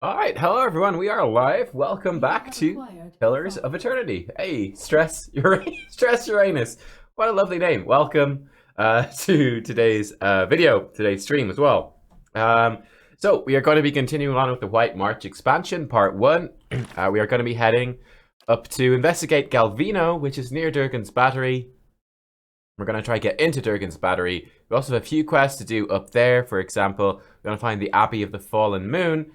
Alright, hello everyone, we are live. Welcome back to Pillars of Eternity. Hey, Stress Stress Uranus. What a lovely name. Welcome to today's today's stream as well. So we are going to be continuing on with the White March expansion, part 1. We are going to be heading up to investigate Galvino, which is near Durgan's Battery. We're going to try to get into Durgan's Battery. We also have a few quests to do up there. For example, we're going to find the Abbey of the Fallen Moon,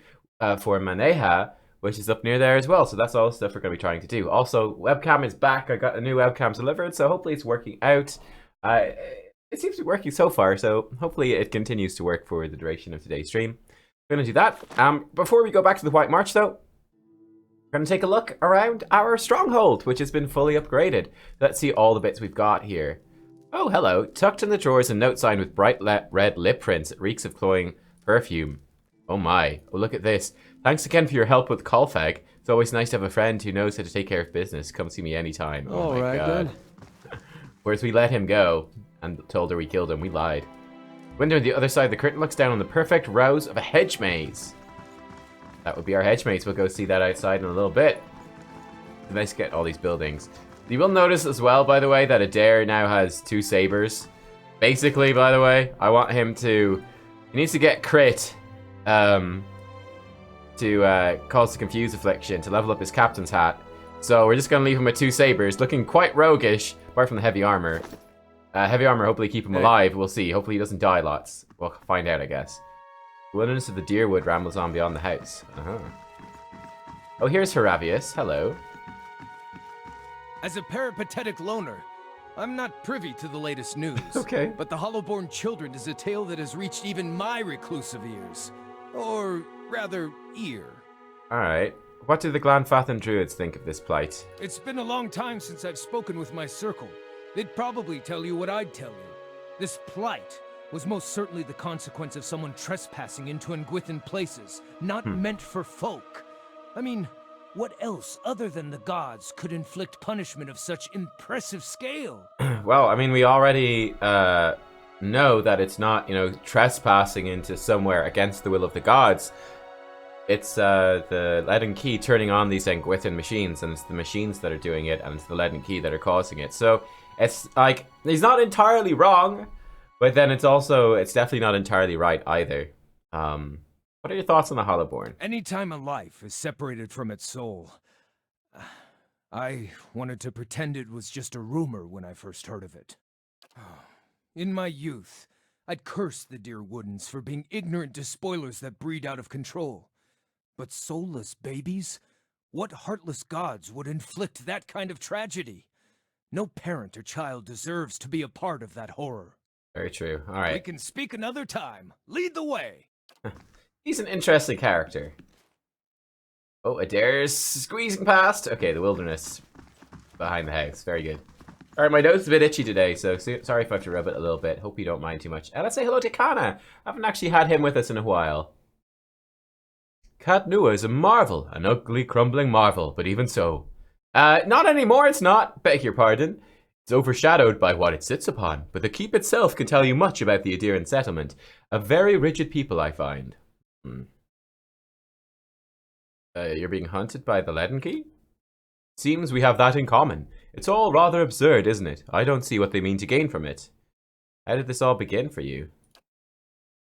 for Maneha, which is up near there as well. So that's all the stuff we're going to be trying to do. Also, webcam is back. I got a new webcam delivered, so hopefully it's working out. It seems to be working so far, so hopefully it continues to work for the duration of today's stream. We're going to do that. Before we go back to the White March, though, we're going to take a look around our stronghold, which has been fully upgraded. Let's see all the bits we've got here. Oh, hello. Tucked in the drawers, a note sign with bright red lip prints. It reeks of cloying perfume. Oh my, oh look at this. Thanks again for your help with Colfag. It's always nice to have a friend who knows how to take care of business. Come see me anytime. Oh my god. Then. Whereas we let him go and told her we killed him, we lied. Window on the other side of the curtain looks down on the perfect rows of a hedge maze. That would be our hedge maze. We'll go see that outside in a little bit. It's nice to get all these buildings. You will notice as well, by the way, that Adair now has 2 sabers. Basically, by the way, I want him to... He needs to get crit. To cause the Confuse Affliction to level up his captain's hat. So we're just going to leave him with 2 sabers, looking quite roguish, apart from the heavy armor. Heavy armor hopefully keep him alive, we'll see. Hopefully he doesn't die lots. We'll find out, I guess. The wilderness of the Deerwood rambles on beyond the house. Oh, here's Haravius. Hello. As a peripatetic loner, I'm not privy to the latest news. Okay. But the Hollowborn Children is a tale that has reached even my reclusive ears. Or, rather, ear. Alright. What do the Glanfathan Druids think of this plight? It's been a long time since I've spoken with my circle. They'd probably tell you what I'd tell you. This plight was most certainly the consequence of someone trespassing into Nguithan places, not meant for folk. I mean, what else other than the gods could inflict punishment of such impressive scale? Well, I mean, we already know that it's not, trespassing into somewhere against the will of the gods. It's the lead and key turning on these Nguithan machines, and it's the machines that are doing it, and it's the lead and key that are causing it. So it's like, he's not entirely wrong, but then it's definitely not entirely right either. What are your thoughts on the Hollowborn? Anytime a life is separated from its soul, I wanted to pretend it was just a rumor when I first heard of it. In my youth, I'd cursed the dear Woodens for being ignorant despoilers that breed out of control. But soulless babies? What heartless gods would inflict that kind of tragedy? No parent or child deserves to be a part of that horror. Very true. All right. We can speak another time. Lead the way. He's an interesting character. Oh, Adair's squeezing past. Okay, the wilderness behind the house. Very good. All right, my nose is a bit itchy today, so sorry if I have to rub it a little bit. Hope you don't mind too much. And let's say hello to Kana. I haven't actually had him with us in a while. Cat Nua is a marvel, an ugly, crumbling marvel, but even so. Not anymore, it's not. Beg your pardon. It's overshadowed by what it sits upon, but the keep itself can tell you much about the Adiran settlement. A very rigid people, I find. You're being hunted by the Leaden Key? Seems we have that in common. It's all rather absurd, isn't it? I don't see what they mean to gain from it. How did this all begin for you?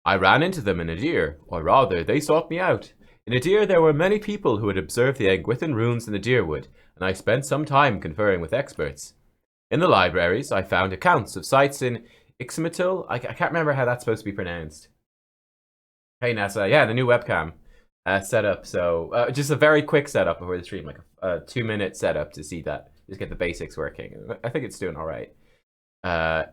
I ran into them in Adir, or rather, they sought me out. In Adir, there were many people who had observed the Nguithan runes in the Deerwood, and I spent some time conferring with experts. In the libraries, I found accounts of sites in Ixmitil. I can't remember how that's supposed to be pronounced. Hey, Nessa. Yeah, the new webcam setup. So, just a very quick setup before the stream, like a 2-minute setup to see that. Just get the basics working. I think it's doing all right. I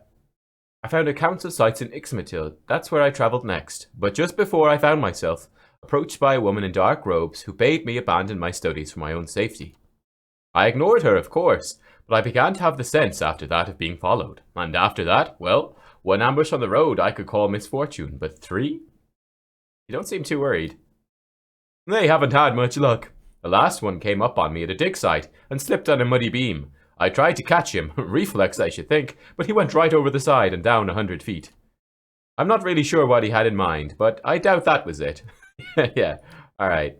found accounts of sites in Ixmitil. That's where I traveled next. But just before I found myself approached by a woman in dark robes who bade me abandon my studies for my own safety. I ignored her, of course, but I began to have the sense after that of being followed. And after that, well, one ambush on the road I could call misfortune, but 3? You don't seem too worried. They haven't had much luck. The last one came up on me at a dig site and slipped on a muddy beam. I tried to catch him, reflex I should think, but he went right over the side and down 100 feet. I'm not really sure what he had in mind, but I doubt that was it. Yeah, alright.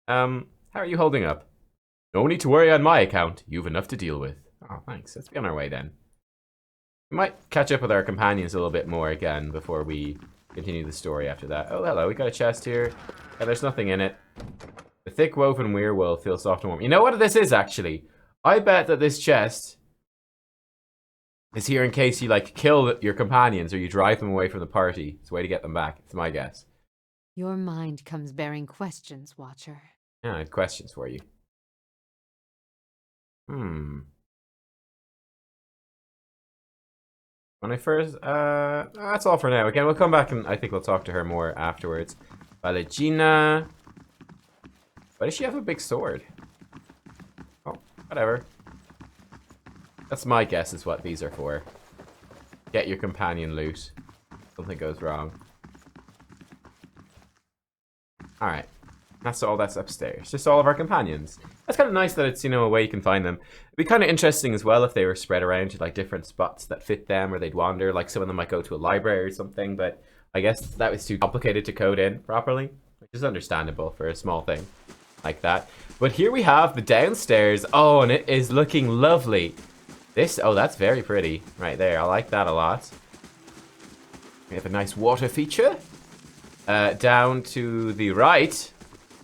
How are you holding up? No need to worry on my account. You've enough to deal with. Oh, thanks. Let's be on our way then. We might catch up with our companions a little bit more again before we continue the story after that. Oh, hello. We got a chest here. Yeah, there's nothing in it. The thick woven weir will feel soft and warm. You know what this is, actually? I bet that this chest is here in case you, like, kill your companions or you drive them away from the party. It's a way to get them back. It's my guess. Your mind comes bearing questions, Watcher. Yeah, I had questions for you. When I first, that's all for now. Again, we'll come back and I think we'll talk to her more afterwards. Valagina. Why does she have a big sword? Oh, whatever. That's my guess is what these are for. Get your companion loot. Something goes wrong. Alright. That's all that's upstairs. Just all of our companions. That's kind of nice that it's, you know, a way you can find them. It'd be kind of interesting as well if they were spread around to, like, different spots that fit them or they'd wander. Like, some of them might go to a library or something, but I guess that was too complicated to code in properly, which is understandable for a small thing like that. But here we have the downstairs. Oh, and it is looking lovely. This, oh, that's very pretty right there. I like that a lot. We have a nice water feature. Down to the right,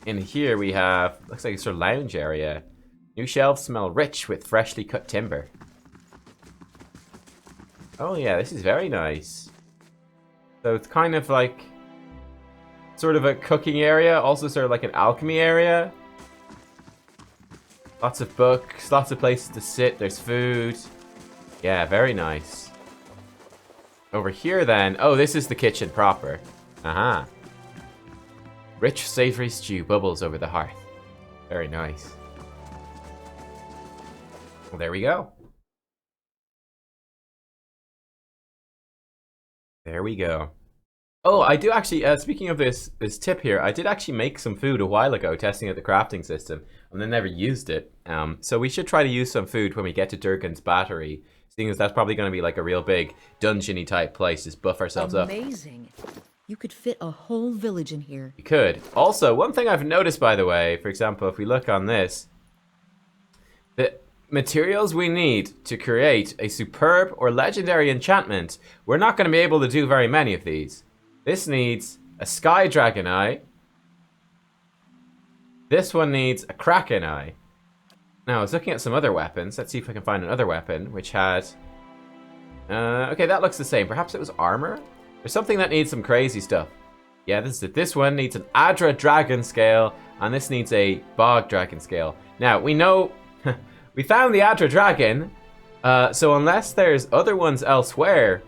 in here we have, looks like a sort of lounge area. New shelves smell rich with freshly cut timber. Oh yeah, this is very nice. So it's kind of like, sort of a cooking area, also sort of like an alchemy area. Lots of books, lots of places to sit, there's food. Yeah, very nice. Over here then, oh, this is the kitchen proper. Aha. Rich, savory stew bubbles over the hearth. Very nice. Well, there we go. There we go. Oh, I do actually, speaking of this tip here, I did actually make some food a while ago, testing out the crafting system, and then never used it. So we should try to use some food when we get to Durgan's Battery, seeing as that's probably going to be like a real big dungeony type place, just buff ourselves up. Amazing. You could fit a whole village in here. You could. Also, one thing I've noticed, by the way, for example, if we look on this, the materials we need to create a superb or legendary enchantment, we're not going to be able to do very many of these. This needs a Sky Dragon Eye. This one needs a Kraken Eye. Now, I was looking at some other weapons. Let's see if I can find another weapon, which had... okay, that looks the same. Perhaps it was armor? There's something that needs some crazy stuff. Yeah, this is it. This one needs an Adra Dragon Scale, and this needs a Bog Dragon Scale. Now, we know... we found the Adra Dragon, so unless there's other ones elsewhere,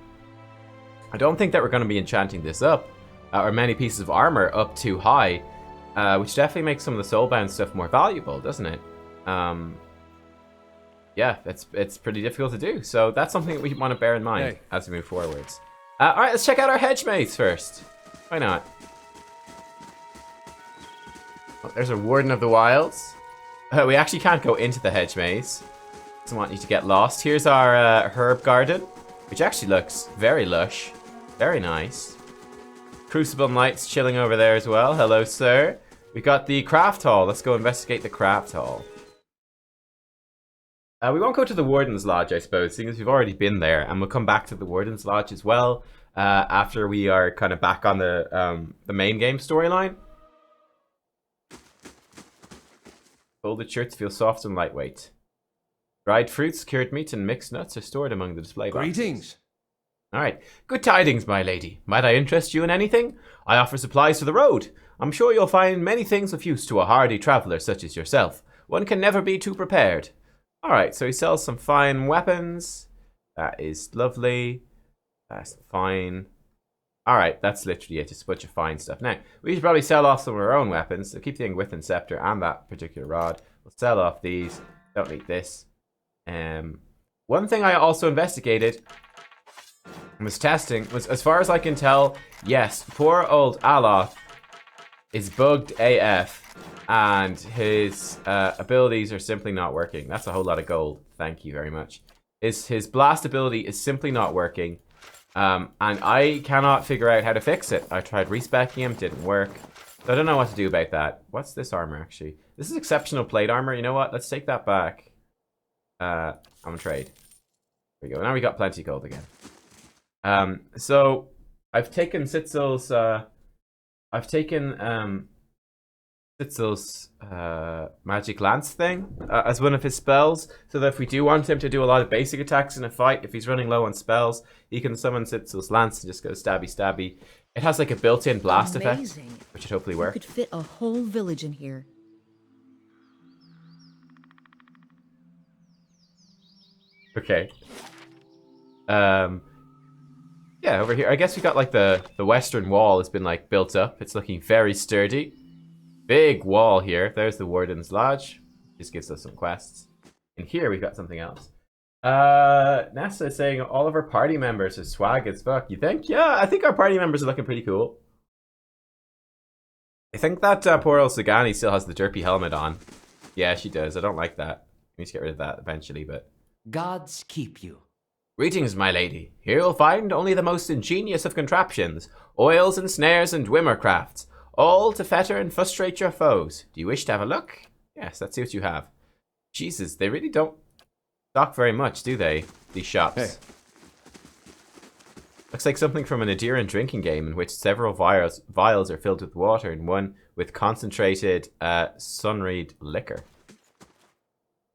I don't think that we're going to be enchanting this up, or many pieces of armor up too high, which definitely makes some of the soulbound stuff more valuable, doesn't it? Yeah, it's pretty difficult to do, so that's something that we want to bear in mind as we move forwards. Alright, let's check out our Hedge Maze first. Why not? Oh, there's a Warden of the Wilds. We actually can't go into the Hedge Maze. Doesn't want you to get lost. Here's our herb garden, which actually looks very lush. Very nice. Crucible Knights chilling over there as well. Hello, sir. We got the craft hall. Let's go investigate the craft hall. We won't go to the Warden's Lodge, I suppose, seeing as we've already been there, and we'll come back to the Warden's Lodge as well after we are kind of back on the main game storyline. Folded shirts feel soft and lightweight. Dried fruits, cured meat, and mixed nuts are stored among the display boxes. Greetings. All right. Good tidings, my lady. Might I interest you in anything? I offer supplies for the road. I'm sure you'll find many things of use to a hardy traveler such as yourself. One can never be too prepared. All right, so he sells some fine weapons. That is lovely. That's fine. All right, that's literally it. Just a bunch of fine stuff. Now, we should probably sell off some of our own weapons. So keep the Within Scepter and that particular rod. We'll sell off these. Don't need this. One thing I also investigated and was testing was, as far as I can tell, yes, poor old Aloth is bugged AF. And his abilities are simply not working. That's a whole lot of gold. Thank you very much. His blast ability is simply not working. And I cannot figure out how to fix it. I tried respecking him, didn't work. So I don't know what to do about that. What's this armor, actually? This is exceptional plate armor. You know what? Let's take that back. I'm gonna trade. There we go. Now we got plenty gold again. So I've taken Sitzel's magic lance thing as one of his spells, so that if we do want him to do a lot of basic attacks in a fight, if he's running low on spells, he can summon Sitzel's lance and just go stabby stabby. It has like a built-in blast effect, which should hopefully work. You could fit a whole village in here. Okay. Yeah, over here. I guess we got like the western wall has been like built up. It's looking very sturdy. Big wall here. There's the Warden's Lodge. This gives us some quests. And here we've got something else. Nessa is saying all of our party members are swag as fuck. You think? Yeah, I think our party members are looking pretty cool. I think that poor old Sagani still has the derpy helmet on. Yeah, she does. I don't like that. We need to get rid of that eventually, but... Gods keep you. Greetings, my lady. Here you'll find only the most ingenious of contraptions, oils and snares and dwimmer crafts, all to fetter and frustrate your foes. Do you wish to have a look? Yes, let's see what you have. Jesus, they really don't stock very much, do they? These shops. Hey. Looks like something from an Adiran drinking game in which several vials are filled with water and one with concentrated sunreed liquor.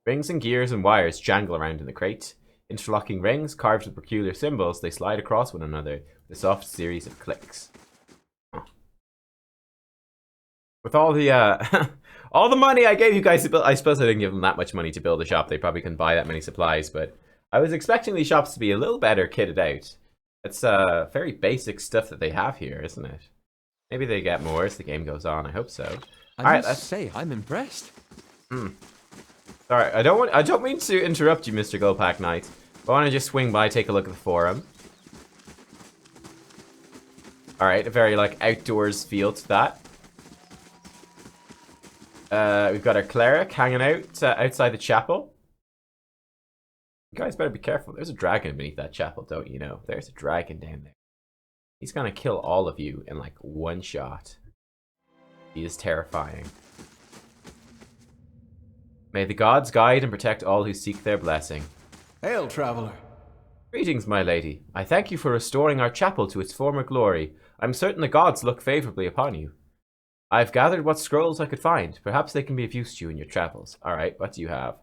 Rings and gears and wires jangle around in the crate. Interlocking rings carved with peculiar symbols, they slide across one another with a soft series of clicks. With all the all the money I gave you guys to build, I suppose I didn't give them that much money to build a shop. They probably couldn't buy that many supplies, but I was expecting these shops to be a little better kitted out. It's very basic stuff that they have here, isn't it? Maybe they get more as the game goes on. I hope so. I must say, I'm impressed. Sorry, I don't mean to interrupt you, Mr. Goldpack Knight. I want to just swing by, take a look at the forum. Alright, a very like outdoors feel to that. We've got our cleric hanging out outside the chapel. You guys better be careful. There's a dragon beneath that chapel, don't you know? There's a dragon down there. He's gonna kill all of you in like one shot. He is terrifying. May the gods guide and protect all who seek their blessing. Hail, traveler. Greetings, my lady. I thank you for restoring our chapel to its former glory. I'm certain the gods look favorably upon you. I've gathered what scrolls I could find. Perhaps they can be of use to you in your travels. Alright, what do you have?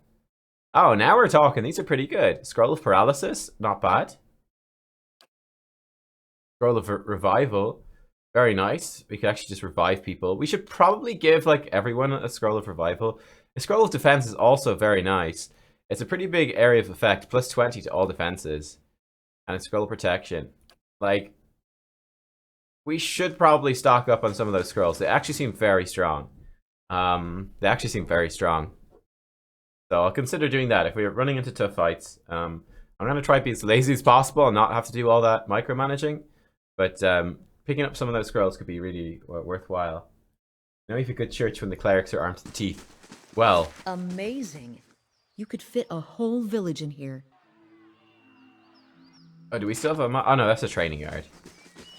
Oh, now we're talking. These are pretty good. Scroll of Paralysis, not bad. Scroll of Revival, very nice. We could actually just revive people. We should probably give like everyone a Scroll of Revival. A Scroll of Defense is also very nice. It's a pretty big area of effect, plus 20 to all defenses. And a Scroll of Protection. Like, we should probably stock up on some of those scrolls. They actually seem very strong. So I'll consider doing that if we're running into tough fights. I'm going to try to be as lazy as possible and not have to do all that micromanaging. But picking up some of those scrolls could be really worthwhile. Now we have a good church when the clerics are armed to the teeth. Well. Amazing. You could fit a whole village in here. Oh, do we still have a... Oh no, that's a training yard.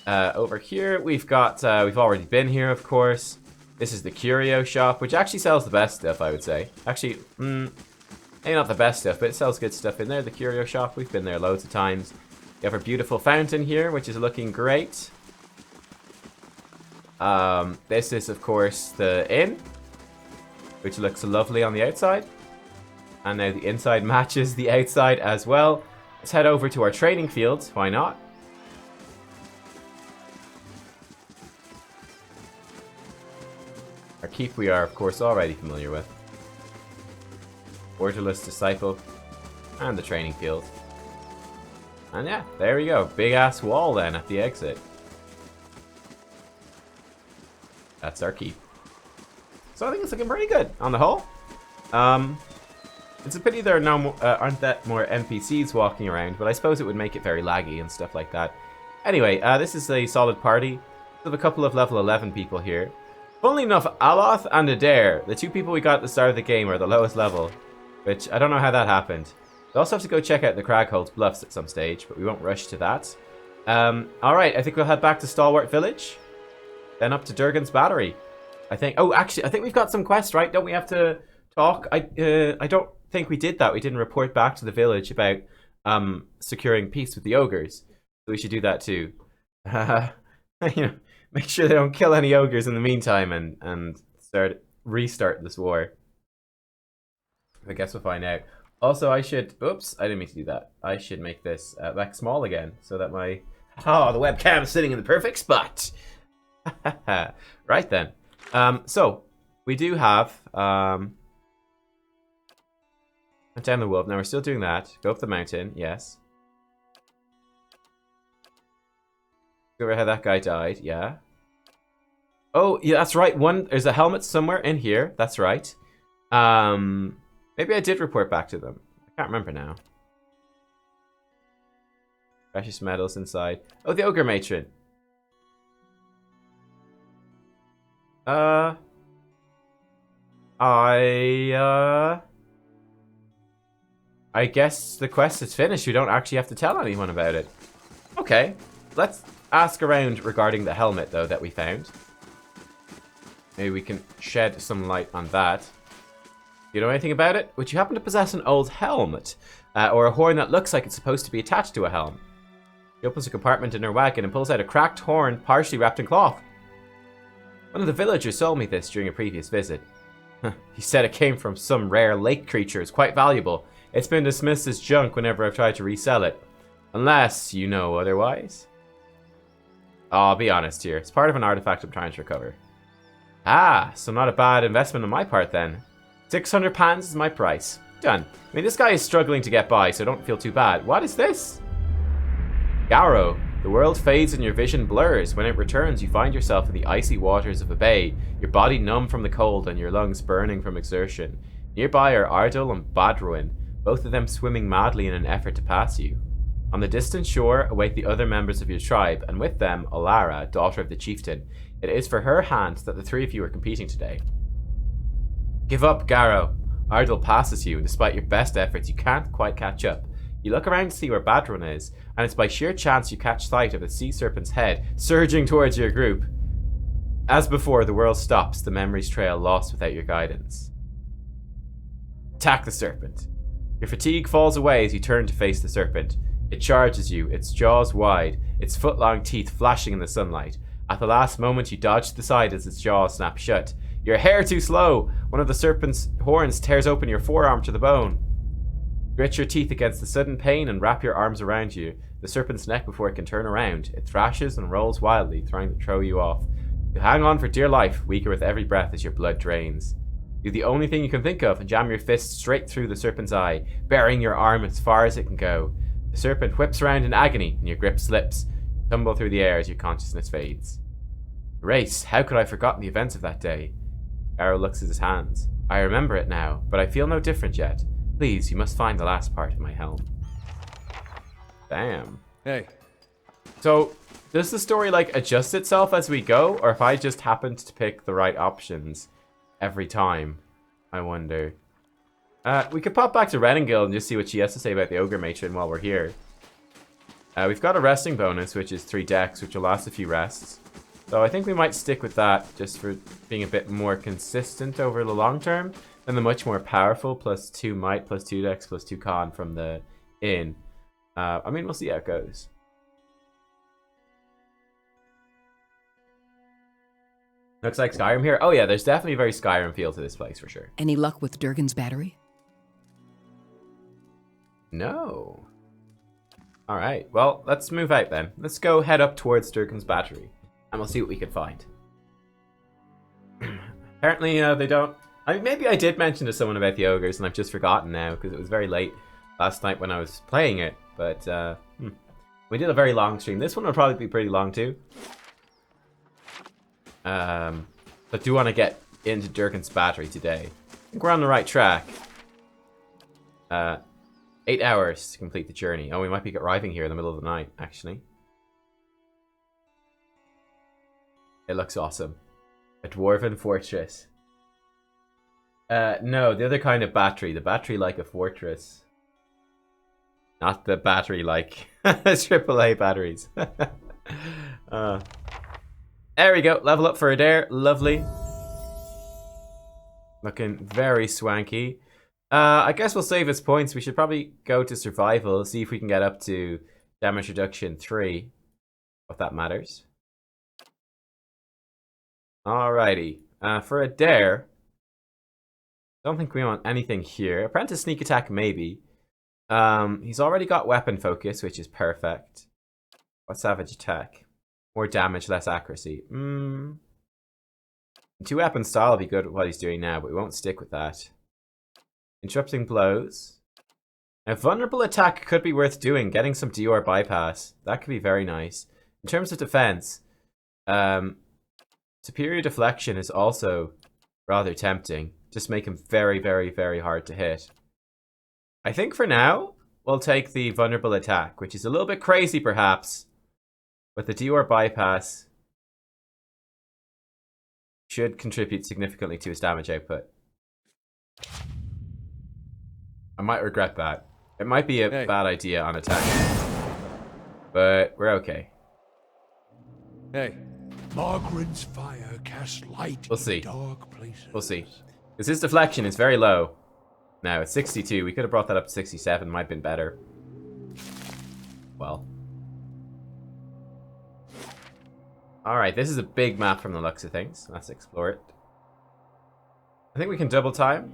Over here, we've got... we've already been here, of course. This is the curio shop, which actually sells the best stuff, I would say. Actually, maybe not the best stuff, but it sells good stuff in there. The curio shop, we've been there loads of times. We have our beautiful fountain here, which is looking great. This is, of course, the inn, which looks lovely on the outside. And now the inside matches the outside as well. Let's head over to our training fields. Why not? Our keep we are, of course, already familiar with. Orderless Disciple. And the training field. And yeah, there we go. Big ass wall then at the exit. That's our keep. So I think it's looking pretty good on the whole. It's a pity there are aren't that more NPCs walking around, but I suppose it would make it very laggy and stuff like that. Anyway, this is a solid party. We have a couple of level 11 people here. Funnily enough, Aloth and Adair, the two people we got at the start of the game, are the lowest level, which I don't know how that happened. We also have to go check out the Craghold's Bluffs at some stage, but we won't rush to that. Alright, I think we'll head back to Stalwart Village, then up to Durgan's Battery. I think. Oh, actually, I think we've got some quests, right? Don't we have to talk? I don't think we did that. We didn't report back to the village about securing peace with the ogres. So we should do that too. Make sure they don't kill any ogres in the meantime, and restart this war. I guess we'll find out. Also, I should. Oops, I didn't mean to do that. I should make this back small again so that my the webcam is sitting in the perfect spot. Right then. So we do have down the wolf. Now we're still doing that. Go up the mountain. Yes. Go over how that guy died. Yeah. Oh, yeah, that's right. There's a helmet somewhere in here. That's right. Maybe I did report back to them. I can't remember now. Precious metals inside. Oh, the ogre matron. I guess the quest is finished. We don't actually have to tell anyone about it. Okay, let's ask around regarding the helmet, though, that we found. Maybe we can shed some light on that. You know anything about it? Would you happen to possess an old helmet? Or a horn that looks like it's supposed to be attached to a helm? She opens a compartment in her wagon and pulls out a cracked horn partially wrapped in cloth. One of the villagers sold me this during a previous visit. He said it came from some rare lake creature. It's quite valuable. It's been dismissed as junk whenever I've tried to resell it. Unless you know otherwise. I'll be honest here. It's part of an artifact I'm trying to recover. Ah, so not a bad investment on my part then. £600 is my price. Done. I mean, this guy is struggling to get by, so don't feel too bad. What is this? Garrow. The world fades and your vision blurs. When it returns, you find yourself in the icy waters of a bay, your body numb from the cold and your lungs burning from exertion. Nearby are Ardal and Badruin, both of them swimming madly in an effort to pass you. On the distant shore await the other members of your tribe, and with them, Alara, daughter of the chieftain. It is for her hand that the three of you are competing today. Give up, Garrow. Ardal passes you, and despite your best efforts, you can't quite catch up. You look around to see where Badrun is, and it's by sheer chance you catch sight of the sea serpent's head surging towards your group. As before, the world stops, the memories trail lost without your guidance. Attack the serpent. Your fatigue falls away as you turn to face the serpent. It charges you, its jaws wide, its foot-long teeth flashing in the sunlight. At the last moment, you dodge to the side as its jaws snap shut. You're a hair too slow. One of the serpent's horns tears open your forearm to the bone. Grit your teeth against the sudden pain and wrap your arms around you, the serpent's neck before it can turn around. It thrashes and rolls wildly, trying to throw you off. You hang on for dear life, weaker with every breath as your blood drains. You do the only thing you can think of and jam your fist straight through the serpent's eye, burying your arm as far as it can go. The serpent whips around in agony and your grip slips. You tumble through the air as your consciousness fades. Race, how could I have forgotten the events of that day? Arrow looks at his hands. I remember it now, but I feel no different yet. Please, you must find the last part of my helm. Damn. Hey. So, does the story, adjust itself as we go? Or if I just happened to pick the right options every time? I wonder. We could pop back to Renengill and just see what she has to say about the Ogre Matron while we're here. We've got a resting bonus, which is 3 decks, which will last a few rests. So I think we might stick with that just for being a bit more consistent over the long term than the much more powerful +2 might, +2 dex, +2 con from the inn. I mean, we'll see how it goes. Looks like Skyrim here. Oh yeah, there's definitely a very Skyrim feel to this place for sure. Any luck with Durgan's battery? No. Alright, well, let's move out then. Let's go head up towards Durgan's battery. And we'll see what we can find. Apparently, they don't... I mean, maybe I did mention to someone about the ogres, and I've just forgotten now, because it was very late last night when I was playing it. But, we did a very long stream. This one will probably be pretty long, too. But do want to get into Durgan's battery today. I think we're on the right track. 8 hours to complete the journey. Oh, we might be arriving here in the middle of the night, actually. It looks awesome. A dwarven fortress. No, the other kind of battery. The battery like a fortress. Not the battery like AAA batteries. There we go. Level up for Adair. Lovely. Looking very swanky. I guess we'll save its points. We should probably go to survival, see if we can get up to damage reduction 3. If that matters. Alrighty. For a dare, don't think we want anything here. Apprentice sneak attack, maybe. He's already got weapon focus, which is perfect. What savage attack? More damage, less accuracy. 2 weapon style will be good with what he's doing now, but we won't stick with that. Interrupting blows. Now, vulnerable attack could be worth doing. Getting some DOR bypass. That could be very nice. In terms of defense, superior deflection is also rather tempting. Just make him very, very, very hard to hit. I think for now, we'll take the vulnerable attack, which is a little bit crazy perhaps. But the DOR bypass should contribute significantly to his damage output. I might regret that. It might be a bad idea on attack. But we're okay. Hey. Margaret's fire casts light We'll see. in dark places. We'll see. Because his deflection is very low. Now, it's 62. We could have brought that up to 67. Might have been better. Well. Alright, this is a big map from the looks of things. Let's explore it. I think we can double time.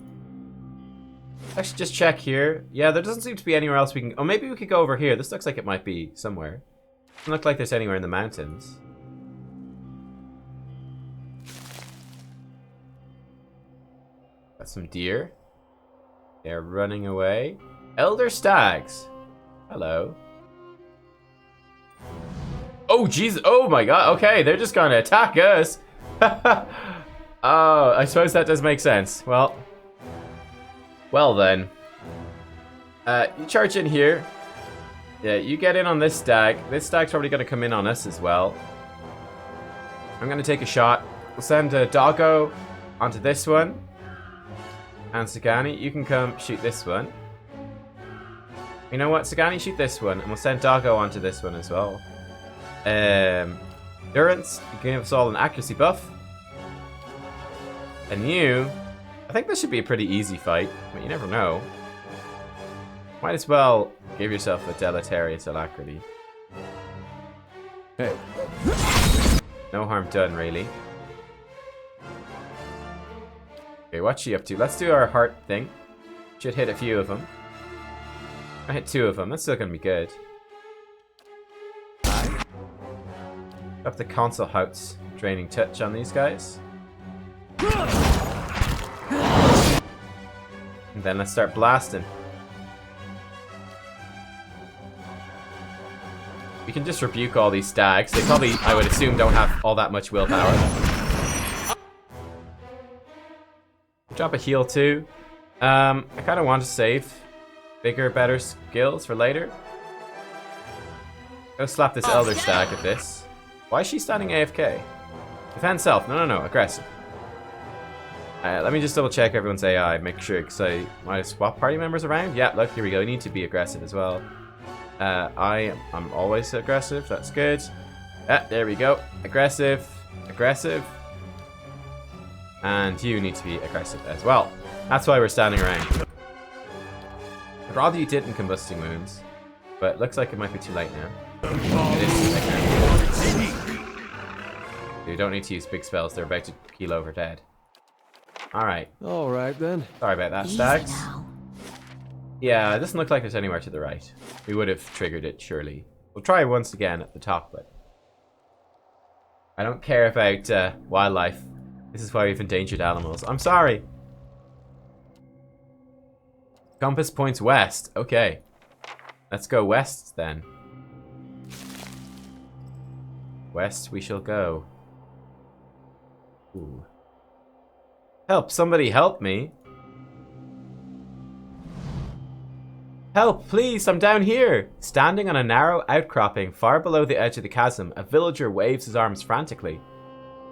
Actually, just check here. Yeah, there doesn't seem to be anywhere else we can... Oh, maybe we could go over here. This looks like it might be somewhere. Doesn't look like there's anywhere in the mountains. Got some deer. They're running away. Elder stags. Hello. Oh, jeez. Oh, my God. Okay, they're just gonna attack us. Oh, I suppose that does make sense. Well then. You charge in here. Yeah, you get in on this stag. This stag's probably gonna come in on us as well. I'm gonna take a shot. We'll send a doggo onto this one. And Sagani, you can come shoot this one. You know what? Sagani, shoot this one. And we'll send doggo onto this one as well. Durance, you can give us all an accuracy buff. And you... I think this should be a pretty easy fight, but you never know. Might as well give yourself a deleterious alacrity. Hey. No harm done, really. Okay, what's she up to? Let's do our heart thing. Should hit a few of them. I hit 2 of them. That's still gonna be good. Up the console Hout's draining touch on these guys. And then let's start blasting. We can just rebuke all these stags. They probably, I would assume, don't have all that much willpower. Drop a heal too. I kind of want to save bigger, better skills for later. Go slap this elder stag at this. Why is she standing AFK? Defend self. No. Aggressive. Let me just double check everyone's AI. Make sure, because I might have swapped party members around. Yeah, look, here we go. We need to be aggressive as well. I'm always aggressive. That's good. There we go. Aggressive. Aggressive. And you need to be aggressive as well. That's why we're standing around. I'd rather you didn't combusting wounds. But it looks like it might be too late now. It is. You don't need to use big spells. They're about to keel over dead. Alright. Alright then. Sorry about that, Stags. Yeah, it doesn't look like there's anywhere to the right. We would have triggered it, surely. We'll try once again at the top, but... I don't care about wildlife. This is why we've endangered animals. I'm sorry. Compass points west. Okay. Let's go west then. West we shall go. Ooh. Help, somebody help me. Help, please, I'm down here. Standing on a narrow outcropping far below the edge of the chasm, a villager waves his arms frantically.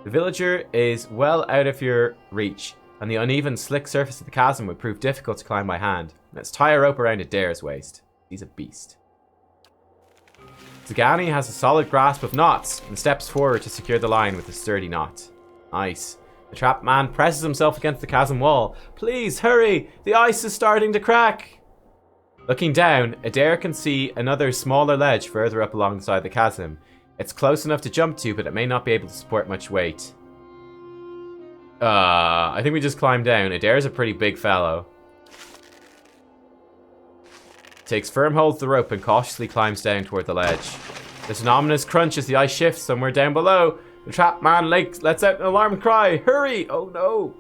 The villager is well out of your reach, and the uneven, slick surface of the chasm would prove difficult to climb by hand. Let's tie a rope around Adair's waist. He's a beast. Zagani has a solid grasp of knots and steps forward to secure the line with a sturdy knot. Nice. The trapped man presses himself against the chasm wall. Please, hurry! The ice is starting to crack! Looking down, Adair can see another smaller ledge further up alongside the chasm. It's close enough to jump to, but it may not be able to support much weight. I think we just climb down. Adair's a pretty big fellow. Takes firm hold of the rope and cautiously climbs down toward the ledge. There's an ominous crunch as the ice shifts somewhere down below. The trapped man lets out an alarmed cry. Hurry! Oh no!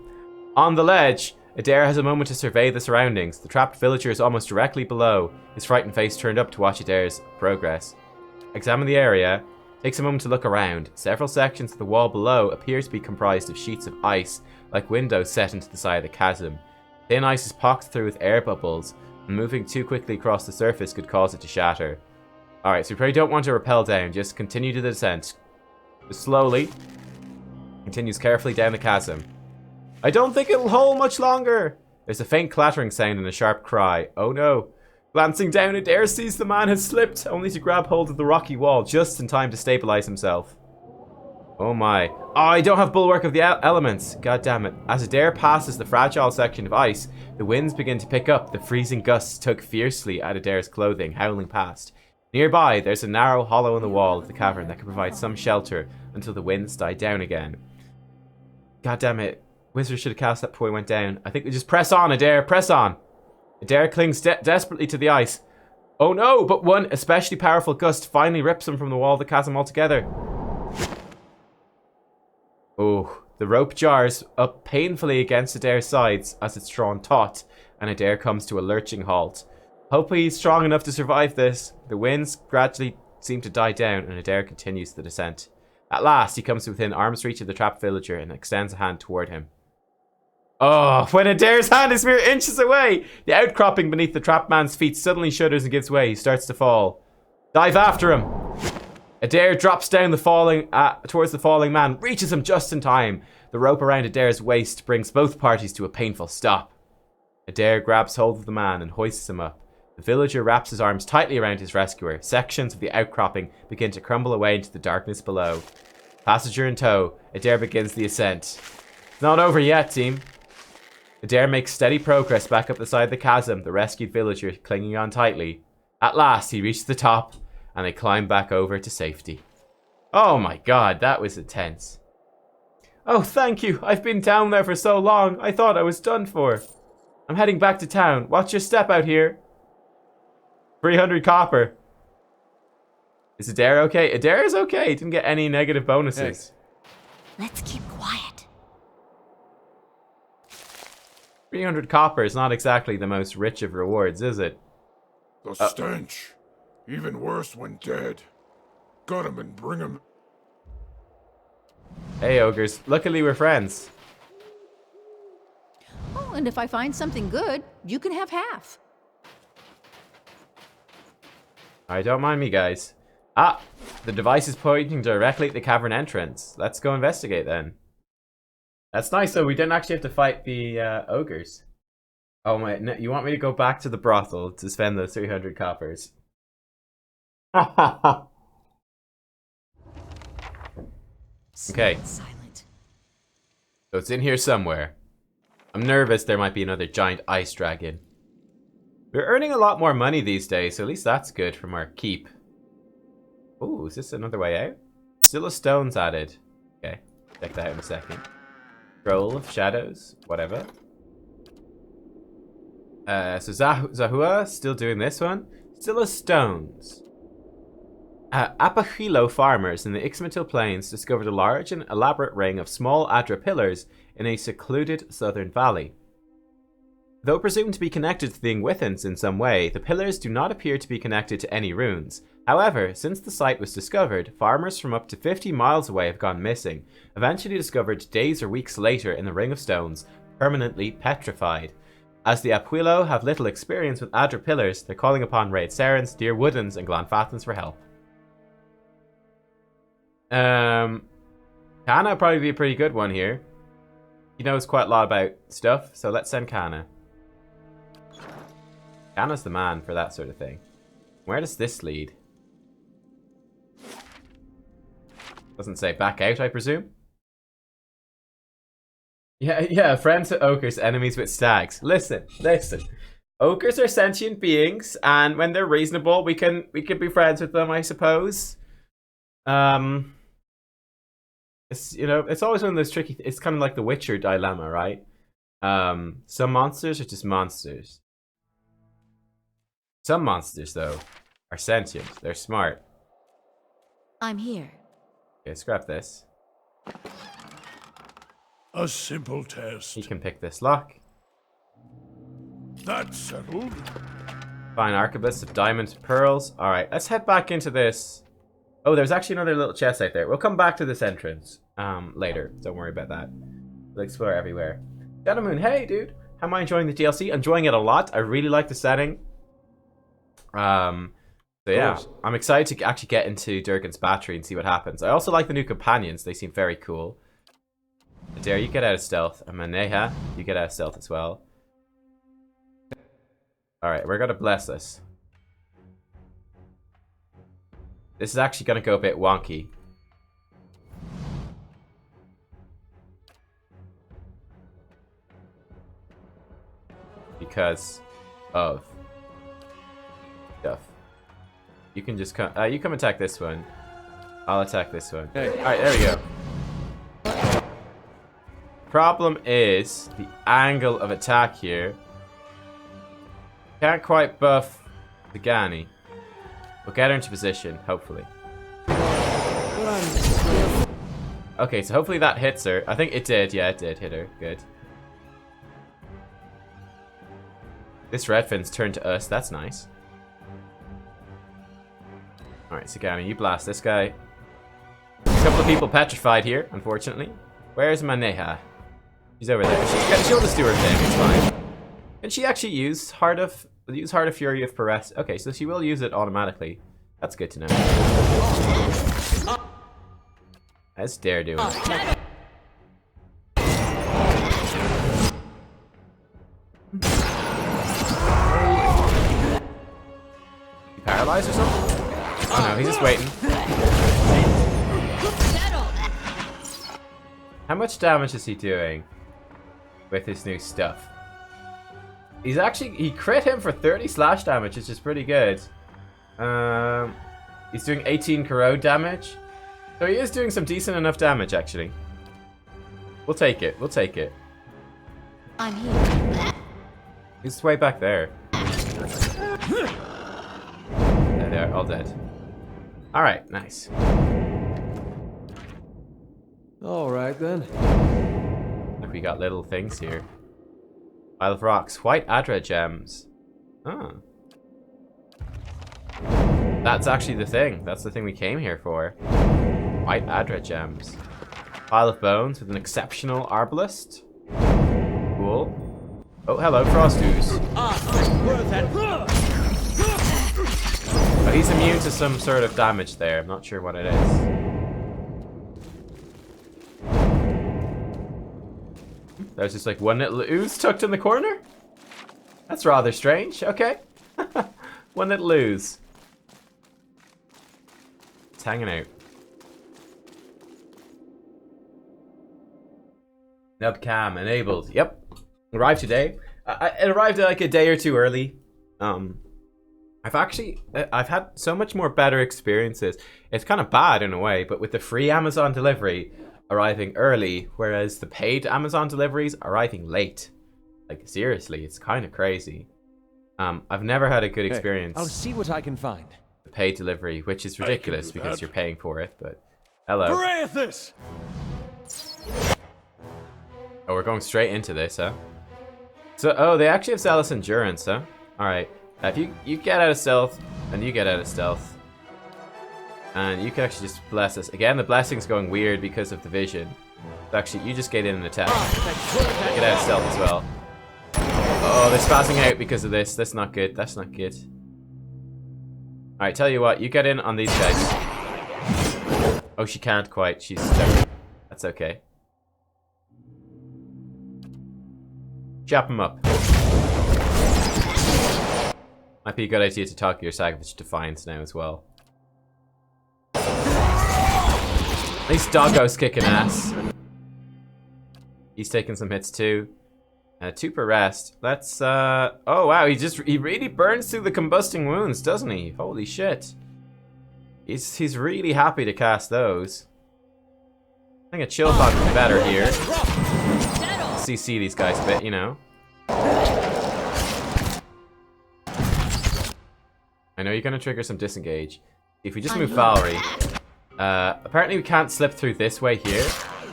On the ledge, Adair has a moment to survey the surroundings. The trapped villager is almost directly below, his frightened face turned up to watch Adair's progress. Examine the area. Takes a moment to look around. Several sections of the wall below appear to be comprised of sheets of ice, like windows set into the side of the chasm. Thin ice is pocked through with air bubbles, and moving too quickly across the surface could cause it to shatter. Alright, so we probably don't want to rappel down, just continue to the descent. Slowly. Continues carefully down the chasm. I don't think it'll hold much longer. There's a faint clattering sound and a sharp cry. Oh no. Glancing down, Adair sees the man has slipped, only to grab hold of the rocky wall just in time to stabilize himself. Oh my. Oh, I don't have bulwark of the elements. God damn it. As Adair passes the fragile section of ice, the winds begin to pick up. The freezing gusts tug fiercely at Adair's clothing, howling past. Nearby, there's a narrow hollow in the wall of the cavern that can provide some shelter until the winds die down again. God damn it. Wizard should have cast that before he went down. I think we just press on, Adair. Press on. Adair clings desperately to the ice. Oh no, but one especially powerful gust finally rips him from the wall of the chasm altogether. Oh, the rope jars up painfully against Adair's sides as it's drawn taut, and Adair comes to a lurching halt. Hopefully he's strong enough to survive this. The winds gradually seem to die down, and Adair continues the descent. At last, he comes within arm's reach of the trapped villager and extends a hand toward him. Oh, when Adair's hand is mere inches away, the outcropping beneath the trapped man's feet suddenly shudders and gives way. He starts to fall. Dive after him. Adair drops down towards the falling man, reaches him just in time. The rope around Adair's waist brings both parties to a painful stop. Adair grabs hold of the man and hoists him up. The villager wraps his arms tightly around his rescuer. Sections of the outcropping begin to crumble away into the darkness below. Passenger in tow, Adair begins the ascent. It's not over yet, team. Adair makes steady progress back up the side of the chasm, the rescued villager clinging on tightly. At last, he reaches the top, and they climb back over to safety. Oh my god, that was intense. Oh, thank you. I've been down there for so long. I thought I was done for. I'm heading back to town. Watch your step out here. 300 copper. Is Adair okay? Adair is okay. He didn't get any negative bonuses. Hey. Let's keep quiet. 300 copper is not exactly the most rich of rewards, is it? The stench. Even worse when dead. Gut him and bring him. Hey, ogres. Luckily, we're friends. Oh, and if I find something good, you can have half. Alright, don't mind me, guys. Ah, the device is pointing directly at the cavern entrance. Let's go investigate then. That's nice, though. We didn't actually have to fight the ogres. Oh my, no, you want me to go back to the brothel to spend those 300 coppers? Okay. Silent. So it's in here somewhere. I'm nervous there might be another giant ice dragon. We're earning a lot more money these days, so at least that's good from our keep. Oh, is this another way out? Still a stone's added. Okay, check that out in a second. Scroll of shadows, whatever. So Zahua, still doing this one. Still a stones. Apachilo farmers in the Ixmitil Plains discovered a large and elaborate ring of small Adra pillars in a secluded southern valley. Though presumed to be connected to the Ingwithans in some way, the pillars do not appear to be connected to any runes. However, since the site was discovered, farmers from up to 50 miles away have gone missing, eventually discovered days or weeks later in the Ring of Stones, permanently petrified. As the Apuilo have little experience with Adra pillars, they're calling upon Raid Serens, Dear Woodens, and Glanfathans for help. Kana would probably be a pretty good one here. He knows quite a lot about stuff, so let's send Kana. Kana's the man for that sort of thing. Where does this lead? Doesn't say back out, I presume. Yeah, friends with ochres, enemies with stags. Listen. Ochres are sentient beings, and when they're reasonable, we can be friends with them, I suppose. It's, you know, it's always one of those tricky. It's kind of like the Witcher dilemma, right? Some monsters are just monsters. Some monsters, though, are sentient. They're smart. I'm here. Okay, scrap this. A simple test. He can pick this lock. That's settled. Fine arquebus of diamonds and pearls. Alright, let's head back into this. Oh, there's actually another little chest out there. We'll come back to this entrance later. Don't worry about that. We'll explore everywhere. Gentleman, hey dude. How am I enjoying the DLC? Enjoying it a lot. I really like the setting. So yeah, I'm excited to actually get into Durgan's battery and see what happens. I also like the new companions. They seem very cool. Dare you get out of stealth. And Maneha, you get out of stealth as well. Alright, we're gonna bless this. This is actually gonna go a bit wonky. Because of stuff. You can just come you come attack this one. I'll attack this one. Hey. Alright, there we go. Problem is the angle of attack here. Can't quite buff the Gani. We'll get her into position, hopefully. Okay, so hopefully that hits her. I think it did. Yeah, it did hit her. Good. This Redfin's turned to us. That's nice. Alright, Sagani, you blast this guy. A couple of people petrified here, unfortunately. Where's Maneha? She's over there. She'll just do her thing. It's fine. Can she actually use Heart of Fury of Perez? Okay, so she will use it automatically. That's good to know. How's Dare doing? He paralyzed or something? Oh no, he's just waiting. How much damage is he doing with his new stuff? He crit him for 30 slash damage, which is pretty good. He's doing 18 corrode damage. So he is doing some decent enough damage, actually. We'll take it. We'll take it. I'm here. He's way back there. There they are, all dead. Alright, nice. Alright then. Look, we got little things here. Pile of rocks. White Adra gems. Oh. That's actually the thing. That's the thing we came here for. White Adra gems. Pile of bones with an exceptional arbalist. Cool. Oh, hello, Frost Ooze. Oh, he's immune to some sort of damage there. I'm not sure what it is. There's just like one little ooze tucked in the corner? That's rather strange. Okay. One little ooze. It's hanging out. Nubcam enabled. Yep. Arrived today. It arrived like a day or two early. I've had so much more better experiences. It's kind of bad in a way, but with the free Amazon delivery arriving early, whereas the paid Amazon deliveries arriving late. Like seriously, it's kind of crazy. I've never had a good experience. I'll see what I can find. The paid delivery, which is ridiculous because you're paying for it, but hello. Parathis! Oh, we're going straight into this, huh? So, oh, they actually have zealous endurance, huh? Alright. If you get out of stealth, and you get out of stealth, and you can actually just bless us. Again, the blessing's going weird because of the vision. So actually, you just get in and attack. Get out of stealth as well. Oh, they're spazzing out because of this. That's not good. That's not good. Alright, tell you what. You get in on these guys. Oh, she can't quite. She's stubborn. That's okay. Chop him up. Might be a good idea to talk your Savage Defiance now as well. At least Doggo's kicking ass. He's taking some hits too. 2 per rest. Let's, oh wow, he really burns through the combusting wounds, doesn't he? Holy shit. He's really happy to cast those. I think a chill pod would be better here. CC these guys a bit, you know. I know you're gonna trigger some disengage. If we just move Valerie. Apparently we can't slip through this way here.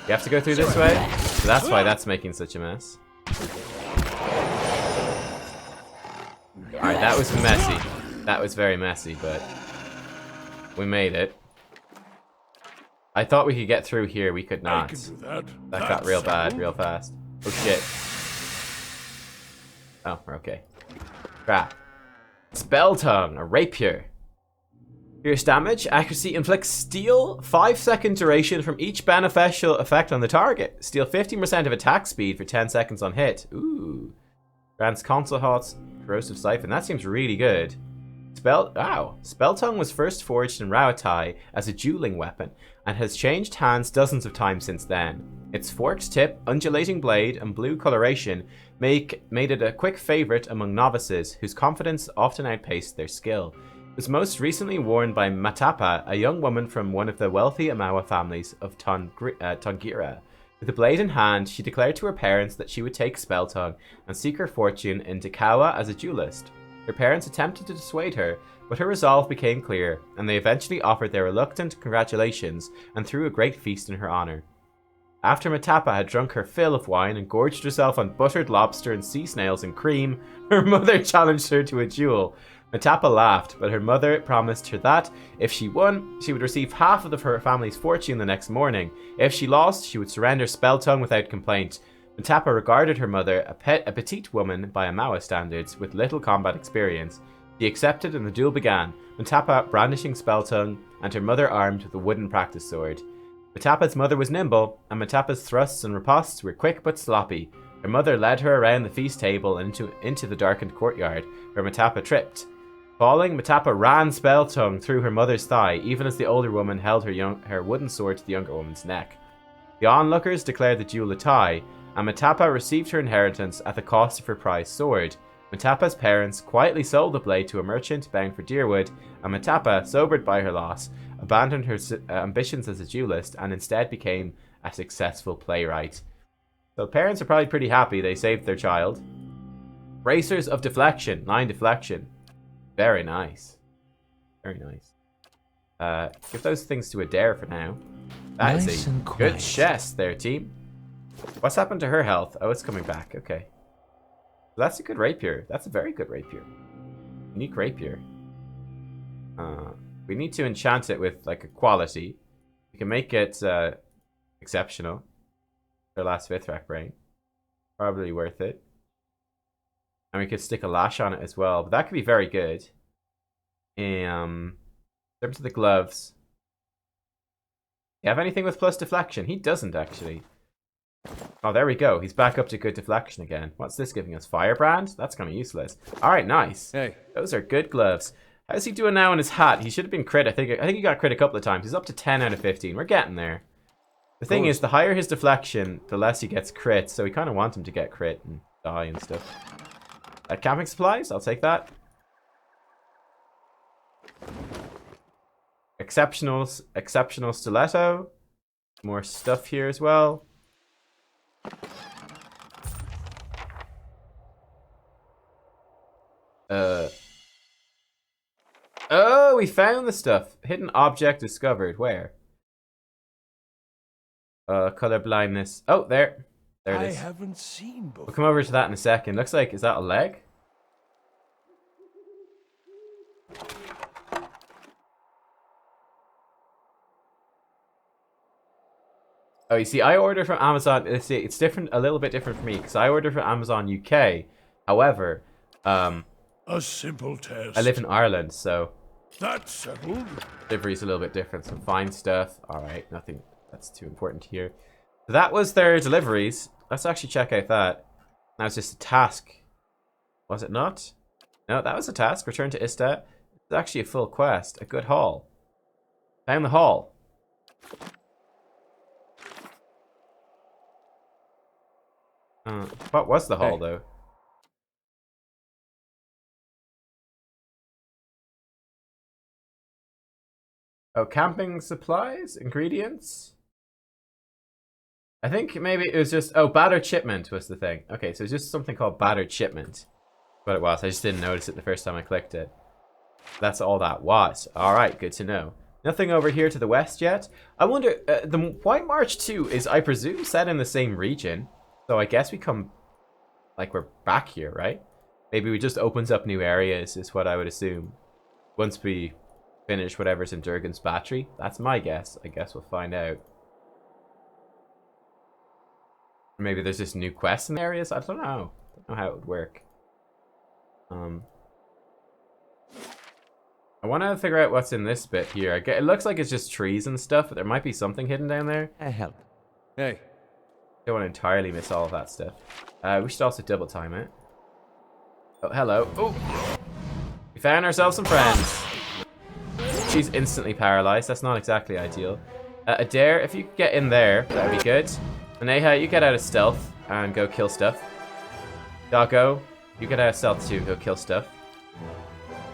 We have to go through this way. So that's why that's making such a mess. Alright, that was messy. That was very messy, but we made it. I thought we could get through here. We could not. That got real bad real fast. Oh shit. Oh, we're okay. Crap. Spell Tongue, a rapier. Pierce damage, accuracy inflicts steal 5-second duration from each beneficial effect on the target. Steal 15% of attack speed for 10 seconds on hit. Ooh. Grants console hots, corrosive siphon. That seems really good. Spell Tongue was first forged in Rauatai as a dueling weapon and has changed hands dozens of times since then. Its forked tip, undulating blade, and blue coloration made it a quick favorite among novices whose confidence often outpaced their skill. It was most recently worn by Matapa, a young woman from one of the wealthy Amawa families of Tongira. With the blade in hand, she declared to her parents that she would take Spell Tongue and seek her fortune in Dekawa as a duelist. Her parents attempted to dissuade her, but her resolve became clear, and they eventually offered their reluctant congratulations and threw a great feast in her honor. After Matapa had drunk her fill of wine and gorged herself on buttered lobster and sea snails and cream, her mother challenged her to a duel. Matapa laughed, but her mother promised her that, if she won, she would receive half of her family's fortune the next morning. If she lost, she would surrender Spell Tongue without complaint. Matapa regarded her mother, a petite woman by Amawa standards, with little combat experience. She accepted and the duel began, Matapa brandishing Spell Tongue and her mother armed with a wooden practice sword. Matapa's mother was nimble, and Matapa's thrusts and ripostes were quick but sloppy. Her mother led her around the feast table and into the darkened courtyard, where Matapa tripped. Falling, Matapa ran Spell Tongue through her mother's thigh, even as the older woman held her wooden sword to the younger woman's neck. The onlookers declared the duel a tie, and Matapa received her inheritance at the cost of her prized sword. Matapa's parents quietly sold the blade to a merchant bound for Deerwood, and Matapa, sobered by her loss, abandoned her ambitions as a duelist and instead became a successful playwright. So parents are probably pretty happy they saved their child. Bracers of deflection, 9 deflection. Very nice. Very nice. Give those things to Adair for now. That is a good chest there, team. What's happened to her health? Oh, it's coming back. Okay. That's a good rapier. That's a very good rapier. Unique rapier. We need to enchant it with like a quality. We can make it exceptional. Our last Vithrak brain. Probably worth it. And we could stick a lash on it as well. But that could be very good. In terms of the gloves. Do you have anything with plus deflection? He doesn't actually. Oh, there we go. He's back up to good deflection again. What's this giving us? Firebrand? That's kind of useless. Alright, nice. Hey. Those are good gloves. How's he doing now on his hat? He should have been crit. I think he got crit a couple of times. He's up to 10 out of 15. We're getting there. The thing is, the higher his deflection, the less he gets crit. So we kind of want him to get crit and die and stuff. Camping supplies? I'll take that. Exceptional stiletto. More stuff here as well. Oh, we found the stuff. Hidden object discovered. Where? Color blindness. Oh, there. There it is. I haven't seen before. We'll come over to that in a second. Looks like, is that a leg? Oh, you see, I order from Amazon. It's different, a little bit different for me, because I order from Amazon UK. However, a simple test. I live in Ireland, so That's settled. delivery's a little bit different. Some fine stuff. All right, nothing that's too important here. So that was their deliveries. Let's actually check out that. That was just a task. Was it not? No, that was a task. Return to Ista. It's actually a full quest. A good haul. Found the haul. What was the hall, though? Oh, camping supplies? Ingredients? I think maybe it was just... Oh, battered shipment was the thing. Okay, so it's just something called battered shipment. What it was. I just didn't notice it the first time I clicked it. That's all that was. Alright, good to know. Nothing over here to the west yet. I wonder... the White March 2 is, I presume, set in the same region. So I guess we come... Like, we're back here, right? Maybe we just opens up new areas, is what I would assume. Once we finish whatever's in Durgan's battery. That's my guess. I guess we'll find out. Maybe there's just new quests in the areas? I don't know. I don't know how it would work. I want to figure out what's in this bit here. It looks like it's just trees and stuff, but there might be something hidden down there. I help. Hey. Don't want to entirely miss all of that stuff. We should also double time it. Oh, hello. Oh! We found ourselves some friends. She's instantly paralyzed. That's not exactly ideal. Adair, if you could get in there, that would be good. Aneha, you get out of stealth and go kill stuff. Doggo, you get out of stealth too and go kill stuff.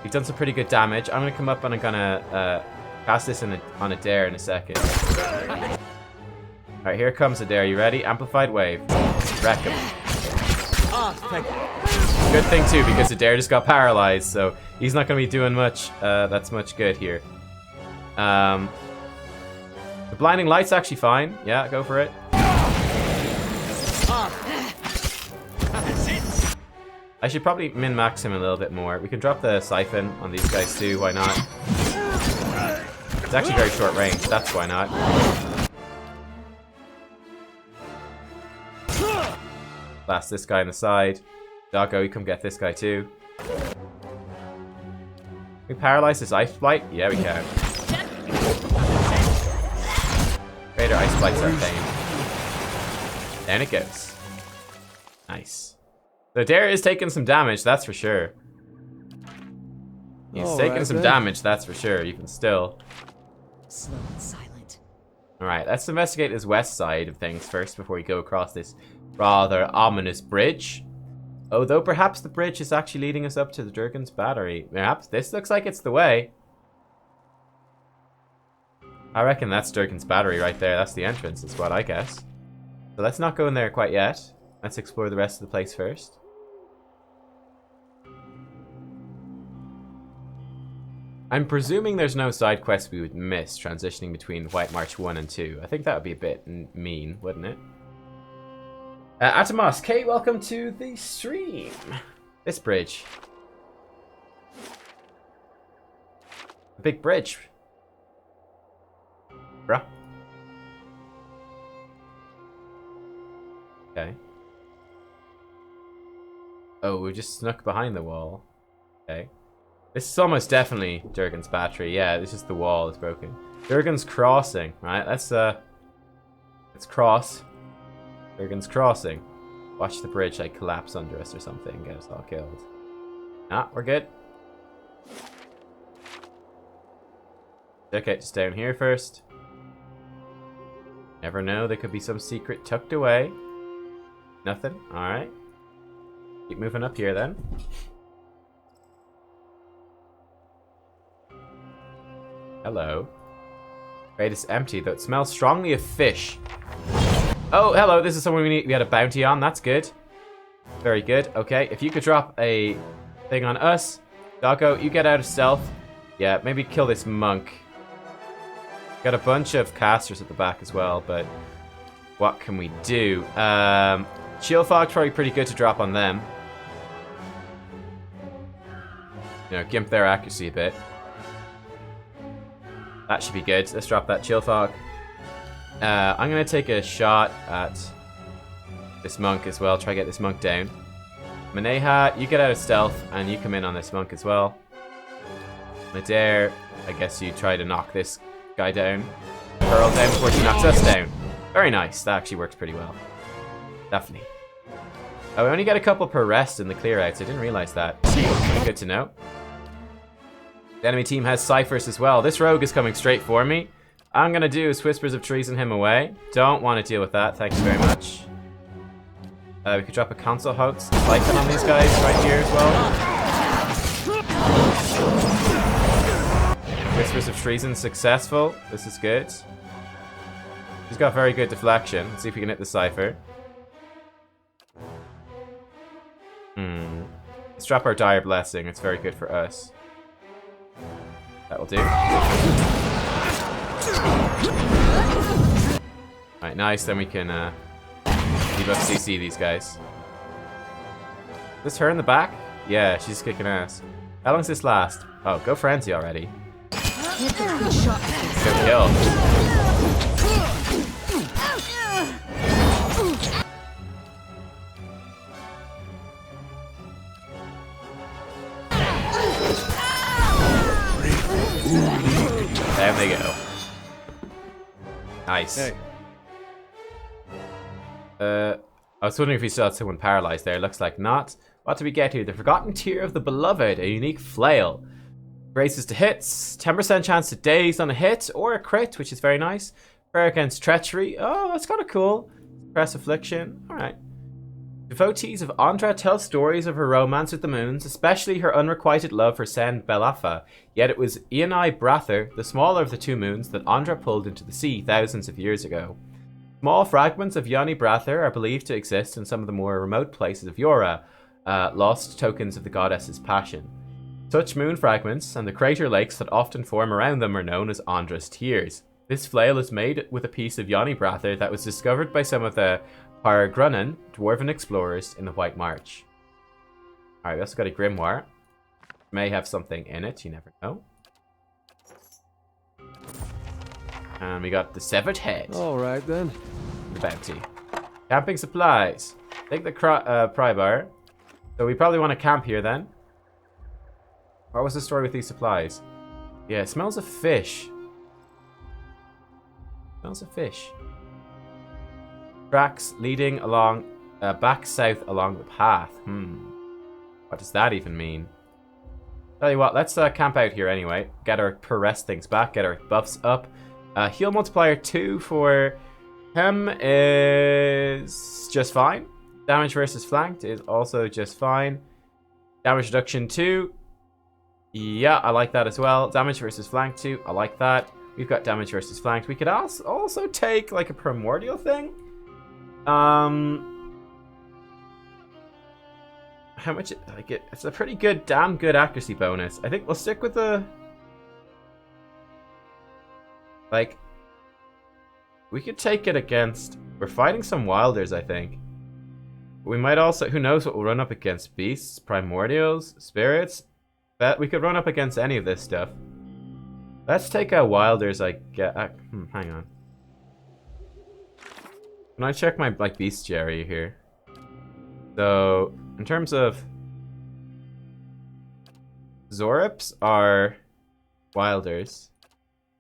You've done some pretty good damage. I'm going to come up and I'm going to cast this on Adair in a second. Alright, here comes Adair. You ready? Amplified wave. Wreck him. Good thing too, because Adair just got paralyzed, so he's not going to be doing much. That's much good here. The blinding light's actually fine. Yeah, go for it. I should probably min-max him a little bit more. We can drop the siphon on these guys too, why not? It's actually very short range, that's why not. Blast this guy on the side. Doggo, you come get this guy too. Can we paralyze this ice blight? Yeah, we can. Greater ice blights are pain. Down it goes. Nice. So Dare is taking some damage, that's for sure. He's taking some damage, that's for sure, even still. Slow and silent. Alright, let's investigate this west side of things first before we go across this rather ominous bridge. Although perhaps the bridge is actually leading us up to the Durgan's battery. Perhaps this looks like it's the way. I reckon that's Durgan's battery right there. That's the entrance, is what I guess. So let's not go in there quite yet. Let's explore the rest of the place first. I'm presuming there's no side quest we would miss transitioning between White March 1 and 2. I think that would be a bit mean, wouldn't it? Atomos K, welcome to the stream. This bridge. A big bridge. Bruh. Okay. Oh, we just snuck behind the wall. Okay. This is almost definitely Durgan's battery. Yeah, this is the wall is broken. Durgan's crossing, right? Let's cross. Durgan's crossing. Watch the bridge like collapse under us or something and get us all killed. Ah, we're good. Okay, just down here first. Never know, there could be some secret tucked away. Nothing? Alright. Keep moving up here then. Hello. Crate is empty, though it smells strongly of fish. Oh, hello, this is someone we had a bounty on. That's good. Very good. Okay, if you could drop a thing on us. Doggo, you get out of stealth. Yeah, maybe kill this monk. Got a bunch of casters at the back as well, but what can we do? Shield Fog's probably pretty good to drop on them. You know, gimp their accuracy a bit. That should be good. Let's drop that Chill Fog. I'm going to take a shot at this monk as well. Try to get this monk down. Maneha, you get out of stealth and you come in on this monk as well. Adair, I guess you try to knock this guy down. Pearl down before she knocks us down. Very nice. That actually works pretty well. Definitely. Oh, we only get a couple per rest in the clear outs. I didn't realize that. Pretty good to know. The enemy team has ciphers as well. This rogue is coming straight for me. All I'm going to do is Whispers of Treason him away. Don't want to deal with that. Thank you very much. We could drop a console host siphon on these guys right here as well. Whispers of Treason successful. This is good. He's got very good deflection. Let's see if we can hit the cipher. Let's drop our Dire Blessing. It's very good for us. That will do. Alright, nice. Then we can debuff CC these guys. Is this her in the back? Yeah, she's kicking ass. How long does this last? Oh, go Frenzy already. Good kill. There they go. Nice. Hey. I was wondering if we still had someone paralyzed there. Looks like not. What do we get here? The Forgotten Tear of the Beloved, a unique flail. Raises to hits, 10% chance to daze on a hit or a crit, which is very nice. Prayer against treachery. Oh, that's kind of cool. Suppress affliction. Alright. Devotees of Andra tell stories of her romance with the moons, especially her unrequited love for Sen Belafa. Yet it was Ianai Brather, the smaller of the two moons, that Andra pulled into the sea thousands of years ago. Small fragments of Yoni Brather are believed to exist in some of the more remote places of Yora, lost tokens of the goddess's passion. Such moon fragments and the crater lakes that often form around them are known as Andra's Tears. This flail is made with a piece of Yoni Brather that was discovered by some of the Paragrunnan dwarven explorers in the White March. Alright, we also got a grimoire. May have something in it, you never know. And we got the Severed Head. Alright then. The bounty. Camping supplies. Take the pry bar. So we probably want to camp here then. What was the story with these supplies? Yeah, it smells of fish. Smells of fish. Tracks leading along, back south along the path. What does that even mean? Tell you what, let's camp out here anyway. Get our rest things back, get our buffs up. Heal multiplier 2 for him is just fine. Damage versus flanked is also just fine. Damage reduction 2. Yeah, I like that as well. Damage versus flanked 2. I like that. We've got damage versus flanked. We could also take like a primordial thing. How much? Like it's a pretty good, damn good accuracy bonus. I think we'll stick with the. Like, we could take it against. We're fighting some wilders, I think. We might also. Who knows what we'll run up against? Beasts, primordials, spirits. Bet we could run up against any of this stuff. Let's take out wilders. Hang on. Can I check my bestiary here? So, in terms of Zorips are wilders.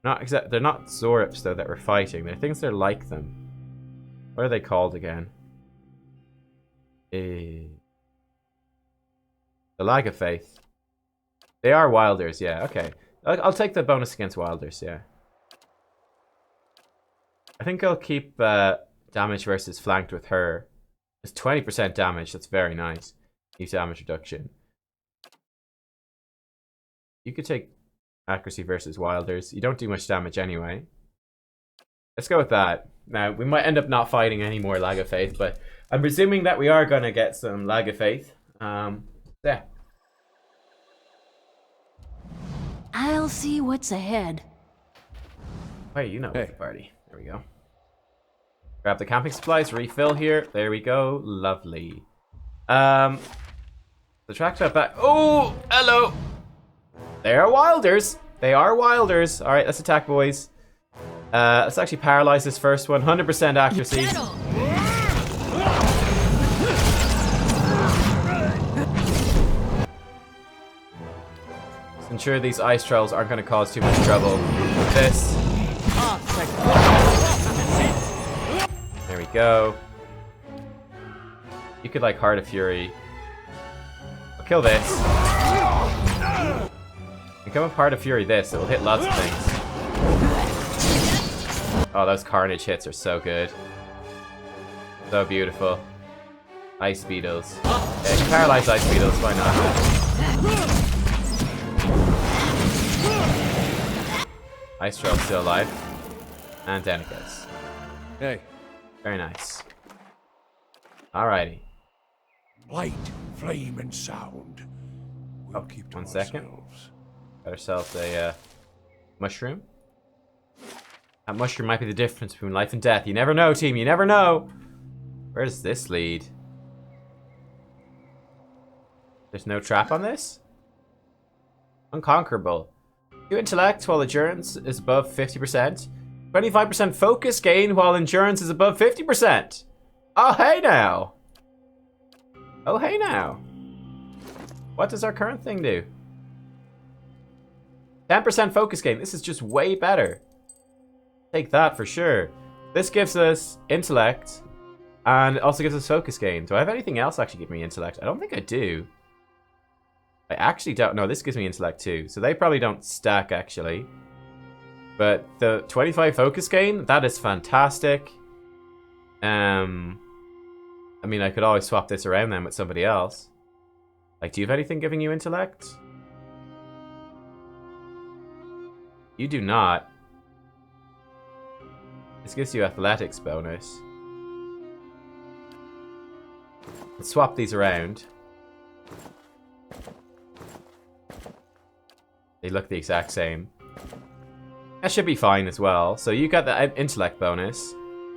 They're not Zorips though that we're fighting. They're things that are like them. What are they called again? The Lag of Faith. They are wilders, yeah, okay. I'll take the bonus against wilders, yeah. I think I'll keep damage versus flanked with her. It's 20% damage, that's very nice. Use damage reduction. You could take accuracy versus wilders. You don't do much damage anyway. Let's go with that. Now, we might end up not fighting any more Lag of Faith, but I'm presuming that we are going to get some Lag of Faith. Yeah. I'll see what's ahead. Hey, you know the party. There we go. Grab the camping supplies, refill here. There we go. Lovely. The tractor back. Oh, hello. They are wilders. They are wilders. All right, let's attack, boys. Let's actually paralyze this first one. 100% accuracy. Just ensure these ice trolls aren't going to cause too much trouble. This. There we go. You could like Heart of Fury. I'll kill this. Become a Heart of Fury this. It will hit lots of things. Oh, those Carnage hits are so good. So beautiful. Ice beetles. Yeah, paralyze ice beetles, why not? Ice Troll still alive. And down it goes. Hey. Very nice. Alrighty. Light, flame, and sound. We'll Oh, keep to 1 second. ourselves. Got ourselves a mushroom. That mushroom might be the difference between life and death. You never know, team. You never know. Where does this lead? There's no trap on this? Unconquerable. 2 intellect while endurance is above 50%. 25% focus gain while endurance is above 50%. Oh, hey now. Oh, hey now. What does our current thing do? 10% focus gain. This is just way better. Take that for sure. This gives us intellect and it also gives us focus gain. Do I have anything else actually give me intellect? I don't think I do. I actually don't know. This gives me intellect too. So they probably don't stack actually. But the 25 focus gain, that is fantastic. I mean, I could always swap this around then with somebody else. Like, do you have anything giving you intellect? You do not. This gives you athletics bonus. Let's swap these around. They look the exact same. That should be fine as well. So you got the intellect bonus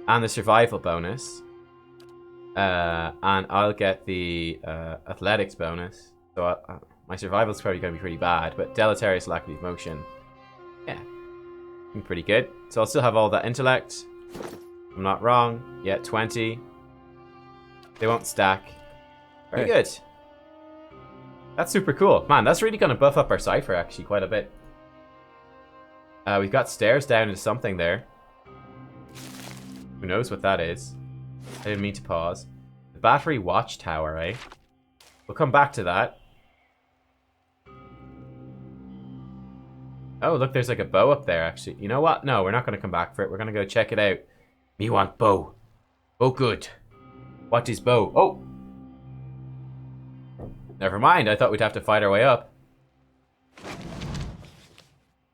and the survival bonus. And I'll get the athletics bonus. So my survival's probably going to be pretty bad, but deleterious lack of motion. Yeah, pretty good. So I'll still have all that intellect. I'm not wrong. Yeah, 20. They won't stack. Very good. That's super cool. Man, that's really going to buff up our cipher actually quite a bit. We've got stairs down into something there. Who knows what that is? I didn't mean to pause. The battery watchtower, eh? We'll come back to that. Oh, look, there's like a bow up there, actually. You know what? No, we're not going to come back for it. We're going to go check it out. Me want bow. Oh, good. What is bow? Oh! Never mind. I thought we'd have to fight our way up.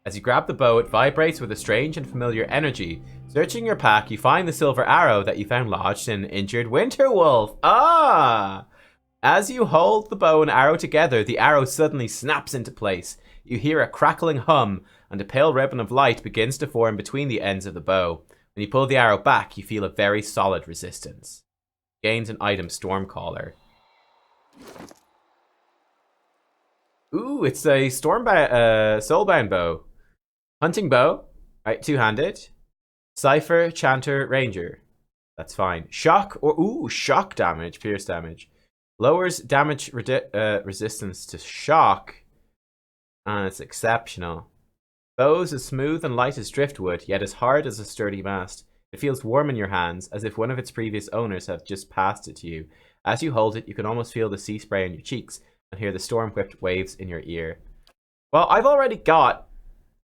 As you grab the bow, it vibrates with a strange and familiar energy. Searching your pack, you find the silver arrow that you found lodged in an injured winter wolf. Ah! As you hold the bow and arrow together, the arrow suddenly snaps into place. You hear a crackling hum, and a pale ribbon of light begins to form between the ends of the bow. When you pull the arrow back, you feel a very solid resistance. Gains an item, Stormcaller. Ooh, it's a soulbound bow. Hunting bow. Right, two-handed. Cipher, Chanter, Ranger. That's fine. Shock or shock damage, pierce damage. Lowers damage resistance to shock. And it's exceptional. Bows as smooth and light as driftwood, yet as hard as a sturdy mast. It feels warm in your hands, as if one of its previous owners have just passed it to you. As you hold it, you can almost feel the sea spray on your cheeks and hear the storm-whipped waves in your ear. Well, I've already got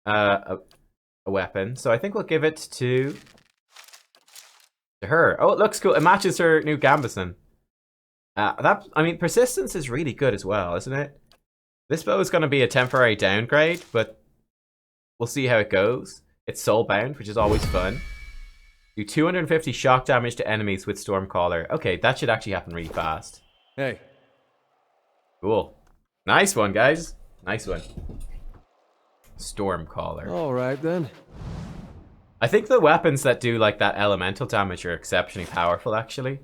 a weapon, so I think we'll give it to her. Oh, it looks cool. It matches her new gambeson. I mean, persistence is really good as well, isn't it? This bow is going to be a temporary downgrade, but we'll see how it goes. It's soulbound, which is always fun. Do 250 shock damage to enemies with Stormcaller. Okay, that should actually happen really fast. Hey. Cool. Nice one, guys. Nice one. Stormcaller. All right, then. I think the weapons that do like that elemental damage are exceptionally powerful, actually.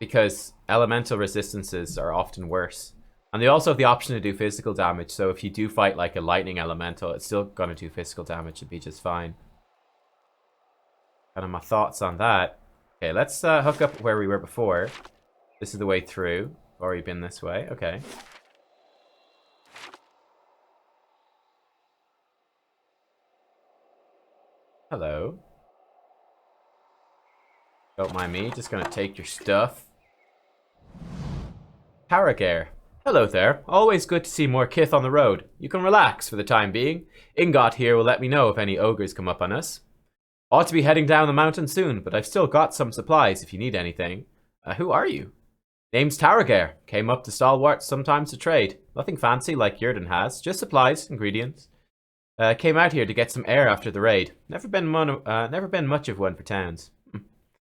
Because elemental resistances are often worse. And they also have the option to do physical damage, so if you do fight like a lightning elemental, it's still going to do physical damage. It'd be just fine. Kind of my thoughts on that. Okay, let's hook up where we were before. This is the way through. Already been this way. Okay. Hello. Don't mind me. Just gonna take your stuff. Caroc. Hello there. Always good to see more kith on the road. You can relax for the time being. Ingot here will let me know if any ogres come up on us. Ought to be heading down the mountain soon, but I've still got some supplies if you need anything. Who are you? Name's Taragair. Came up to Stalwart sometimes to trade. Nothing fancy like Yurden has. Just supplies, ingredients. Came out here to get some air after the raid. Never been much of one for towns.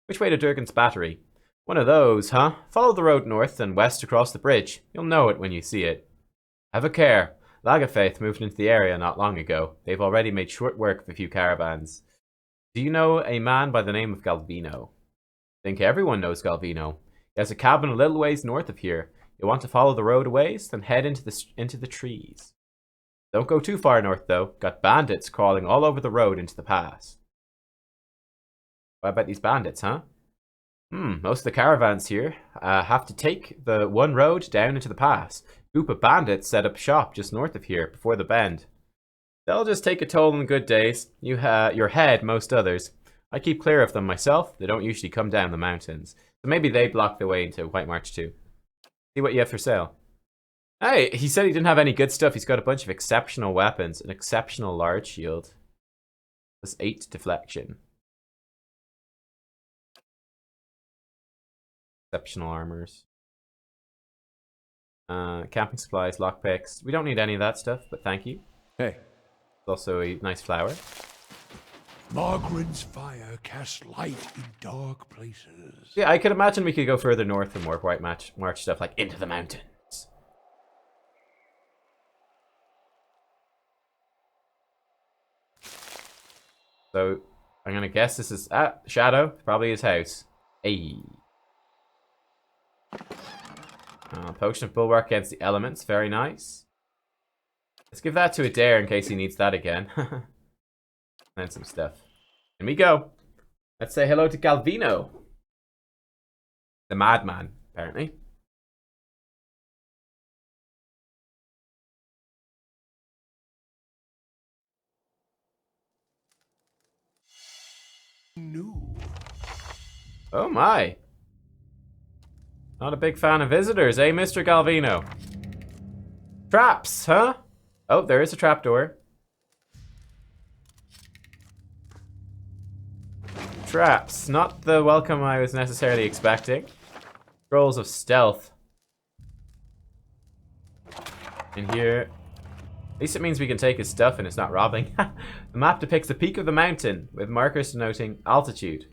Which way to Durgan's Battery? One of those, huh? Follow the road north and west across the bridge. You'll know it when you see it. Have a care. Lagafaith moved into the area not long ago. They've already made short work of a few caravans. Do you know a man by the name of Galvino? I think everyone knows Galvino. He has a cabin a little ways north of here. You want to follow the road a ways, then head into the trees. Don't go too far north though. Got bandits crawling all over the road into the pass. What about these bandits, huh? Most of the caravans here have to take the one road down into the pass. A group of bandits set up shop just north of here, before the bend. They'll just take a toll on good days. Your head, most others. I keep clear of them myself. They don't usually come down the mountains. So maybe they block the way into White March too. See what you have for sale. Hey, he said he didn't have any good stuff. He's got a bunch of exceptional weapons. An exceptional large shield. Plus 8 deflection. Exceptional armors. Camping supplies, lockpicks. We don't need any of that stuff, but thank you. Hey. Also a nice flower. Margaren's fire casts light in dark places. Yeah, I could imagine we could go further north for more White March stuff, like into the mountains. So, I'm gonna guess this is Shadow, probably his house. Ayy. Potion of Bulwark against the elements, very nice. Let's give that to Adair in case he needs that again. And some stuff. And we go. Let's say hello to Galvino. The madman, apparently. New. Oh my. Not a big fan of visitors, eh, Mr. Galvino? Traps, huh? Oh, there is a trapdoor. Traps. Not the welcome I was necessarily expecting. Scrolls of stealth. In here. At least it means we can take his stuff and it's not robbing. The map depicts the peak of the mountain with markers denoting altitude.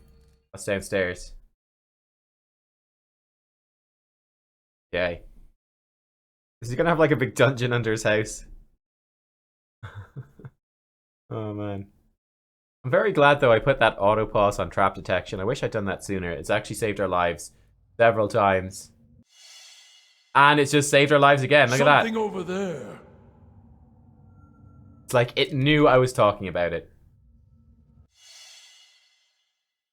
That's downstairs. Okay. Is he gonna have like a big dungeon under his house? Oh man. I'm very glad though I put that auto pause on trap detection. I wish I'd done that sooner. It's actually saved our lives several times. And it's just saved our lives again. Look at that. Something over there. It's like it knew I was talking about it.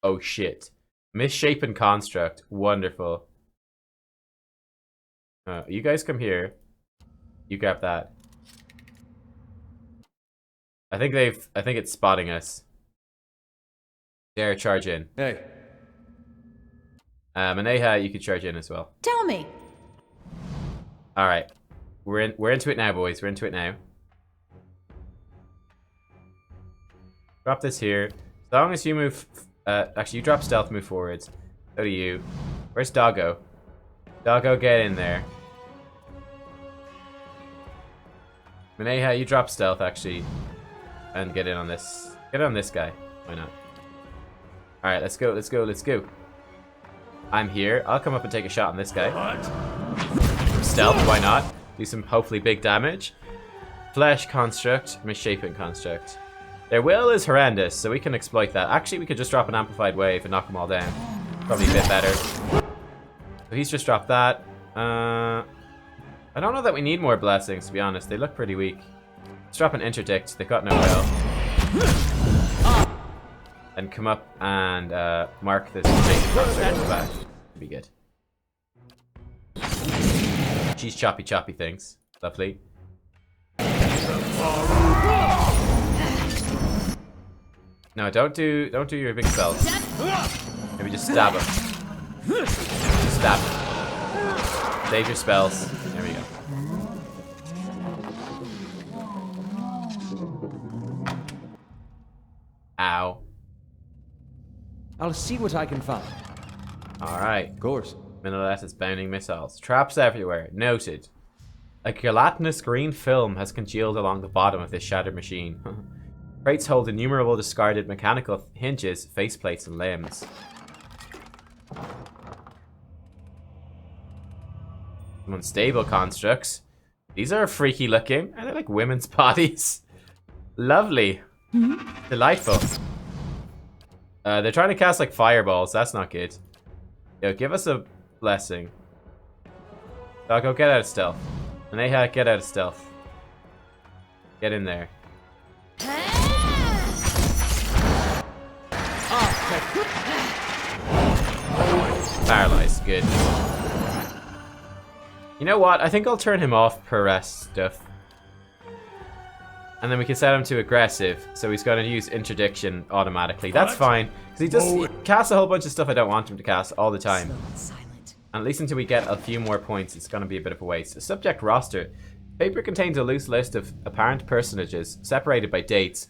Oh shit. Misshapen construct. Wonderful. You guys come here. You grab that. I think it's spotting us. Dare charge in. Hey. Maneha, you can charge in as well. Tell me. Alright. We're into it now, boys. We're into it now. Drop this here. As long as you move actually you drop stealth, move forwards. So do you. Where's Doggo? Doggo, get in there. Maneha, you drop stealth actually. And get in on this. Get on this guy. Why not? Alright, let's go, let's go, let's go. I'm here. I'll come up and take a shot on this guy. Stealth, why not? Do some hopefully big damage. Flesh construct, misshapen construct. Their will is horrendous, so we can exploit that. Actually, we could just drop an amplified wave and knock them all down. Probably a bit better. So he's just dropped that. I don't know that we need more blessings, to be honest. They look pretty weak. Let's drop an interdict. They've got no will. And come up and mark this misshapen construct on the back. Should be good. Cheese choppy things. Lovely. No, don't do your big spells. Maybe just stab him. Just stab him. Save your spells. There we go. Ow. I'll see what I can find. Alright. Of course. Minolet is bounding missiles. Traps everywhere. Noted. A gelatinous green film has congealed along the bottom of this shattered machine. Crates hold innumerable discarded mechanical hinges, faceplates, and limbs. Some unstable constructs. These are freaky looking. Are they like women's bodies? Lovely. Delightful. They're trying to cast like fireballs. That's not good. Yo, give us a blessing. Doggo, get out of stealth. Maneha, get out of stealth. Get in there. Paralyzed, good. You know what? I think I'll turn him off per rest stuff. And then we can set him to aggressive, so he's going to use interdiction automatically. That's fine, because he casts a whole bunch of stuff I don't want him to cast all the time. And at least until we get a few more points, it's going to be a bit of a waste. A subject roster. Paper contains a loose list of apparent personages, separated by dates.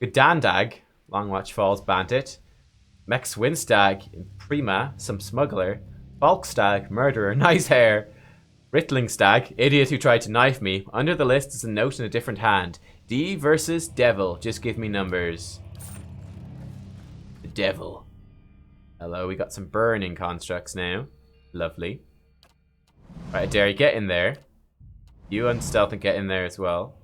Gdandag, Longwatch Falls Bandit. Mex Winstag, Prima, some smuggler. Balkstag, murderer, nice hair. Rittling Stag, idiot who tried to knife me. Under the list is a note in a different hand. D versus Devil. Just give me numbers. The Devil. Hello, we got some burning constructs now. Lovely. Right, Derry, get in there. You unstealth and get in there as well.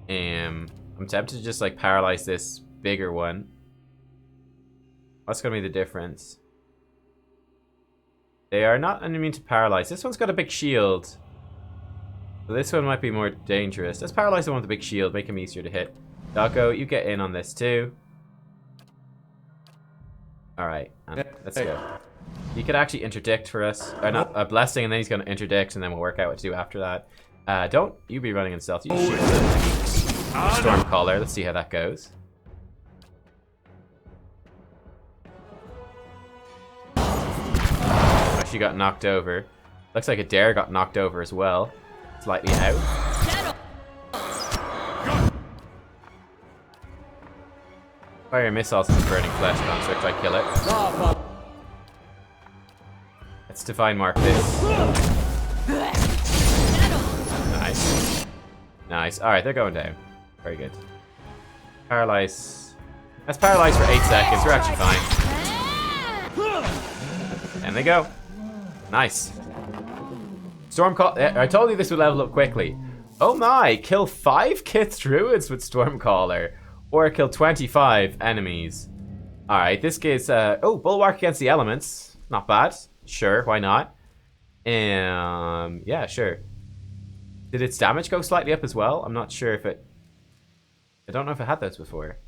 I'm tempted to just like paralyze this bigger one. What's gonna be the difference? They are not immune to paralyze. This one's got a big shield. So this one might be more dangerous. Let's paralyze the one with the big shield, make him easier to hit. Doggo, you get in on this too. Alright, let's go. You could actually interdict for us. Or not, a blessing, and then he's going to interdict, and then we'll work out what to do after that. Don't you be running in stealth. You shoot the Stormcaller. Let's see how that goes. Oh, she got knocked over. Looks like Adair got knocked over as well. Slightly out. Fire missiles in the burning flesh construct. I kill it. Let's divine mark this. Nice. Nice. Alright, they're going down. Very good. Paralyze. Let's paralyze for 8 seconds. We're actually fine. And they go. Nice. Stormcaller. I told you this would level up quickly. Oh my. Kill 5 Kith Druids with Stormcaller. Or kill 25 enemies. Alright, this gives... oh, Bulwark against the elements. Not bad. Sure, why not? Yeah, sure. Did its damage go slightly up as well? I'm not sure if it... I don't know if it had those before.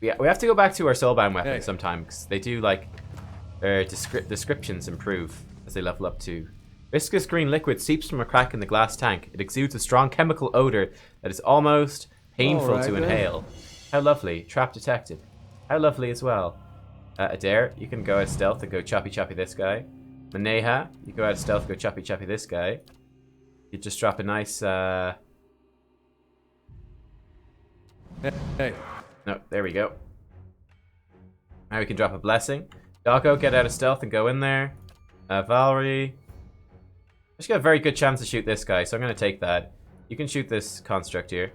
Yeah, we have to go back to our soulbound weapons sometime, because they do, like... Their descriptions improve as they level up too. Viscous green liquid seeps from a crack in the glass tank. It exudes a strong chemical odor that is almost painful to inhale. How lovely. Trap detected. How lovely as well. Adair, you can go out of stealth and go choppy choppy this guy. Maneha, you go out of stealth and go choppy choppy this guy. You just drop a nice No, there we go. Now we can drop a blessing. Doggo, get out of stealth and go in there. Valerie. I just got a very good chance to shoot this guy, so I'm gonna take that. You can shoot this construct here.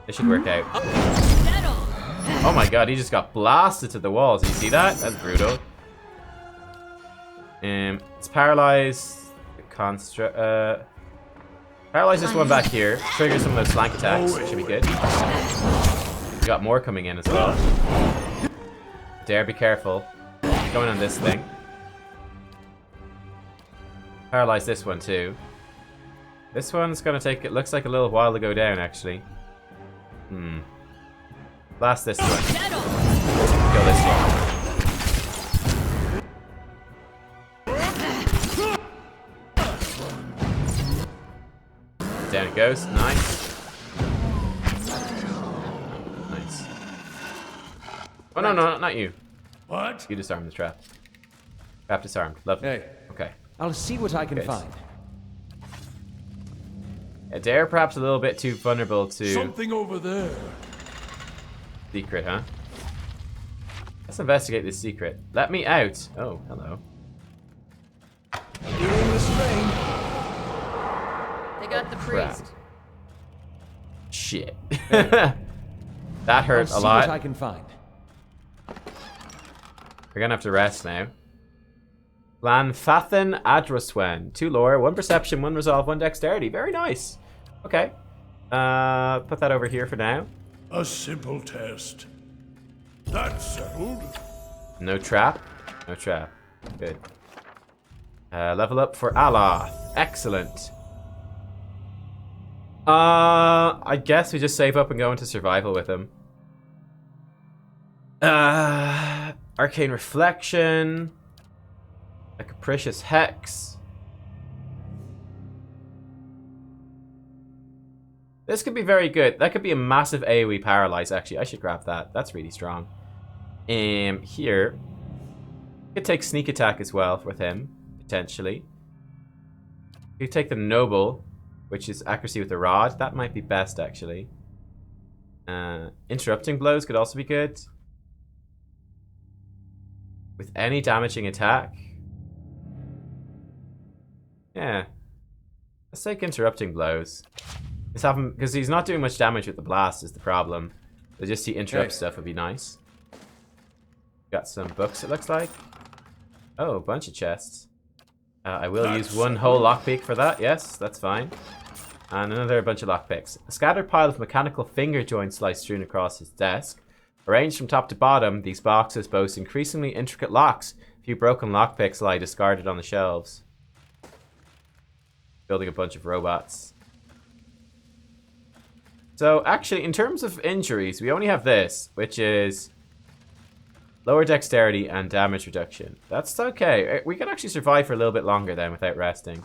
It should work out. Oh my god, he just got blasted to the walls. Did you see that? That's brutal. It's paralyze the construct. Paralyze this one back here. Trigger some of those flank attacks. Should be good. We got more coming in as well. Dare be careful. Going on this thing. Paralyze this one too. This one's gonna take, it looks like a little while to go down actually. Blast this one. Kill this one. Down it goes. Nice. Nice. Oh no, no, not you. What? You disarmed the trap. Trap disarmed. Lovely. Hey. Okay. I'll see what I can Good. find. Adair perhaps a little bit too vulnerable to Something over there. secret, huh? Let's investigate this secret. Let me out. Oh, hello. Feeling the strain. They got the Crap. priest. Shit. That hurt I'll a see lot. what I can find. We're gonna have to rest now. Lan Fathan Adraswen. 2 lore, 1 perception, 1 resolve, 1 dexterity. Very nice. Okay. Put that over here for now. A simple test. That's settled. No trap. No trap. Good. Level up for Aloth. Excellent. I guess we just save up and go into survival with him. Arcane Reflection. A Capricious Hex. This could be very good. That could be a massive AoE paralyze, actually. I should grab that. That's really strong. Here. Could take Sneak Attack as well with him, potentially. Could take the Noble, which is accuracy with the rod. That might be best, actually. Interrupting Blows could also be good. With any damaging attack. Yeah. Let's take Interrupting Blows. Let's have him, because he's not doing much damage with the blast is the problem. So just the interrupt stuff would be nice. Got some books, it looks like. Oh, a bunch of chests. I will use 1 whole lockpick for that. Yes, that's fine. And another bunch of lockpicks. A scattered pile of mechanical finger joints lie strewn across his desk. Arranged from top to bottom, these boxes boast increasingly intricate locks. A few broken lockpicks lie discarded on the shelves. Building a bunch of robots. So, actually, in terms of injuries, we only have this, which is lower dexterity and damage reduction. That's okay. We can actually survive for a little bit longer then without resting.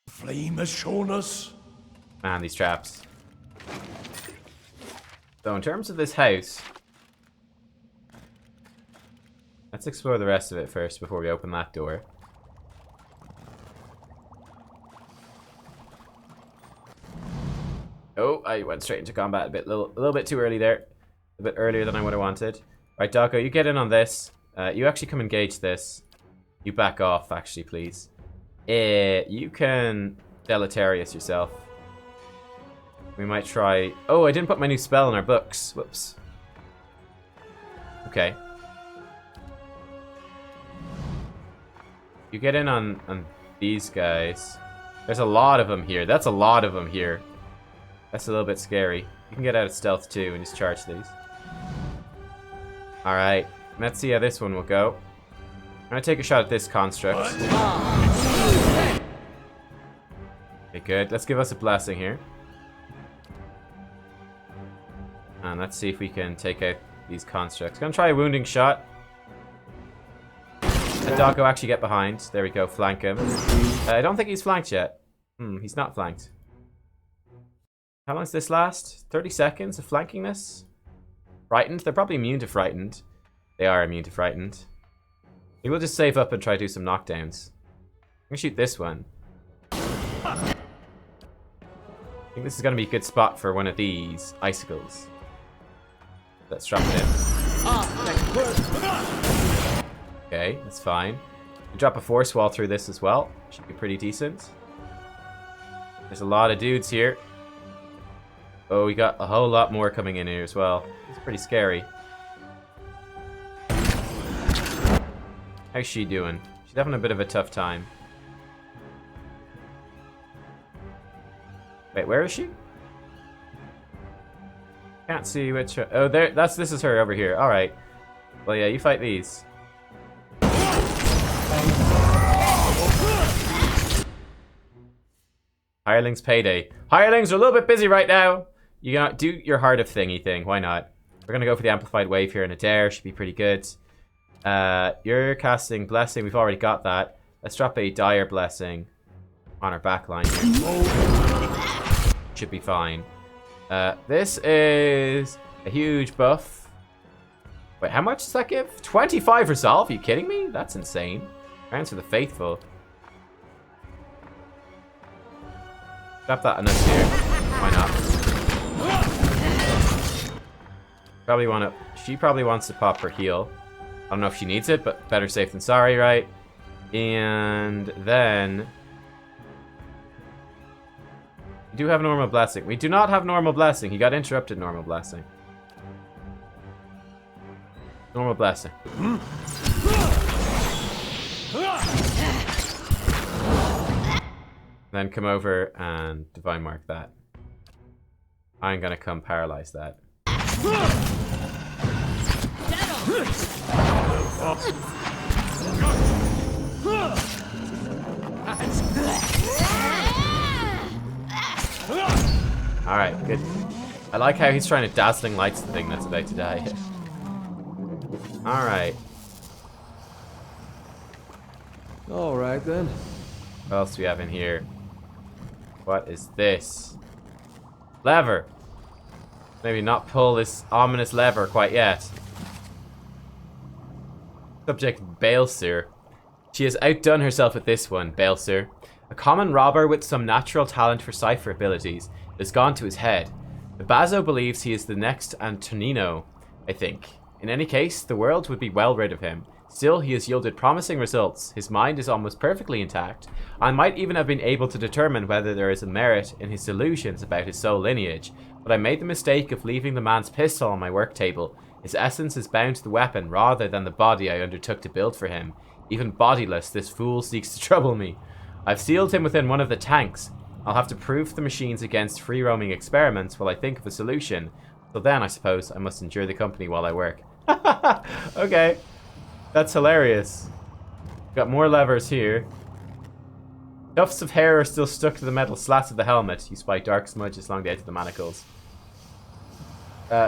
Flame has shown us. Man, these traps. So, in terms of this house, let's explore the rest of it first before we open that door. Oh, I went straight into combat a little bit too early there. A bit earlier than I would have wanted. Right, Doggo, you get in on this. You actually come engage this. You back off, actually, please. You can Deleterious yourself. We might try... Oh, I didn't put my new spell in our books. Whoops. Okay. You get in on these guys. There's a lot of them here. That's a lot of them here. That's a little bit scary. You can get out of stealth too and just charge these. Alright. Let's see how this one will go. I'm gonna take a shot at this construct. Okay, good. Let's give us a blessing here. And let's see if we can take out these constructs. Gonna try a wounding shot. Let Doggo actually get behind. There we go, flank him. I don't think he's flanked yet. He's not flanked. How long does this last? 30 seconds of flanking this? Frightened? They're probably immune to frightened. They are immune to frightened. We will just save up and try to do some knockdowns. I'm gonna shoot this one. I think this is gonna be a good spot for one of these icicles. Let's drop it in. Okay, that's fine. We drop a force wall through this as well. Should be pretty decent. There's a lot of dudes here. Oh, we got a whole lot more coming in here as well. It's pretty scary. How's she doing? She's having a bit of a tough time. Wait, where is she? Can't see which... Oh, there. This is her over here. All right. Well, yeah, you fight these. Hirelings payday. Hirelings are a little bit busy right now. You gotta do your heart of thingy thing. Why not? We're gonna go for the amplified wave here in a dare. Should be pretty good. You're casting blessing. We've already got that. Let's drop a dire blessing on our backline here. Should be fine. This is a huge buff. Wait, how much does that give? 25 resolve? Are you kidding me? That's insane. Rounds for the faithful. Drop that enough here. Why not? Probably want to. She probably wants to pop her heal. I don't know if she needs it, but better safe than sorry, right? And then we do have normal blessing. We do not have normal blessing. He got interrupted. Normal blessing. Normal blessing. Then come over and divine mark that. I'm gonna come paralyze that. Alright, good. I like how he's trying to dazzling lights the thing that's about to die. Alright. Alright then. What else do we have in here? What is this? Lever. Maybe not pull this ominous lever quite yet. Subject Balesir. She has outdone herself with this one, Balesir. A common robber with some natural talent for cipher abilities has gone to his head. The Bazo believes he is the next Antonino, I think. In any case, the world would be well rid of him. Still, he has yielded promising results. His mind is almost perfectly intact. I might even have been able to determine whether there is a merit in his delusions about his soul lineage, but I made the mistake of leaving the man's pistol on my work table. His essence is bound to the weapon rather than the body I undertook to build for him. Even bodiless, this fool seeks to trouble me. I've sealed him within one of the tanks. I'll have to proof the machines against free-roaming experiments while I think of a solution. So then, I suppose, I must endure the company while I work. Okay. That's hilarious. Got more levers here. Tufts of hair are still stuck to the metal slats of the helmet. You spy dark smudges along the edge of the manacles.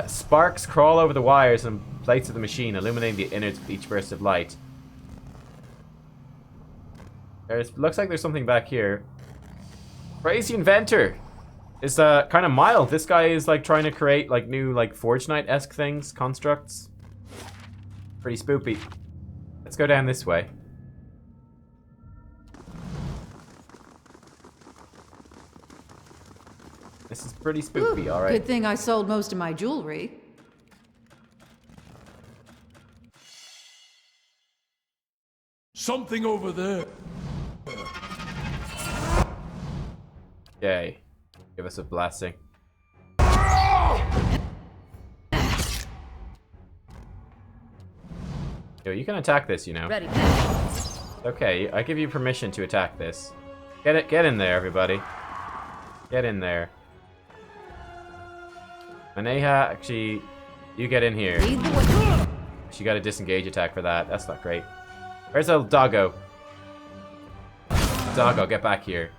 Sparks crawl over the wires and plates of the machine, illuminating the innards with each burst of light. Looks like there's something back here. Crazy inventor is kind of mild. This guy is like trying to create like new like Forge Knight-esque things, constructs. Pretty spoopy. Let's go down this way. This is pretty spoopy, alright. Good thing I sold most of my jewelry. Something over there. Okay. Give us a blessing. Yo, you can attack this, you know. Ready. Okay, I give you permission to attack this. Get in there, everybody. Get in there. Maneha, actually, you get in here. She got a disengage attack for that. That's not great. Where's the doggo? Doggo, get back here.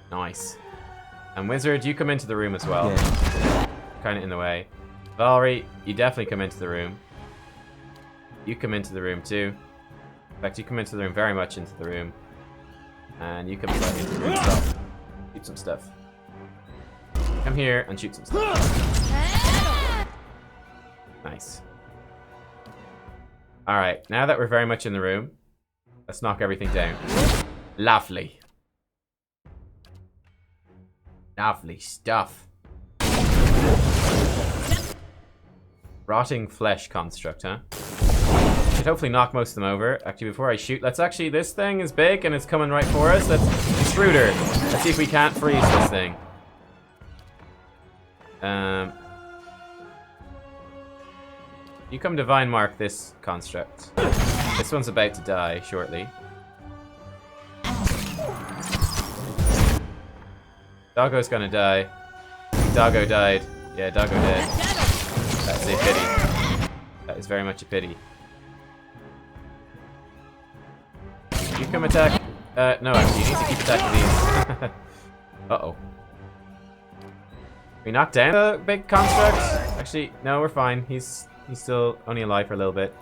Nice. And Wizard, you come into the room as well. Yeah. Kind of in the way. Valerie, you definitely come into the room. You come into the room too. In fact, you come into the room very much into the room. And you come into the room stuff. Shoot some stuff. Come here and shoot some stuff. Nice. Alright, now that we're very much in the room, let's knock everything down. Lovely. Lovely stuff. Rotting flesh construct, huh? Should hopefully knock most of them over. Actually, before I shoot, let's actually, this thing is big and it's coming right for us. Let's extrude her. Let's see if we can't freeze this thing. You come divine mark this construct. This one's about to die shortly. Doggo's gonna die. Doggo died. Yeah, Doggo dead. That's a pity. That is very much a pity. You come attack. No, actually, you need to keep attacking these. Uh-oh. We knocked down the big construct? Actually, no, we're fine. He's still only alive for a little bit.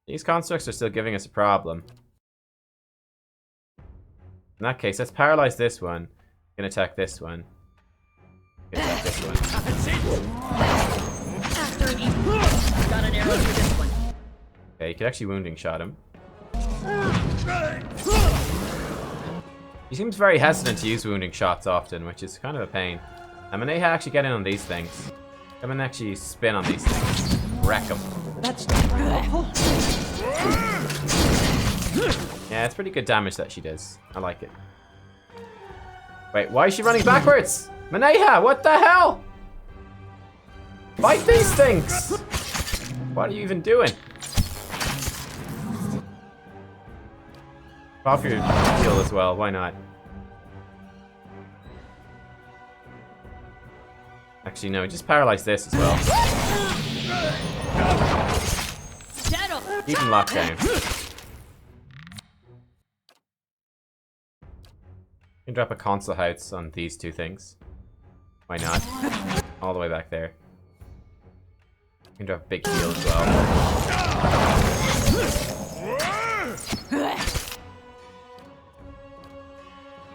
These constructs are still giving us a problem. In that case, let's paralyze this one. Gonna attack this one. Gonna attack this one. Got an arrow for this one. Okay, you could actually wounding shot him. He seems very hesitant to use wounding shots often, which is kind of a pain. I'm gonna actually get in on these things. I'm gonna actually spin on these things. Wreck them. That's not helpful. Yeah, it's pretty good damage that she does. I like it. Wait, why is she running backwards? Maneha, what the hell? Fight these things! What are you even doing? Off your heal as well, why not? Actually, no, just paralyze this as well. Keep him locked down. You can drop a console house on these two things. Why not? All the way back there. You can drop a big heal as well.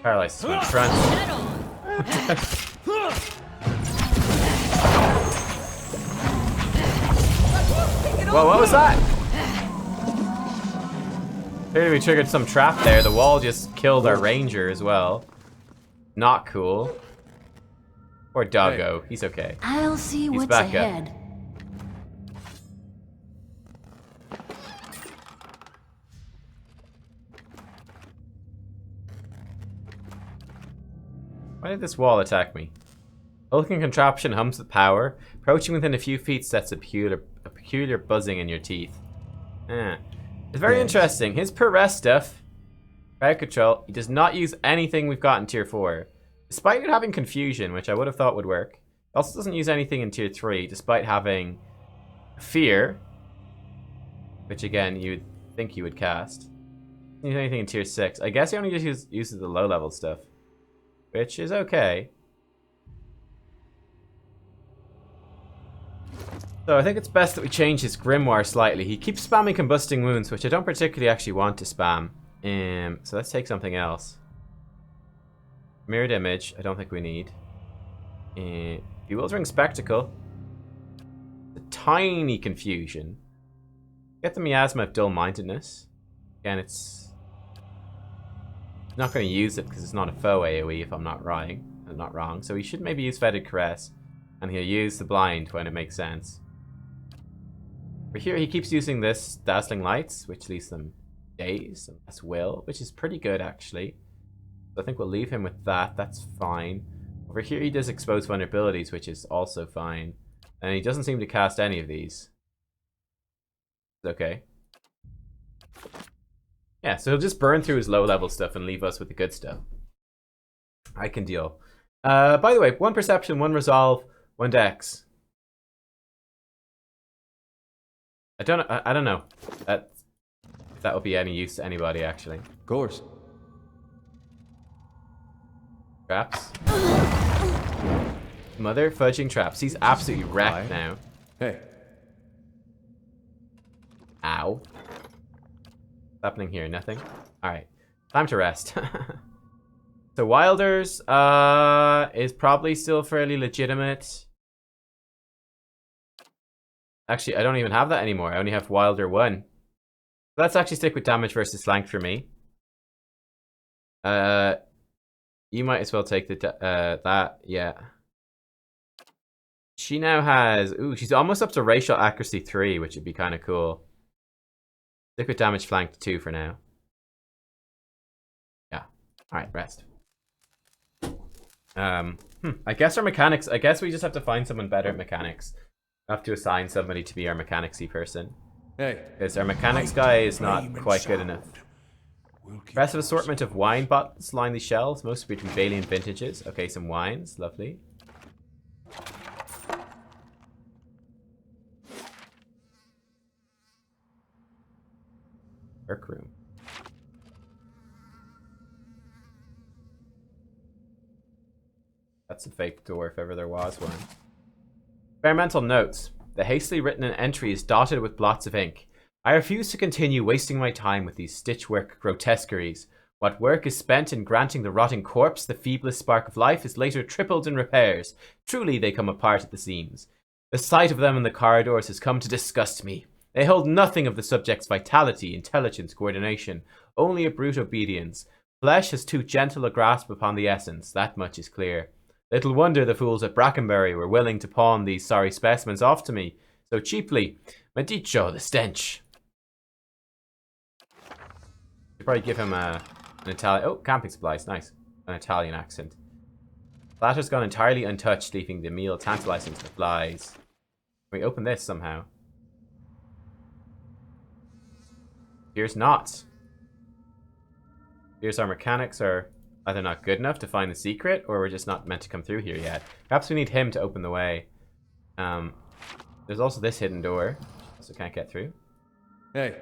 Paralyze this one in front. Whoa, what was that? Clearly we triggered some trap there. The wall just killed our ranger as well. Not cool. Poor doggo. He's okay. I'll see He's what's back ahead. up. Why did this wall attack me? Hulking contraption hums with power. Approaching within a few feet sets a peculiar buzzing in your teeth. It's very interesting. His per rest stuff, crowd control, he does not use anything we've got in tier 4. Despite it having confusion, which I would have thought would work. It also doesn't use anything in tier 3, despite having fear, which again, you'd think he would cast. Doesn't use anything in tier 6. I guess he only just uses the low level stuff, which is okay. So I think it's best that we change his grimoire slightly. He keeps spamming combusting wounds, which I don't particularly actually want to spam. So let's take something else. Mirrored image, I don't think we need. Bewildering spectacle. A tiny confusion. Get the miasma of dull-mindedness. Again, it's not going to use it because it's not a faux AoE if I'm not wrong. So he should maybe use Fetid Caress, and he'll use the blind when it makes sense. But here he keeps using this Dazzling Lights, which leaves them dazed, and that's will, which is pretty good actually. So I think we'll leave him with that, that's fine. Over here he does Expose Vulnerabilities, which is also fine. And he doesn't seem to cast any of these. It's okay. Yeah, so he'll just burn through his low level stuff and leave us with the good stuff. I can deal. By the way, 1 Perception, 1 Resolve, 1 Dex. I don't know if that will be any use to anybody actually. Of course. Traps. Mother fudging traps. He's absolutely wrecked now. Hey. Ow. What's happening here? Nothing? Alright. Time to rest. So Wilders is probably still fairly legitimate. Actually, I don't even have that anymore. I only have Wilder 1. Let's actually stick with damage versus flank for me. You might as well take the that, yeah. She now has, ooh, she's almost up to racial accuracy 3, which would be kind of cool. Stick with damage flank 2 for now. Yeah. Alright, rest. I guess our mechanics, I guess we just have to find someone better at mechanics. We have to assign somebody to be our mechanicsy person. Hey. Because our mechanics guy is not quite good enough. Impressive assortment of wine bottles line these shelves, mostly between Balian vintages. Okay, some wines, lovely. Workroom. That's a fake door if ever there was one. Experimental notes. The hastily written entry is dotted with blots of ink. I refuse to continue wasting my time with these stitchwork grotesqueries. What work is spent in granting the rotting corpse the feeblest spark of life is later tripled in repairs. Truly they come apart at the seams. The sight of them in the corridors has come to disgust me. They hold nothing of the subject's vitality, intelligence, coordination, only a brute obedience. Flesh has too gentle a grasp upon the essence, that much is clear. Little wonder the fools at Brackenbury were willing to pawn these sorry specimens off to me so cheaply. Maldito, the stench. Should probably give him an Italian... Oh, camping supplies. Nice. An Italian accent. Platter's gone entirely untouched, leaving the meal tantalizing to the flies. Can we open this somehow? Here's not. Here's our mechanics are either not good enough to find the secret, or we're just not meant to come through here yet. Perhaps we need him to open the way. There's also this hidden door, so can't get through. Hey.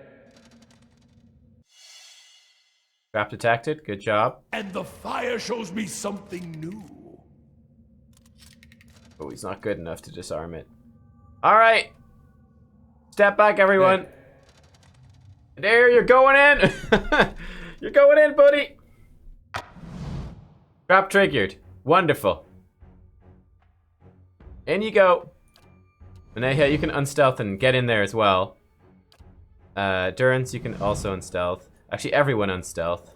Trap detected. Good job. And the fire shows me something new. Oh, he's not good enough to disarm it. All right. Step back, everyone. Hey. There, you're going in. You're going in, buddy. Trap triggered. Wonderful. In you go. Maneha, you can unstealth and get in there as well. Durance, you can also unstealth. Actually, everyone unstealth.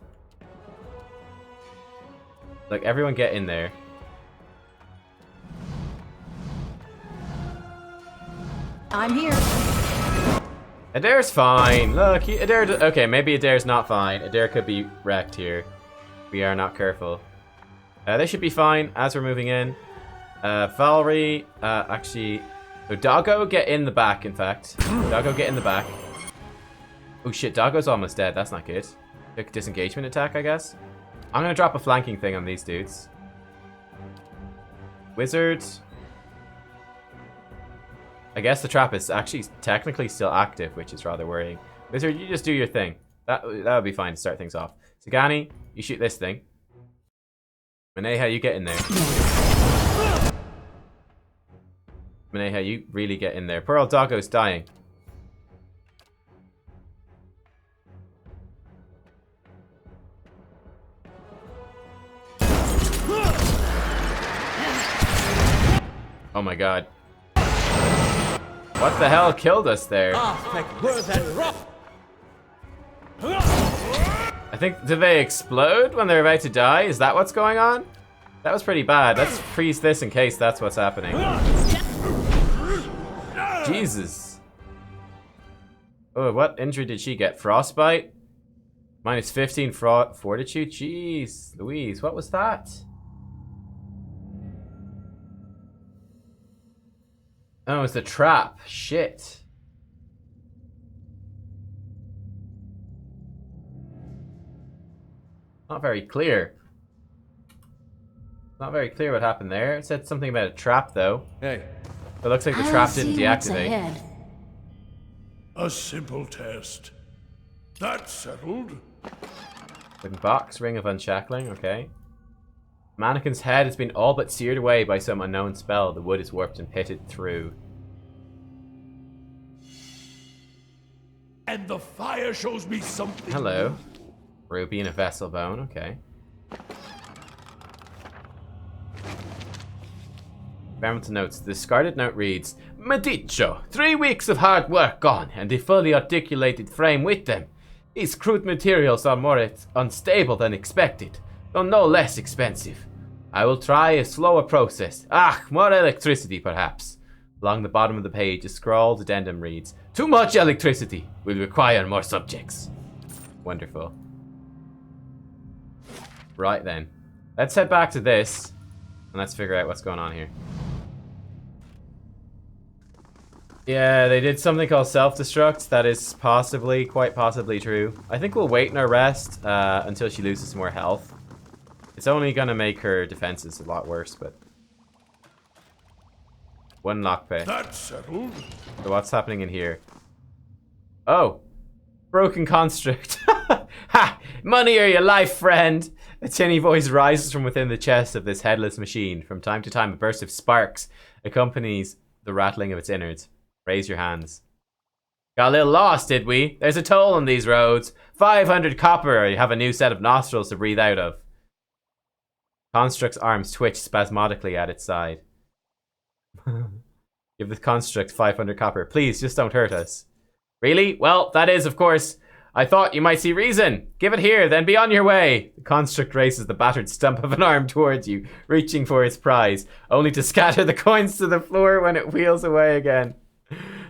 Like, everyone get in there. I'm here. Adair's fine. Look, Adair... Okay, maybe Adair's not fine. Adair could be wrecked here. We are not careful. They should be fine as we're moving in. Valerie, actually... So Doggo, get in the back, in fact. Doggo, get in the back. Oh shit, Doggo's almost dead. That's not good. Quick disengagement attack, I guess. I'm gonna drop a flanking thing on these dudes. Wizard. I guess the trap is actually technically still active, which is rather worrying. Wizard, you just do your thing. That would be fine to start things off. Sagani, you shoot this thing. Maneha, you get in there. Maneha, you really get in there. Poor old Doggo's dying. Oh my god. What the hell killed us there? I think, did they explode when they're about to die? Is that what's going on? That was pretty bad. Let's freeze this in case that's what's happening. Jesus. Oh, what injury did she get? Frostbite? Minus 15 fortitude? Jeez, Louise, what was that? Oh, it's a trap. Shit. Not very clear. Not very clear what happened there. It said something about a trap, though. Hey. It looks like the trap didn't deactivate. A simple test. That's settled. Wooden box, ring of unshackling, okay. Mannequin's head has been all but seared away by some unknown spell. The wood is warped and pitted through. And the fire shows me something. Hello. Ruby and a vessel bone, okay. Environmental notes. The discarded note reads, Medicho, 3 weeks of hard work gone, and the fully articulated frame with them. These crude materials are more unstable than expected, though no less expensive. I will try a slower process. More electricity, perhaps. Along the bottom of the page, a scrawled addendum reads, Too much electricity will require more subjects. Wonderful. Right then. Let's head back to this, and let's figure out what's going on here. Yeah, they did something called self-destruct. That is possibly, quite possibly true. I think we'll wait in our rest until she loses more health. It's only gonna make her defenses a lot worse, but... One lockpick. That's settled. So what's happening in here? Oh! Broken construct. Ha! Money or your life, friend! A tinny voice rises from within the chest of this headless machine. From time to time, a burst of sparks accompanies the rattling of its innards. Raise your hands. Got a little lost, did we? There's a toll on these roads. 500 copper, or you have a new set of nostrils to breathe out of. Construct's arms twitch spasmodically at its side. Give the construct 500 copper. Please, just don't hurt us. Really? Well, that is, of course, I thought you might see reason. Give it here, then be on your way. The construct races the battered stump of an arm towards you, reaching for its prize, only to scatter the coins to the floor when it wheels away again.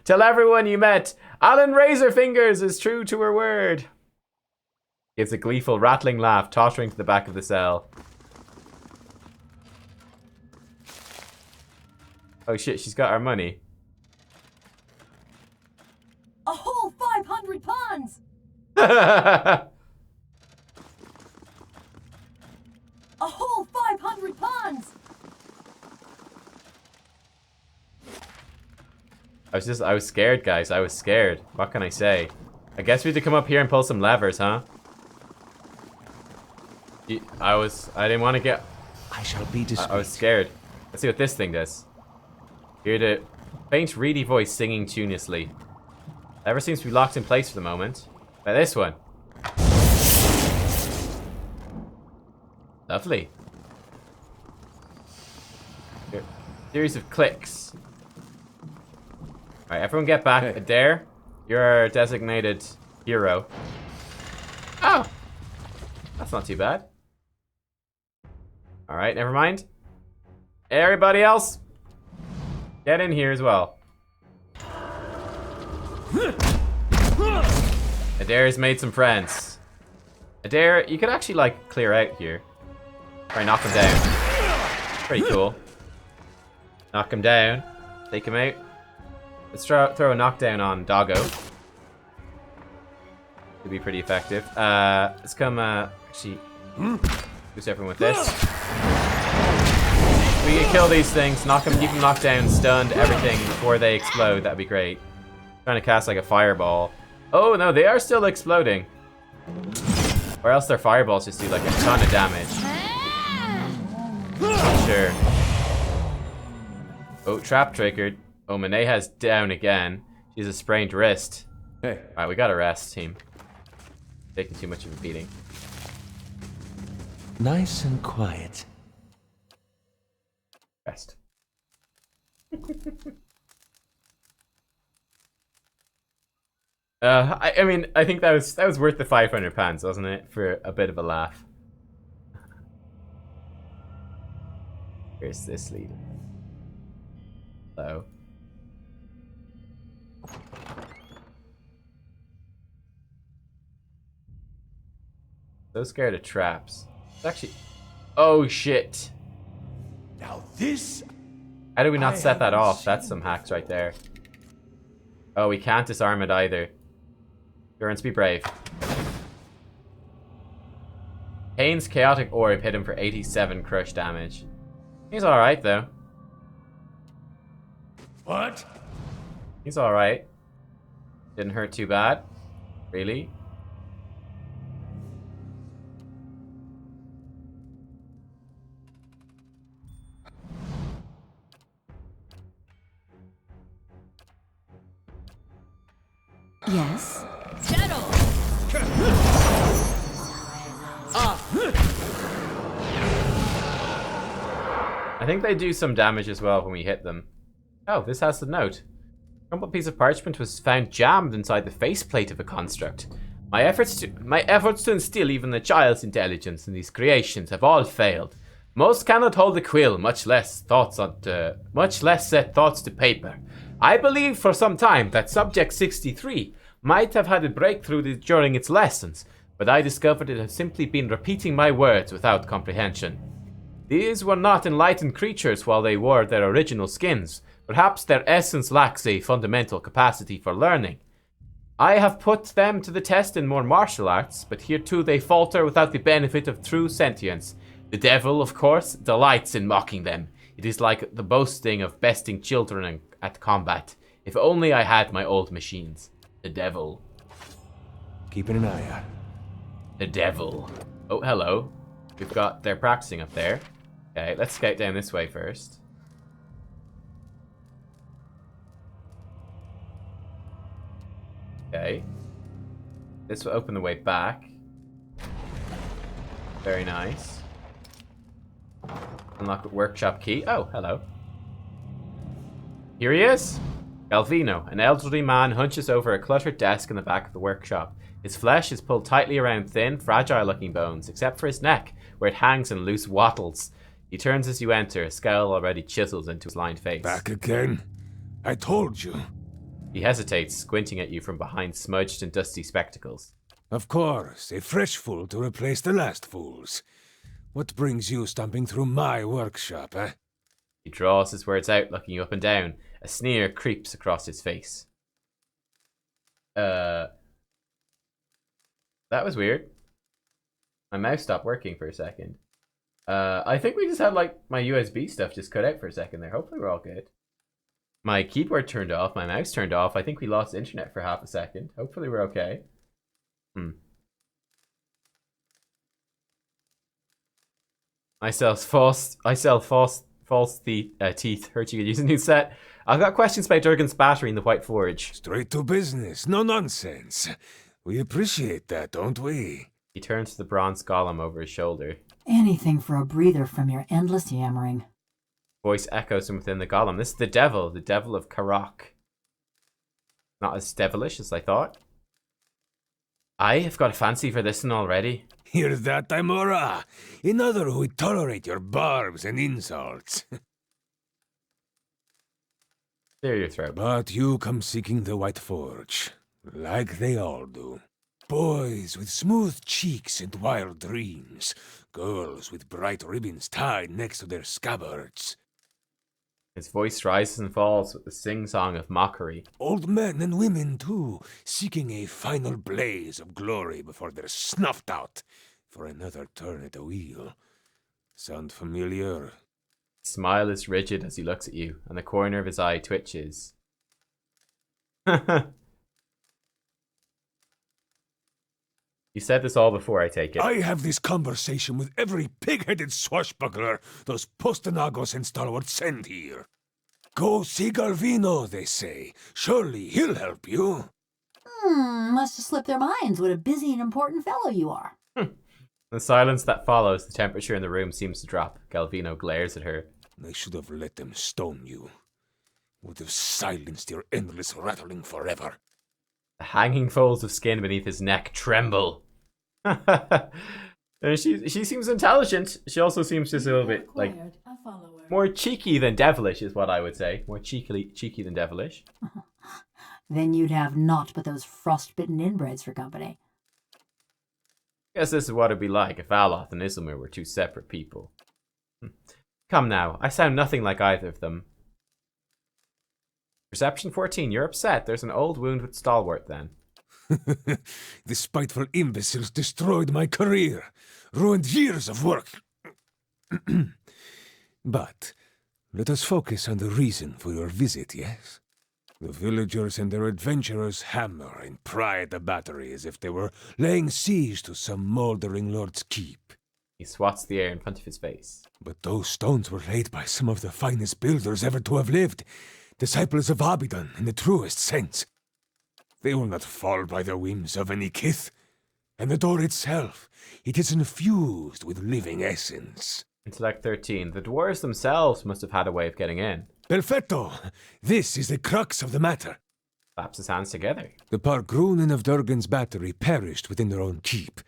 Tell everyone you met, Alan Razorfingers is true to her word. Gives a gleeful, rattling laugh, tottering to the back of the cell. Oh shit, she's got our money. A whole 500 pounds! I A whole 500 pounds! I was scared, guys. I was scared. What can I say? I guess we had to come up here and pull some levers, huh? I didn't want to get... I shall be discreet. I was scared. Let's see what this thing does. Hear the faint, reedy voice singing tunelessly. Lever seems to be locked in place for the moment. By this one. Lovely. Here. Series of clicks. Alright, everyone get back. Hey. Adair, you're our designated hero. Oh! That's not too bad. Alright, never mind. Everybody else, get in here as well. Adair's made some friends. Adair, you could actually, like, clear out here. Try knock him down. Pretty cool. Knock him down. Take him out. Let's throw a knockdown on Doggo. Could be pretty effective. Let's come, actually, boost everyone with this. We can kill these things, knock them, keep them knocked down, stunned, everything before they explode. That'd be great. Trying to cast like a fireball. Oh no, they are still exploding. Or else their fireballs just do like a ton of damage. Not sure. Oh, trap triggered. Oh, Maneha's down again. She has a sprained wrist. Hey. Alright, we gotta rest, team. Taking too much of a beating. Nice and quiet. Rest. I mean, I think that was worth the 500 pounds, wasn't it? For a bit of a laugh. Where's this lead? Hello. So scared of traps. It's actually... Oh, shit. Now this... How do we not set that off? That's some hacks right there. Oh, we can't disarm it either. Durance, be brave. Kane's chaotic orb hit him for 87 crush damage. He's alright, though. What? He's alright. Didn't hurt too bad. Really? Yes? Shadow! I think they do some damage as well when we hit them. Oh, this has the note. A crumpled piece of parchment was found jammed inside the faceplate of a construct. My efforts to instill even a child's intelligence in these creations have all failed. Most cannot hold a quill, much less set thoughts to paper. I believed for some time that Subject 63 might have had a breakthrough during its lessons, but I discovered it had simply been repeating my words without comprehension. These were not enlightened creatures while they wore their original skins. Perhaps their essence lacks a fundamental capacity for learning. I have put them to the test in more martial arts, but here too they falter without the benefit of true sentience. The devil, of course, delights in mocking them. It is like the boasting of besting children at combat. If only I had my old machines. The devil. Keeping an eye out. The devil. Oh, hello. They're practicing up there. Okay, let's scout down this way first. Okay. This will open the way back. Very nice. Unlock a workshop key. Oh, hello. Here he is. Galvino, an elderly man, hunches over a cluttered desk in the back of the workshop. His flesh is pulled tightly around thin, fragile-looking bones, except for his neck, where it hangs in loose wattles. He turns as you enter, a scowl already chiseled into his lined face. Back again? I told you. He hesitates, squinting at you from behind smudged and dusty spectacles. Of course, a fresh fool to replace the last fools. What brings you stomping through my workshop, eh? He draws his words out, looking you up and down. A sneer creeps across his face. That was weird. My mouse stopped working for a second. I think we just had, like, my USB stuff just cut out for a second there. Hopefully we're all good. My keyboard turned off, my mouse turned off. I think we lost internet for half a second. Hopefully we're okay. I sell false teeth. Heard you could use a new set. I've got questions about Durgan's battery in the White Forge. Straight to business, no nonsense. We appreciate that, don't we? He turns to the bronze golem over his shoulder. Anything for a breather from your endless yammering. Voice echoes from within the golem. This is the devil of Caroc. Not as devilish as I thought. I have got a fancy for this one already. Hear that, Timora? Another who would tolerate your barbs and insults. Clear your throat. But you come seeking the White Forge, like they all do. Boys with smooth cheeks and wild dreams. Girls with bright ribbons tied next to their scabbards. His voice rises and falls with the sing-song of mockery. Old men and women, too, seeking a final blaze of glory before they're snuffed out for another turn at the wheel. Sound familiar? His smile is rigid as he looks at you, and the corner of his eye twitches. You said this all before, I take it. I have this conversation with every pig-headed swashbuckler those Postenagos and stalwarts send here. Go see Galvino, they say. Surely he'll help you. Must have slipped their minds what a busy and important fellow you are. The silence that follows, the temperature in the room seems to drop. Galvino glares at her. I should have let them stone you. Would have silenced your endless rattling forever. The hanging folds of skin beneath his neck tremble. She seems intelligent. She also seems just a little bit like more cheeky than devilish, is what I would say. More cheeky than devilish. Then you'd have naught but those frostbitten inbreds for company. Guess this is what it'd be like if Aloth and Islamir were two separate people. Come now, I sound nothing like either of them. Perception 14, you're upset. There's an old wound with Stalwart then. The spiteful imbeciles destroyed my career, ruined years of work. But let us focus on the reason for your visit, yes? The villagers and their adventurers hammer and pry at the battery as if they were laying siege to some mouldering lord's keep. He swats the air in front of his face. But those stones were laid by some of the finest builders ever to have lived, disciples of Abidan in the truest sense. They will not fall by the whims of any kith. And the door itself, it is infused with living essence. Intellect 13, the dwarves themselves must have had a way of getting in. Perfetto! This is the crux of the matter. Claps his hands together. The Pargrunen of Durgan's battery perished within their own keep,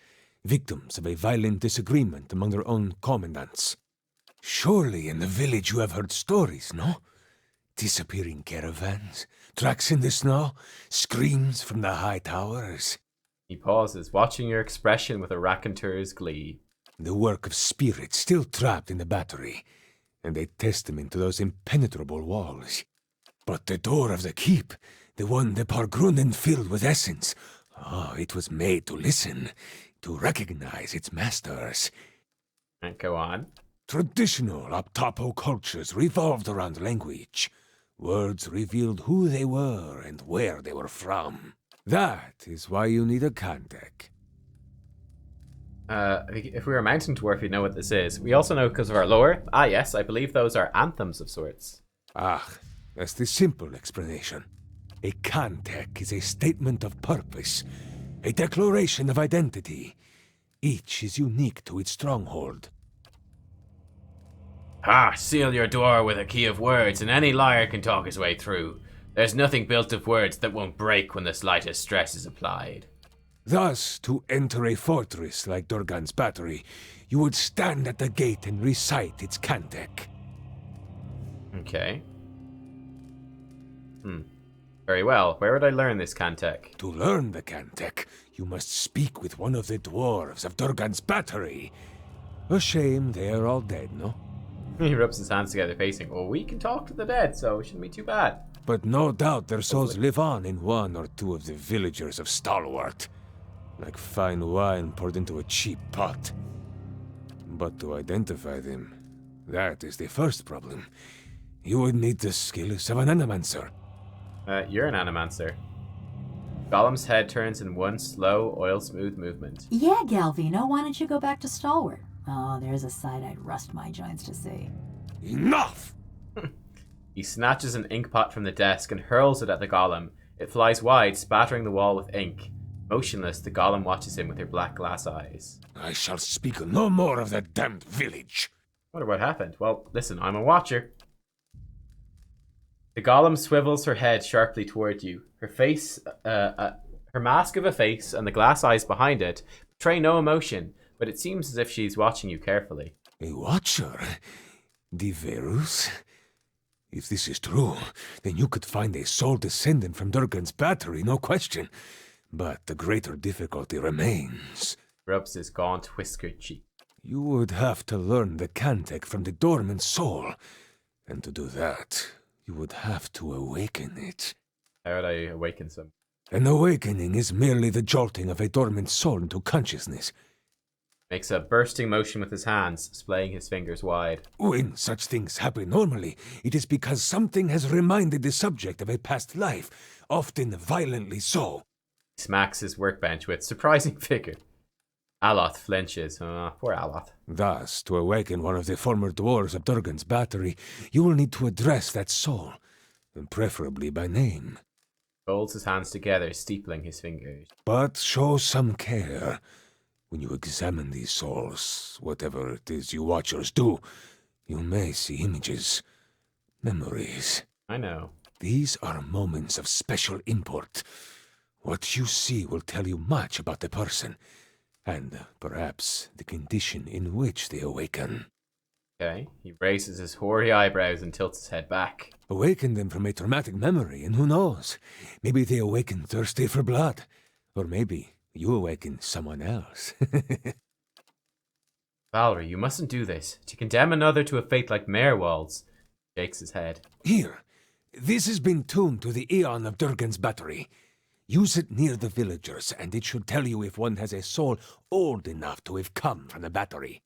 victims of a violent disagreement among their own commandants. Surely in the village you have heard stories, no? Disappearing caravans, tracks in the snow, screams from the high towers. He pauses, watching your expression with a raconteur's glee. The work of spirits still trapped in the battery, and a testament to those impenetrable walls. But the door of the keep, the one the Pargrunen filled with essence, it was made to listen, to recognize its masters. And go on. Traditional Aptapo cultures revolved around language. Words revealed who they were and where they were from. That is why you need a contact. If we were a mountain dwarf, you'd know what this is. We also know because of our lore. Ah, yes, I believe those are anthems of sorts. That's the simple explanation. A contact is a statement of purpose, a declaration of identity. Each is unique to its stronghold. Seal your door with a key of words, and any liar can talk his way through. There's nothing built of words that won't break when the slightest stress is applied. Thus, to enter a fortress like Durgan's Battery, you would stand at the gate and recite its cantic. Okay. Very well. Where would I learn this cantic? To learn the cantic, you must speak with one of the dwarves of Durgan's Battery. A shame they are all dead, no? He rubs his hands together facing. Well, we can talk to the dead, so it shouldn't be too bad. But no doubt their souls live on in one or two of the villagers of Stalwart. Like fine wine poured into a cheap pot. But to identify them, that is the first problem. You would need the skills of an animancer. You're an animancer. Gollum's head turns in one slow, oil-smooth movement. Yeah, Galvino, why don't you go back to Stalwart? Oh, there's a sight I'd rust my joints to see. Enough! He snatches an ink pot from the desk and hurls it at the golem. It flies wide, spattering the wall with ink. Motionless, the golem watches him with her black glass eyes. I shall speak no more of that damned village. Wonder what happened. Well, listen, I'm a watcher. The golem swivels her head sharply toward you. Her face, her mask of a face and the glass eyes behind it betray no emotion, but it seems as if she's watching you carefully. A watcher? The Verus? If this is true, then you could find a sole descendant from Durgan's Battery, no question. But the greater difficulty remains. Rubs his gaunt, whiskered cheek. You would have to learn the cantic from the dormant soul. And to do that, you would have to awaken it. How would I awaken some? An awakening is merely the jolting of a dormant soul into consciousness. Makes a bursting motion with his hands, splaying his fingers wide. When such things happen normally, it is because something has reminded the subject of a past life, often violently so. He smacks his workbench with surprising vigor. Aloth flinches. Poor Aloth. Thus, to awaken one of the former dwarves of Durgan's Battery, you will need to address that soul, and preferably by name. Folds his hands together, steepling his fingers. But show some care. When you examine these souls, whatever it is you watchers do, you may see images, memories. I know. These are moments of special import. What you see will tell you much about the person, and perhaps the condition in which they awaken. Okay. He raises his hoary eyebrows and tilts his head back. Awaken them from a traumatic memory, and who knows? Maybe they awaken thirsty for blood. Or maybe you awaken someone else. Valerie, you mustn't do this. To condemn another to a fate like Merwald's. Shakes his head. Here. This has been tuned to the Aeon of Durgan's Battery. Use it near the villagers, and it should tell you if one has a soul old enough to have come from the battery.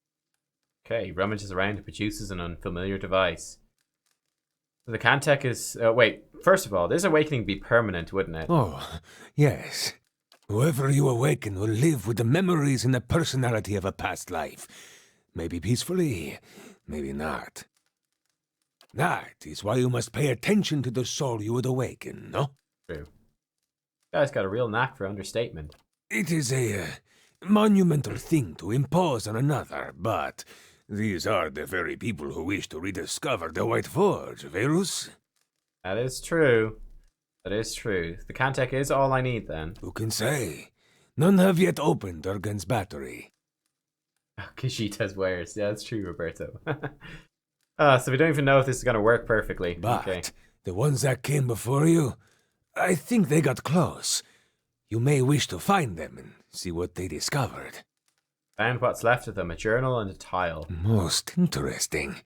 Okay, he rummages around and produces an unfamiliar device. The cantic is... wait, first of all, this awakening would be permanent, wouldn't it? Oh, yes. Whoever you awaken will live with the memories and the personality of a past life. Maybe peacefully, maybe not. That is why you must pay attention to the soul you would awaken, no? True. Guy's got a real knack for understatement. It is a monumental thing to impose on another, but these are the very people who wish to rediscover the White Forge, Verus. That is true. That is true. The cantic is all I need, then. Who can say? None have yet opened Durgan's Battery. Kishita's wares. Yeah, that's true, Roberto. So we don't even know if this is going to work perfectly. But okay. the ones that came before you, I think they got close. You may wish to find them and see what they discovered. Found what's left of them, a journal and a tile. Most interesting.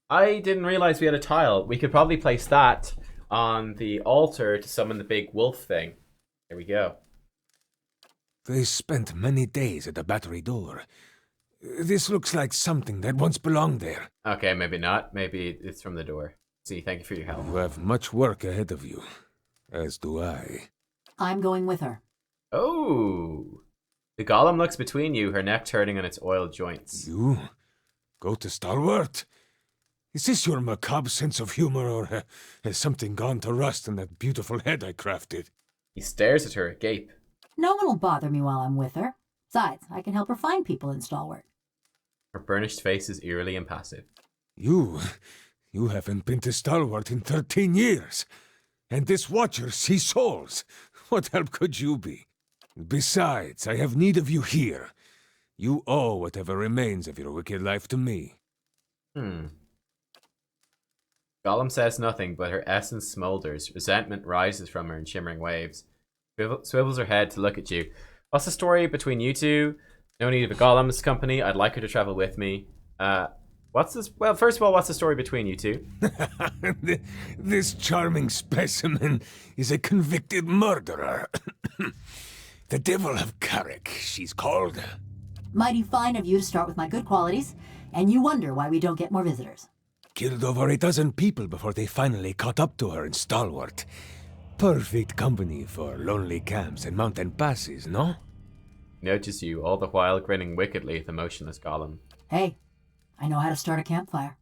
I didn't realize we had a tile. We could probably place that on the altar to summon the big wolf thing. There we go. They spent many days at the battery door. This looks like something that once belonged there. Okay, maybe not. Maybe it's from the door. See, thank you for your help. You have much work ahead of you, as do I. I'm going with her. Oh! The golem looks between you, her neck turning on its oiled joints. You? Go to Stalwart? Is this your macabre sense of humor, or has something gone to rust in that beautiful head I crafted? He stares at her, agape. No one will bother me while I'm with her. Besides, I can help her find people in Stalwart. Her burnished face is eerily impassive. You haven't been to Stalwart in 13 years. And this watcher sees souls. What help could you be? Besides, I have need of you here. You owe whatever remains of your wicked life to me. Gollum says nothing, but her essence smolders. Resentment rises from her in shimmering waves. Swivels her head to look at you. What's the story between you two? No need of a Gollum's company. I'd like her to travel with me. What's this? Well, first of all, what's the story between you two? This charming specimen is a convicted murderer. The Devil of Caroc, she's called. Mighty fine of you to start with my good qualities, and you wonder why we don't get more visitors. Killed over a dozen people before they finally caught up to her in Stalwart. Perfect company for lonely camps and mountain passes, no? Notice you, all the while grinning wickedly at the motionless Gollum. Hey, I know how to start a campfire.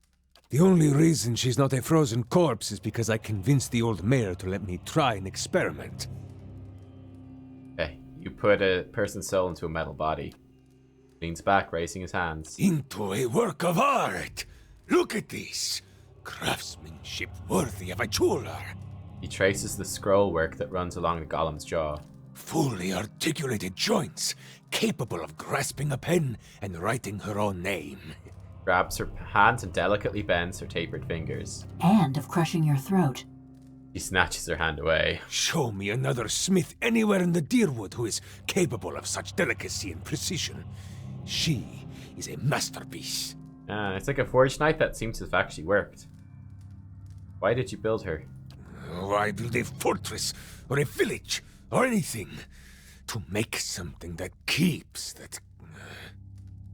The only reason she's not a frozen corpse is because I convinced the old mayor to let me try an experiment. Okay, you put a person's soul into a metal body. Leans back, raising his hands. Into a work of art! Look at this! Craftsmanship worthy of a jeweler! He traces the scroll work that runs along the Gollum's jaw. Fully articulated joints, capable of grasping a pen and writing her own name. Grabs her hands and delicately bends her tapered fingers. And of crushing your throat. She snatches her hand away. Show me another smith anywhere in the Deerwood who is capable of such delicacy and precision. She is a masterpiece. It's like a forged knife that seems to have actually worked. Why did you build her? Why build a fortress or a village or anything? To make something that keeps, that...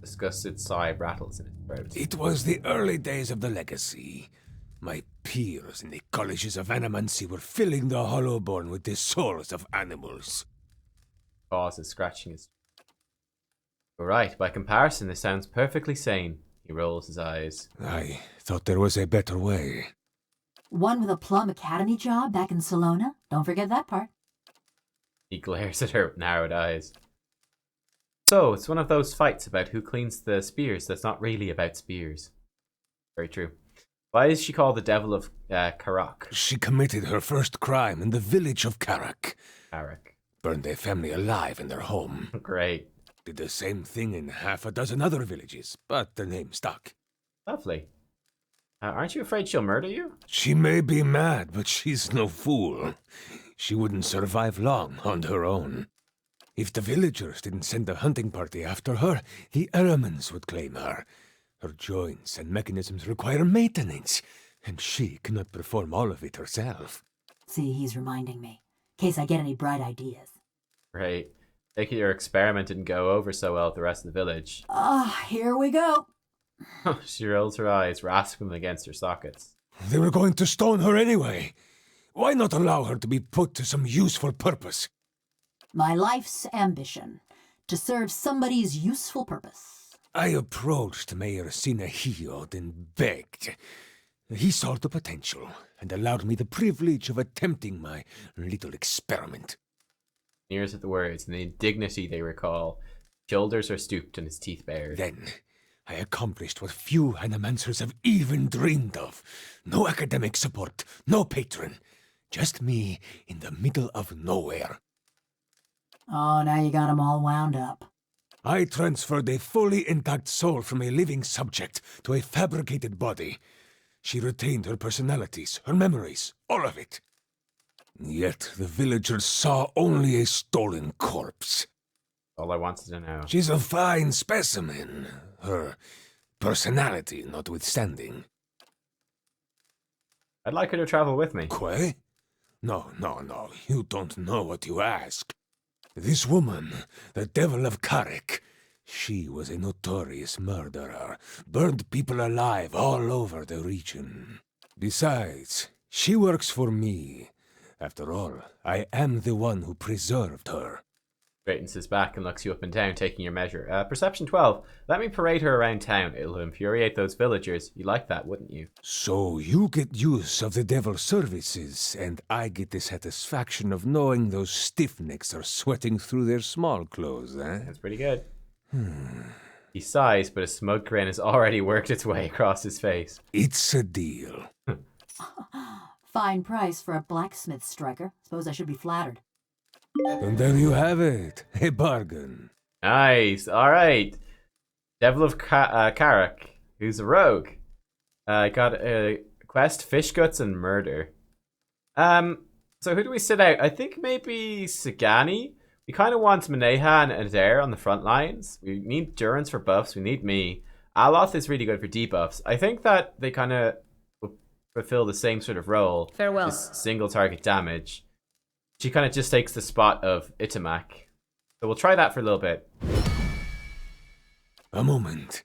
Disgusted sigh rattles in his throat. It was the early days of the legacy. My peers in the colleges of animancy were filling the Hollowborn with the souls of animals. Pauses, scratching his... Alright, by comparison this sounds perfectly sane. He rolls his eyes. I thought there was a better way. One with a Plum Academy job back in Salona. Don't forget that part. He glares at her with narrowed eyes. So, it's one of those fights about who cleans the spears that's not really about spears. Very true. Why is she called the Devil of Caroc? She committed her first crime in the village of Caroc. Caroc. Burned a family alive in their home. Great. Did the same thing in half a dozen other villages, but the name stuck. Lovely. Aren't you afraid she'll murder you? She may be mad, but she's no fool. She wouldn't survive long on her own. If the villagers didn't send a hunting party after her, the Eremans would claim her. Her joints and mechanisms require maintenance, and she cannot perform all of it herself. See, he's reminding me. In case I get any bright ideas. Right. Take it your experiment didn't go over so well with the rest of the village. Here we go. She rolls her eyes, rasping them against her sockets. They were going to stone her anyway. Why not allow her to be put to some useful purpose? My life's ambition. To serve somebody's useful purpose. I approached Mayor Sinehiod and begged. He saw the potential and allowed me the privilege of attempting my little experiment. Sneers at the words and the indignity they recall. Shoulders are stooped and his teeth bared. Then I accomplished what few animancers have even dreamed of. No academic support, no patron. Just me in the middle of nowhere. Oh, now you got 'em all wound up. I transferred a fully intact soul from a living subject to a fabricated body. She retained her personalities, her memories, all of it. Yet the villagers saw only a stolen corpse. All I wanted to know. She's a fine specimen, her personality notwithstanding. I'd like her to travel with me. Quay? No, you don't know what you ask. This woman, the Devil of Caroc, she was a notorious murderer, burned people alive all over the region. Besides, she works for me. After all, I am the one who preserved her. Straightens his back and looks you up and down, taking your measure. Perception 12. Let me parade her around town. It'll infuriate those villagers. You like that, wouldn't you? So you get use of the Devil's services, and I get the satisfaction of knowing those stiffnecks are sweating through their small clothes, eh? That's pretty good. He sighs, but a smug grin has already worked its way across his face. It's a deal. Fine price for a blacksmith striker. Suppose I should be flattered. And there you have it. A bargain. Nice. All right. Devil of Caroc, who's a rogue. Got a quest, fish guts and murder. So who do we sit out? I think maybe Sagani. We kind of want Manehan and Adair on the front lines. We need Durance for buffs. We need me. Aloth is really good for debuffs. I think that they kind of fulfill the same sort of role. Farewell. Just single target damage. She kind of just takes the spot of Itamak. So we'll try that for a little bit. A moment.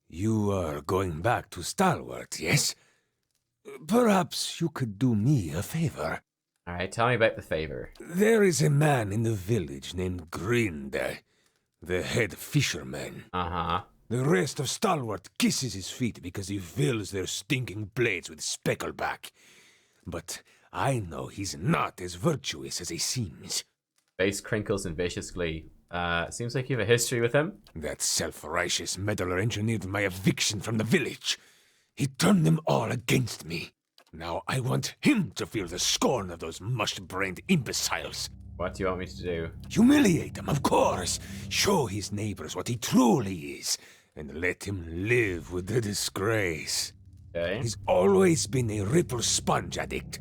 You are going back to Stalwart, yes? Perhaps you could do me a favor. Alright, tell me about the favor. There is a man in the village named Grinde, the head fisherman. Uh-huh. The rest of Stalwart kisses his feet because he fills their stinking blades with speckleback. But I know he's not as virtuous as he seems. Face crinkles in vicious glee. Seems like you have a history with him. That self-righteous meddler engineered my eviction from the village. He turned them all against me. Now I want him to feel the scorn of those mush-brained imbeciles. What do you want me to do? Humiliate him, of course. Show his neighbors what he truly is. And let him live with the disgrace. Okay. He's always been a Ripple sponge addict.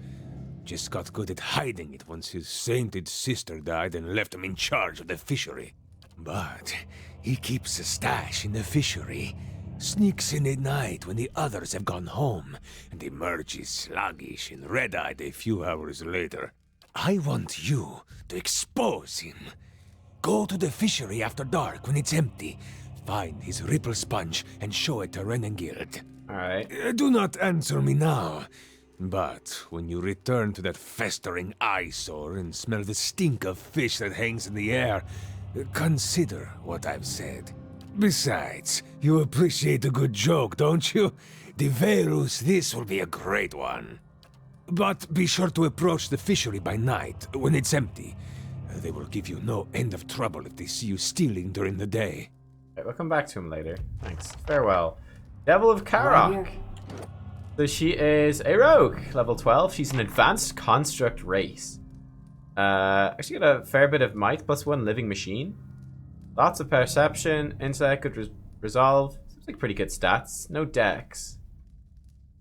Just got good at hiding it once his sainted sister died and left him in charge of the fishery. But he keeps a stash in the fishery, sneaks in at night when the others have gone home, and emerges sluggish and red-eyed a few hours later. I want you to expose him. Go to the fishery after dark when it's empty. Find his Ripple sponge and show it to Renengild. Alright. Do not answer me now. But when you return to that festering eyesore and smell the stink of fish that hangs in the air, consider what I've said. Besides, you appreciate a good joke, don't you? De Verus, this will be a great one. But be sure to approach the fishery by night, when it's empty. They will give you no end of trouble if they see you stealing during the day. Okay, we'll come back to him later. Thanks. Farewell. Devil of Right Caroc. here. So she is a rogue, level 12. She's an advanced construct race. Actually got a fair bit of might, +1 living machine. Lots of perception, intellect, good resolve. Seems like pretty good stats. No dex.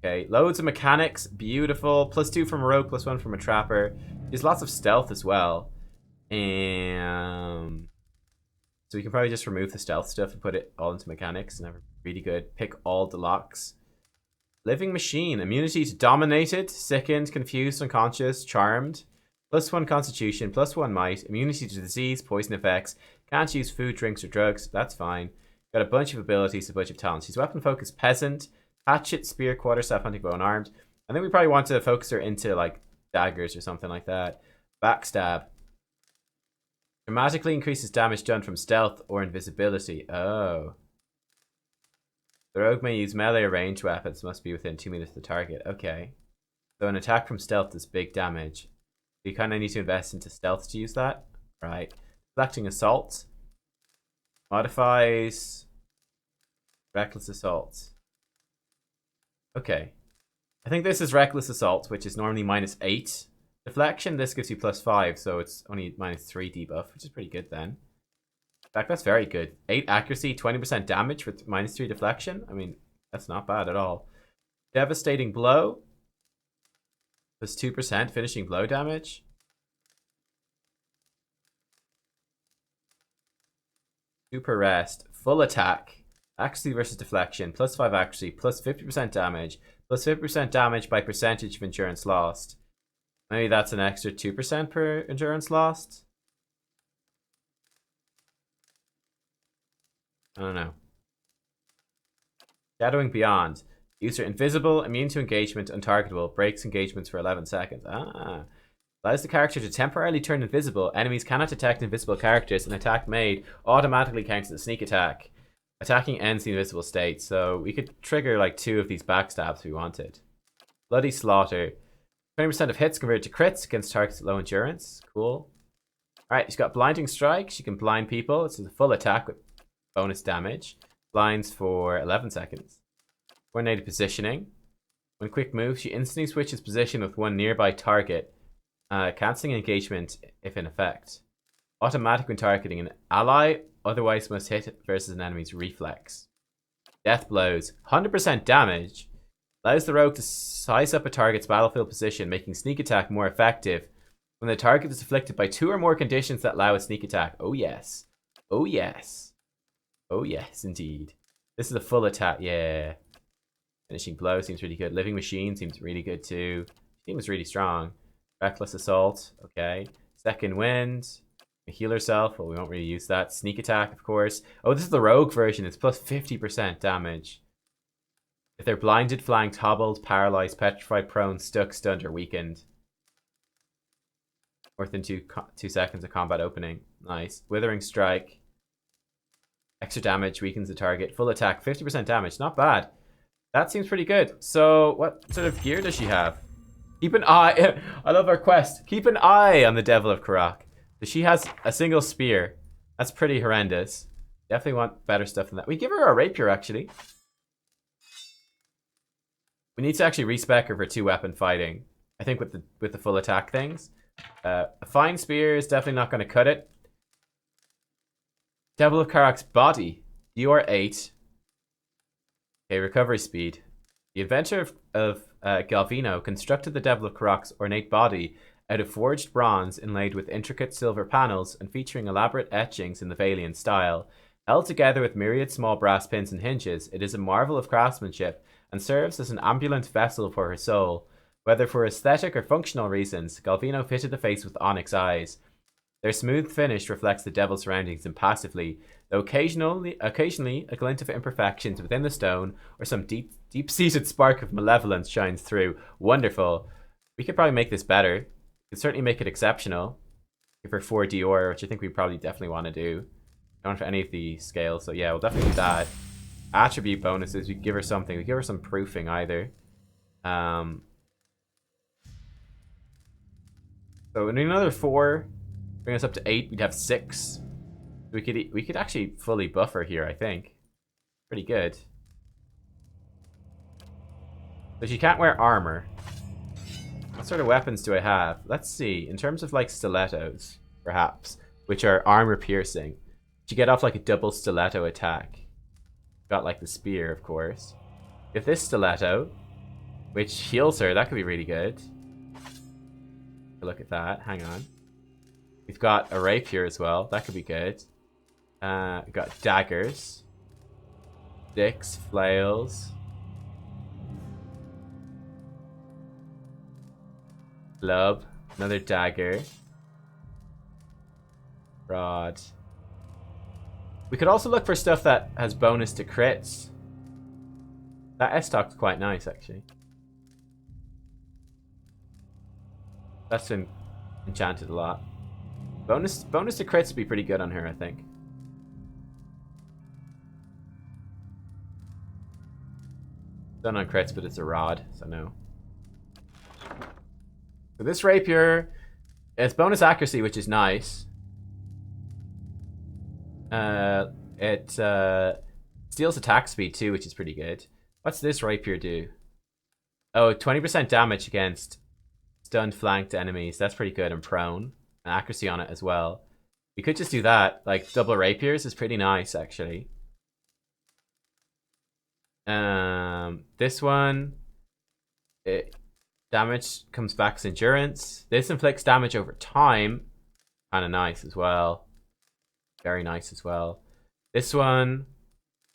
Okay, loads of mechanics, beautiful. +2 from a rogue, +1 from a trapper. There's lots of stealth as well. And so we can probably just remove the stealth stuff and put it all into mechanics and have a really good pick all the locks. Living machine, immunity to dominated, sickened, confused, unconscious, charmed. +1 constitution, +1 might, immunity to disease, poison effects. Can't use food, drinks, or drugs. That's fine. Got a bunch of abilities, a bunch of talents. She's weapon focused peasant, hatchet, spear, quarterstaff, hunting bow, and armed. I think we probably want to focus her into like daggers or something like that. Backstab. Dramatically increases damage done from stealth or invisibility. Oh. The rogue may use melee or ranged weapons, must be within 2 meters of the target. Okay. So an attack from stealth does big damage. You kind of need to invest into stealth to use that. Right. Deflecting assault. Modifies reckless assault. Okay. I think this is reckless assault, which is normally -8 deflection. This gives you +5, so it's only -3 debuff, which is pretty good then. In fact, that's very good. 8 accuracy, 20% damage with -3 deflection. I mean, that's not bad at all. Devastating blow. +2% finishing blow damage. Super rest. Full attack. Accuracy versus deflection. +5 accuracy. +50% damage. +50% damage by percentage of endurance lost. Maybe that's an extra 2% per endurance lost. I don't know. Shadowing Beyond. User invisible, immune to engagement, untargetable. Breaks engagements for 11 seconds. Ah. Allows the character to temporarily turn invisible. Enemies cannot detect invisible characters. An attack made automatically counts as a sneak attack. Attacking ends the invisible state. So we could trigger like 2 of these backstabs if we wanted. Bloody Slaughter. 20% of hits converted to crits against targets with low endurance. Cool. Alright, she's got Blinding Strike. She can blind people. It's a full attack with bonus damage. Blinds for 11 seconds. Coordinated Positioning. When quick move, she instantly switches position with one nearby target, cancelling engagement if in effect. Automatic when targeting an ally, otherwise must hit versus an enemy's reflex. Death blows, 100% damage. Allows the rogue to size up a target's battlefield position, making sneak attack more effective when the target is afflicted by 2 or more conditions that allow a sneak attack. Oh yes. Oh yes. Oh yes, indeed. This is a full attack, yeah. Finishing blow seems really good. Living machine seems really good too. Seems really strong. Reckless assault, okay. Second wind. Heal herself, well we won't really use that. Sneak attack, of course. Oh, this is the rogue version. It's plus 50% damage. If they're blinded, flanked, hobbled, paralyzed, petrified, prone, stuck, stunned, or weakened. Or within 2 seconds of combat opening. Nice. Withering strike. Extra damage, weakens the target. Full attack, 50% damage. Not bad. That seems pretty good. So, what sort of gear does she have? Keep an eye. I love our quest. Keep an eye on the Devil of Caroc. So she has a single spear. That's pretty horrendous. Definitely want better stuff than that. We give her a rapier, actually. We need to actually respec her for 2-weapon fighting. I think with the full attack things. A fine spear is definitely not going to cut it. Devil of Caroc's body. You are 8. Okay, recovery speed. The inventor of Galvino constructed the Devil of Caroc's ornate body out of forged bronze inlaid with intricate silver panels and featuring elaborate etchings in the Valiant style. Held together with myriad small brass pins and hinges, it is a marvel of craftsmanship and serves as an ambulant vessel for her soul. Whether for aesthetic or functional reasons, Galvino fitted the face with onyx eyes. Their smooth finish reflects the devil's surroundings impassively, though occasionally a glint of imperfections within the stone or some deep-seated spark of malevolence shines through. Wonderful. We could probably make this better. We could certainly make it exceptional. Give her 4 Dior, which I think we probably definitely want to do. Not for any of the scales, so yeah, we'll definitely do that. Attribute bonuses, we could give her something. We could give her some proofing either. So we need another 4. Bring us up to 8. We'd have 6. We could actually fully buff her here, I think. Pretty good. So she can't wear armor. What sort of weapons do I have? Let's see. In terms of like stilettos, perhaps, which are armor piercing. You get off like a double stiletto attack. Got like the spear, of course. If this stiletto, which heals her, that could be really good. Look at that. Hang on. We've got a rapier as well. That could be good. We've got daggers, sticks, flails, club, another dagger, rod. We could also look for stuff that has bonus to crits. That S-Stock's quite nice, actually. That's been enchanted a lot. Bonus to crits would be pretty good on her, I think. Done on crits, but it's a rod, so no. So this rapier, it's bonus accuracy, which is nice. It steals attack speed too, which is pretty good. What's this rapier do? Oh, 20% damage against stunned flanked enemies. That's pretty good, and prone. And accuracy on it as well. We could just do that. Like double rapiers is pretty nice, actually. This one, damage comes back as endurance. This inflicts damage over time. Kind of nice as well. Very nice as well. This one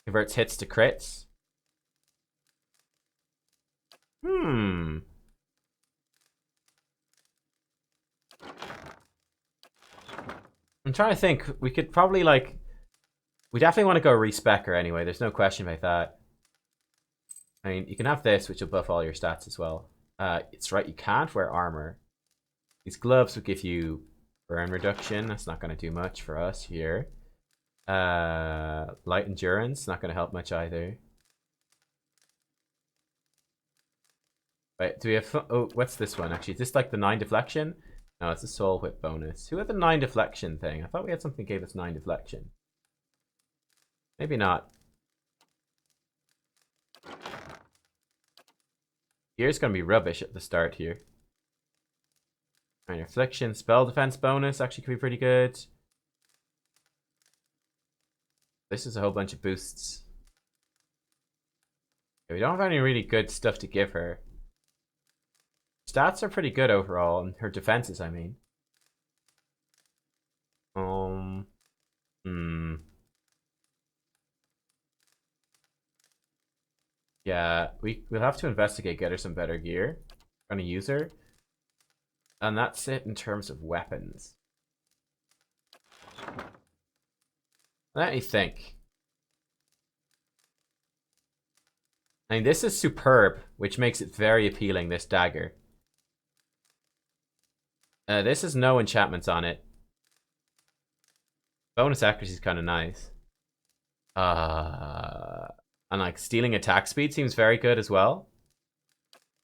converts hits to crits. I'm trying to think. We could probably like... We definitely want to go respec her anyway. There's no question about that. I mean, you can have this, which will buff all your stats as well. It's right, you can't wear armor. These gloves will give you burn reduction. That's not going to do much for us here. Light endurance, not going to help much either. Wait, do we have... Oh, what's this one, actually? Is this like the 9 deflection? No, it's a soul whip bonus. Who had the 9 deflection thing? I thought we had something that gave us 9 deflection. Maybe not. Gear's gonna be rubbish at the start here. Alright, Affliction, Spell Defense bonus actually could be pretty good. This is a whole bunch of boosts. Okay, we don't have any really good stuff to give her. Stats are pretty good overall, and her defenses, I mean. Yeah, we'll have to investigate, get her some better gear. Gonna use her. And that's it in terms of weapons. Let me think. I mean, this is superb, which makes it very appealing, this dagger. This has no enchantments on it. Bonus accuracy is kind of nice. And like stealing attack speed seems very good as well.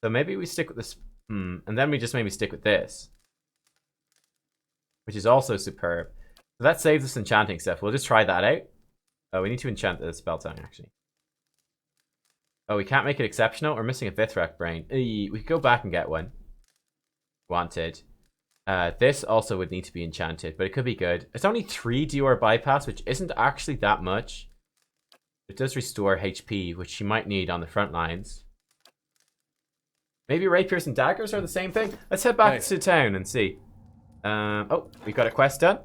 So maybe we stick with this. And then we just maybe stick with this, which is also superb. So that saves us enchanting stuff. We'll just try that out. Oh, we need to enchant the spell tongue actually. Oh, we can't make it exceptional. We're missing a Vithrak brain. We could go back and get one. Wanted. This also would need to be enchanted, but it could be good. It's only 3 DOR bypass, which isn't actually that much. It does restore HP, which you might need on the front lines. Maybe rapiers and daggers are the same thing. Let's head back to town and see. Oh, we got a quest done.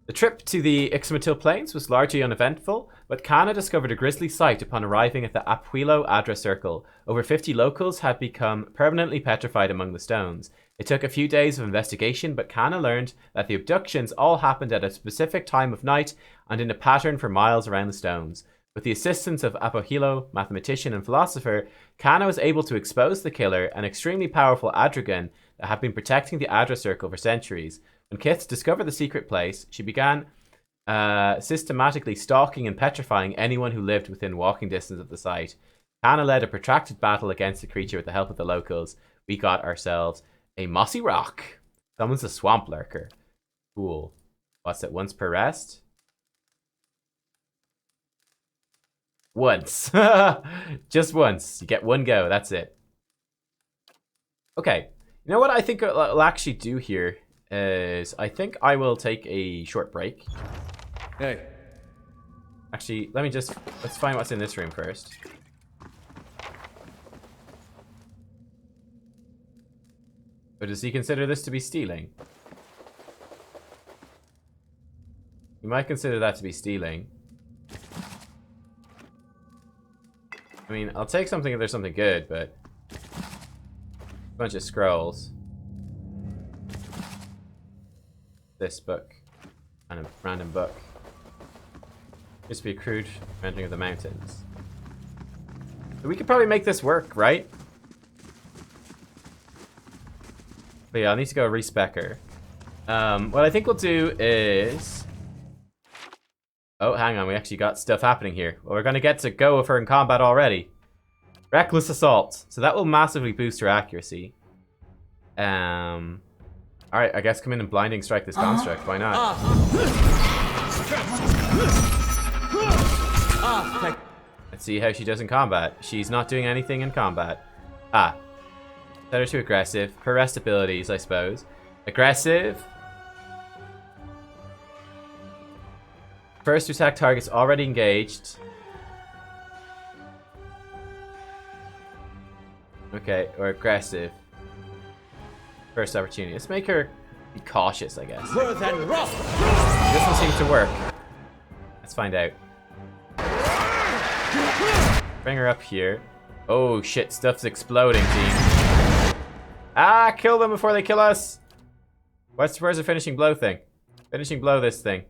The trip to the Ixmitil Plains was largely uneventful, but Kana discovered a grisly sight upon arriving at the Apuilo Adra Circle. Over 50 locals had become permanently petrified among the stones. It took a few days of investigation, but Kana learned that the abductions all happened at a specific time of night and in a pattern for miles around the stones. With the assistance of Apohilo, mathematician and philosopher, Kana was able to expose the killer, an extremely powerful Adragon that had been protecting the Adra Circle for centuries. When Kith discovered the secret place, she began systematically stalking and petrifying anyone who lived within walking distance of the site. Kana led a protracted battle against the creature with the help of the locals. We got ourselves a mossy rock. Someone's a swamp lurker. Cool. What's it, once per rest? Once. Just once. You get one go, that's it. Okay. You know what I think I'll actually do here is I think I will take a short break. Hey. Actually, let's find what's in this room first. But does he consider this to be stealing? He might consider that to be stealing. I mean, I'll take something if there's something good, but a bunch of scrolls. This book and a random book. Used to be a crude rendering of the mountains. So we could probably make this work, right? But yeah, I need to go respec her. What I think we'll do is... Oh, hang on, we actually got stuff happening here. Well, we're going to get to go with her in combat already. Reckless Assault. So that will massively boost her accuracy. Alright, I guess come in and blinding strike this construct. Why not? Let's see how she does in combat. She's not doing anything in combat. Set her to aggressive. Her rest abilities, I suppose. Aggressive. First to attack targets already engaged. Okay, or aggressive. First opportunity. Let's make her be cautious, I guess. This doesn't seem to work. Let's find out. Bring her up here. Oh shit, stuff's exploding, team. Kill them before they kill us. Where's the finishing blow thing? Finishing blow this thing.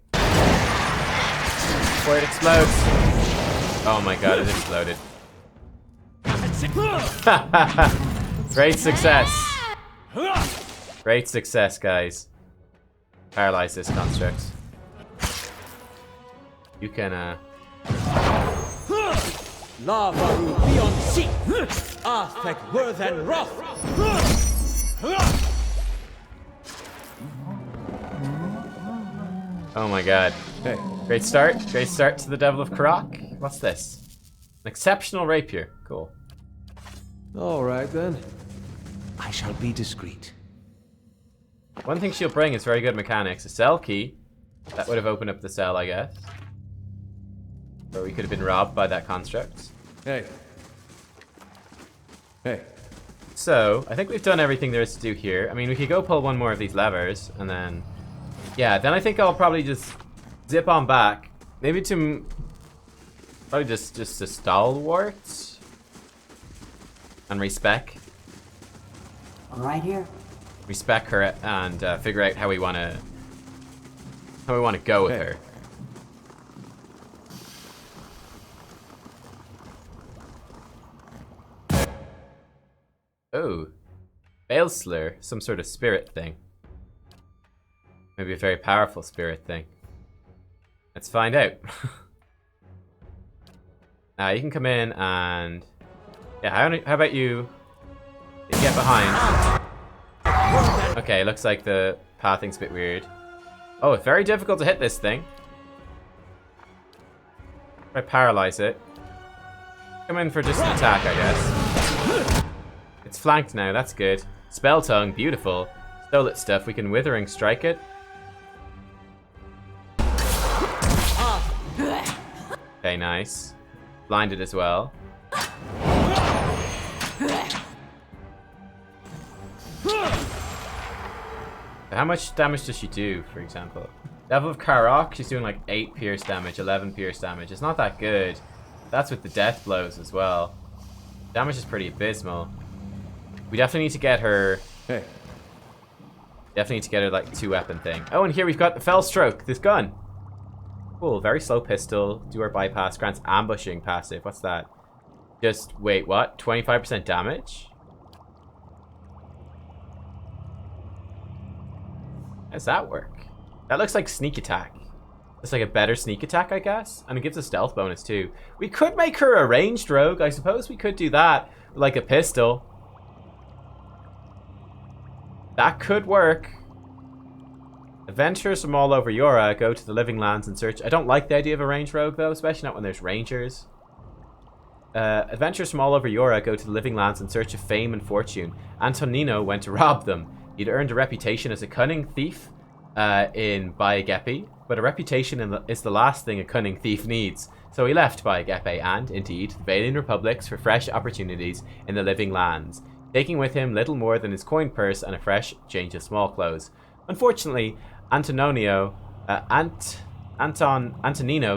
Before it explodes. Oh my god, it exploded. Great success. Great success, guys. Paralyze this construct. You can, Lava will be on sea. Aztec worth and rough. Oh my god. Hey. Great start. Great start to the Devil of Caroc. What's this? An exceptional rapier. Cool. All right then. I shall be discreet. One thing she'll bring is very good mechanics. A cell key. That would have opened up the cell, I guess. Or we could have been robbed by that construct. Hey. Hey. So, I think we've done everything there is to do here. I mean, we could go pull one more of these levers, and then... Yeah, then I think I'll probably just zip on back. Maybe to... Probably just a stalwart. And respec. Right here. Respec her and figure out how we want to go with her. Oh, Balesler, some sort of spirit thing. Maybe a very powerful spirit thing. Let's find out. You can come in and yeah. How about you get behind? Okay, looks like the pathing's a bit weird. Oh, it's very difficult to hit this thing. If I paralyze it. Come in for just an attack, I guess. It's flanked now, that's good. Spell tongue, beautiful. Stole its stuff, we can withering strike it. Okay, nice. Blinded as well. How much damage does she do, for example? Level of Caroc, she's doing like 8 pierce damage, 11 pierce damage. It's not that good. That's with the death blows as well. Damage is pretty abysmal. We definitely need to get her... Hey. Definitely need to get her like 2-weapon thing. Oh, and here we've got the Fell Stroke, this gun. Cool, very slow pistol. Do our bypass, grants ambushing passive. What's that? Just, wait, what? 25% damage? How does that work? That looks like sneak attack. It's like a better sneak attack, I guess. And it gives a stealth bonus too. We could make her a ranged rogue. I suppose we could do that with like a pistol. That could work. Adventurers from all over Yora go to the Living Lands and search. I don't like the idea of a ranged rogue though, especially not when there's rangers. Adventurers from all over Yora go to the Living Lands in search of fame and fortune. Antonino went to rob them. He'd earned a reputation as a cunning thief in Bayagepi, but a reputation is the last thing a cunning thief needs. So he left Bayagepi and, indeed, the Valian Republics for fresh opportunities in the Living Lands, taking with him little more than his coin purse and a fresh change of small clothes. Unfortunately, Antonino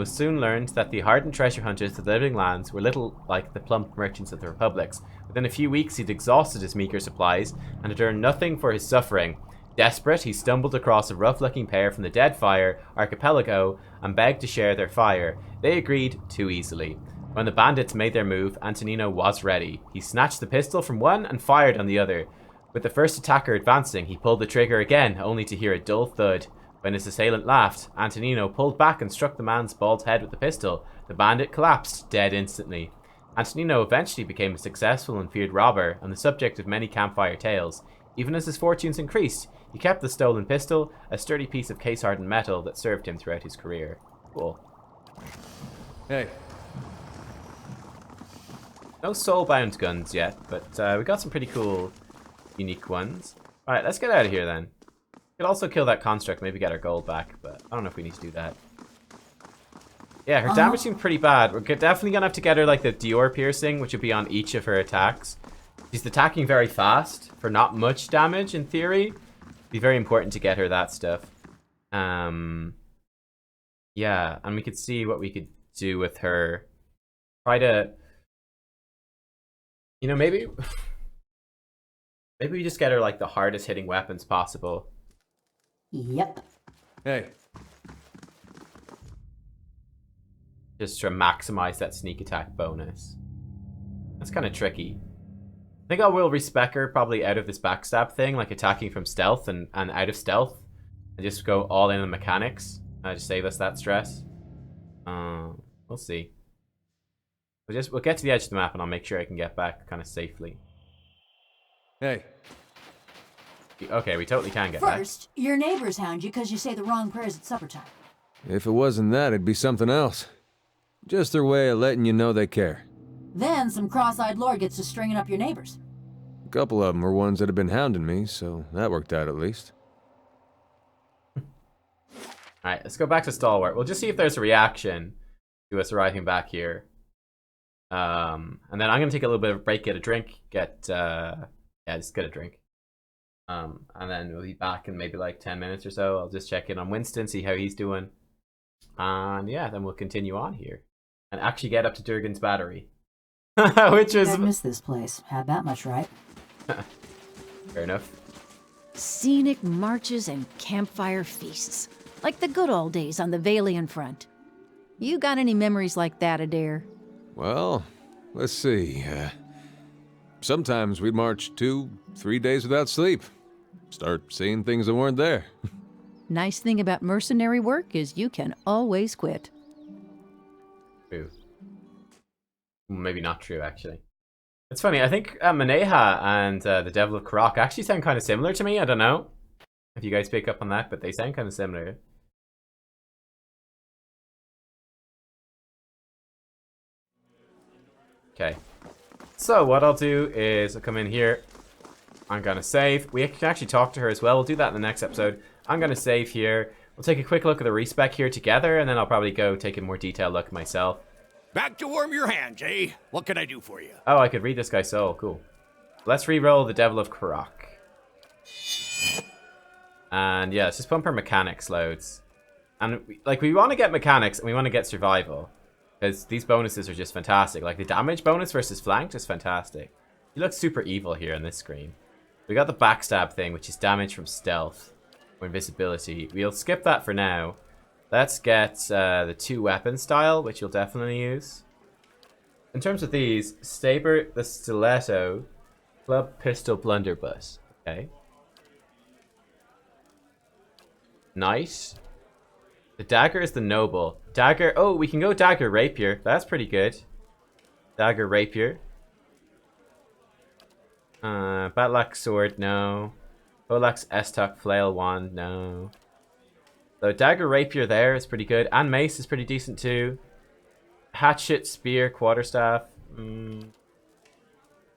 soon learned that the hardened treasure hunters of the Living Lands were little like the plump merchants of the Republics. Within a few weeks, he'd exhausted his meager supplies and had earned nothing for his suffering. Desperate, he stumbled across a rough-looking pair from the Deadfire archipelago and begged to share their fire. They agreed too easily. When the bandits made their move, Antonino was ready. He snatched the pistol from one and fired on the other. With the first attacker advancing, he pulled the trigger again, only to hear a dull thud. When his assailant laughed, Antonino pulled back and struck the man's bald head with the pistol. The bandit collapsed, dead instantly. Antonino eventually became a successful and feared robber and the subject of many campfire tales. Even as his fortunes increased, he kept the stolen pistol, a sturdy piece of case-hardened metal that served him throughout his career. Cool. Hey. No soul-bound guns yet, but we got some pretty cool, unique ones. Alright, let's get out of here then. Could also kill that construct, maybe get our gold back, but I don't know if we need to do that. Yeah, her damage seemed pretty bad. We're definitely gonna have to get her like the Dior piercing, which would be on each of her attacks. She's attacking very fast for not much damage in theory. Be very important to get her that stuff. Yeah, and we could see what we could do with her. Try to, you know, maybe we just get her like the hardest hitting weapons possible. Yep. Hey. Just to maximize that sneak attack bonus. That's kind of tricky. I think I will respec her probably out of this backstab thing, like attacking from stealth and out of stealth. And just go all in on mechanics. Just save us that stress. We'll see. We'll get to the edge of the map and I'll make sure I can get back kind of safely. Hey. Okay, we totally can get back. First, your neighbors hound you because you say the wrong prayers at supper time. If it wasn't that, it'd be something else. Just their way of letting you know they care. Then some cross-eyed lord gets to stringing up your neighbors. A couple of them were ones that had been hounding me, so that worked out at least. Alright, let's go back to Stalwart. We'll just see if there's a reaction to us arriving back here. And then I'm going to take a little bit of a break, get a drink, yeah, just get a drink. And then we'll be back in maybe like 10 minutes or so. I'll just check in on Winston, see how he's doing. And yeah, then we'll continue on here. And actually get up to Durgan's Battery. Which is... I miss this place. Had that much right. Fair enough. Scenic marches and campfire feasts. Like the good old days on the Valian front. You got any memories like that, Adair? Well, let's see. Sometimes we'd march 2-3 days without sleep. Start seeing things that weren't there. Nice thing about mercenary work is you can always quit. True. Maybe not true, actually. It's funny, I think Maneha and the Devil of Caroc actually sound kind of similar to me. I don't know if you guys pick up on that, but they sound kind of similar. Okay. So what I'll do is I'll come in here. I'm going to save. We can actually talk to her as well. We'll do that in the next episode. I'm going to save here. We'll take a quick look at the respec here together, and then I'll probably go take a more detailed look myself. Back to warm your hands, eh? What can I do for you? Oh, I could read this guy's soul. Cool. Let's re-roll the Devil of Caroc. And yeah, let's just pump our mechanics loads. And we want to get mechanics and we want to get survival. Because these bonuses are just fantastic. Like the damage bonus versus flanked is fantastic. He looks super evil here on this screen. We got the backstab thing, which is damage from stealth or invisibility. We'll skip that for now. Let's get the 2 weapon style, which you'll definitely use. In terms of these, Saber, the Stiletto, Club, Pistol, Blunderbuss. Okay. Knight. The dagger is the noble. Dagger, oh, we can go dagger rapier. That's pretty good. Dagger rapier. Battle axe sword, no. Poleaxe Estoc flail wand, no. So dagger rapier there is pretty good. And mace is pretty decent too. Hatchet, spear, quarterstaff.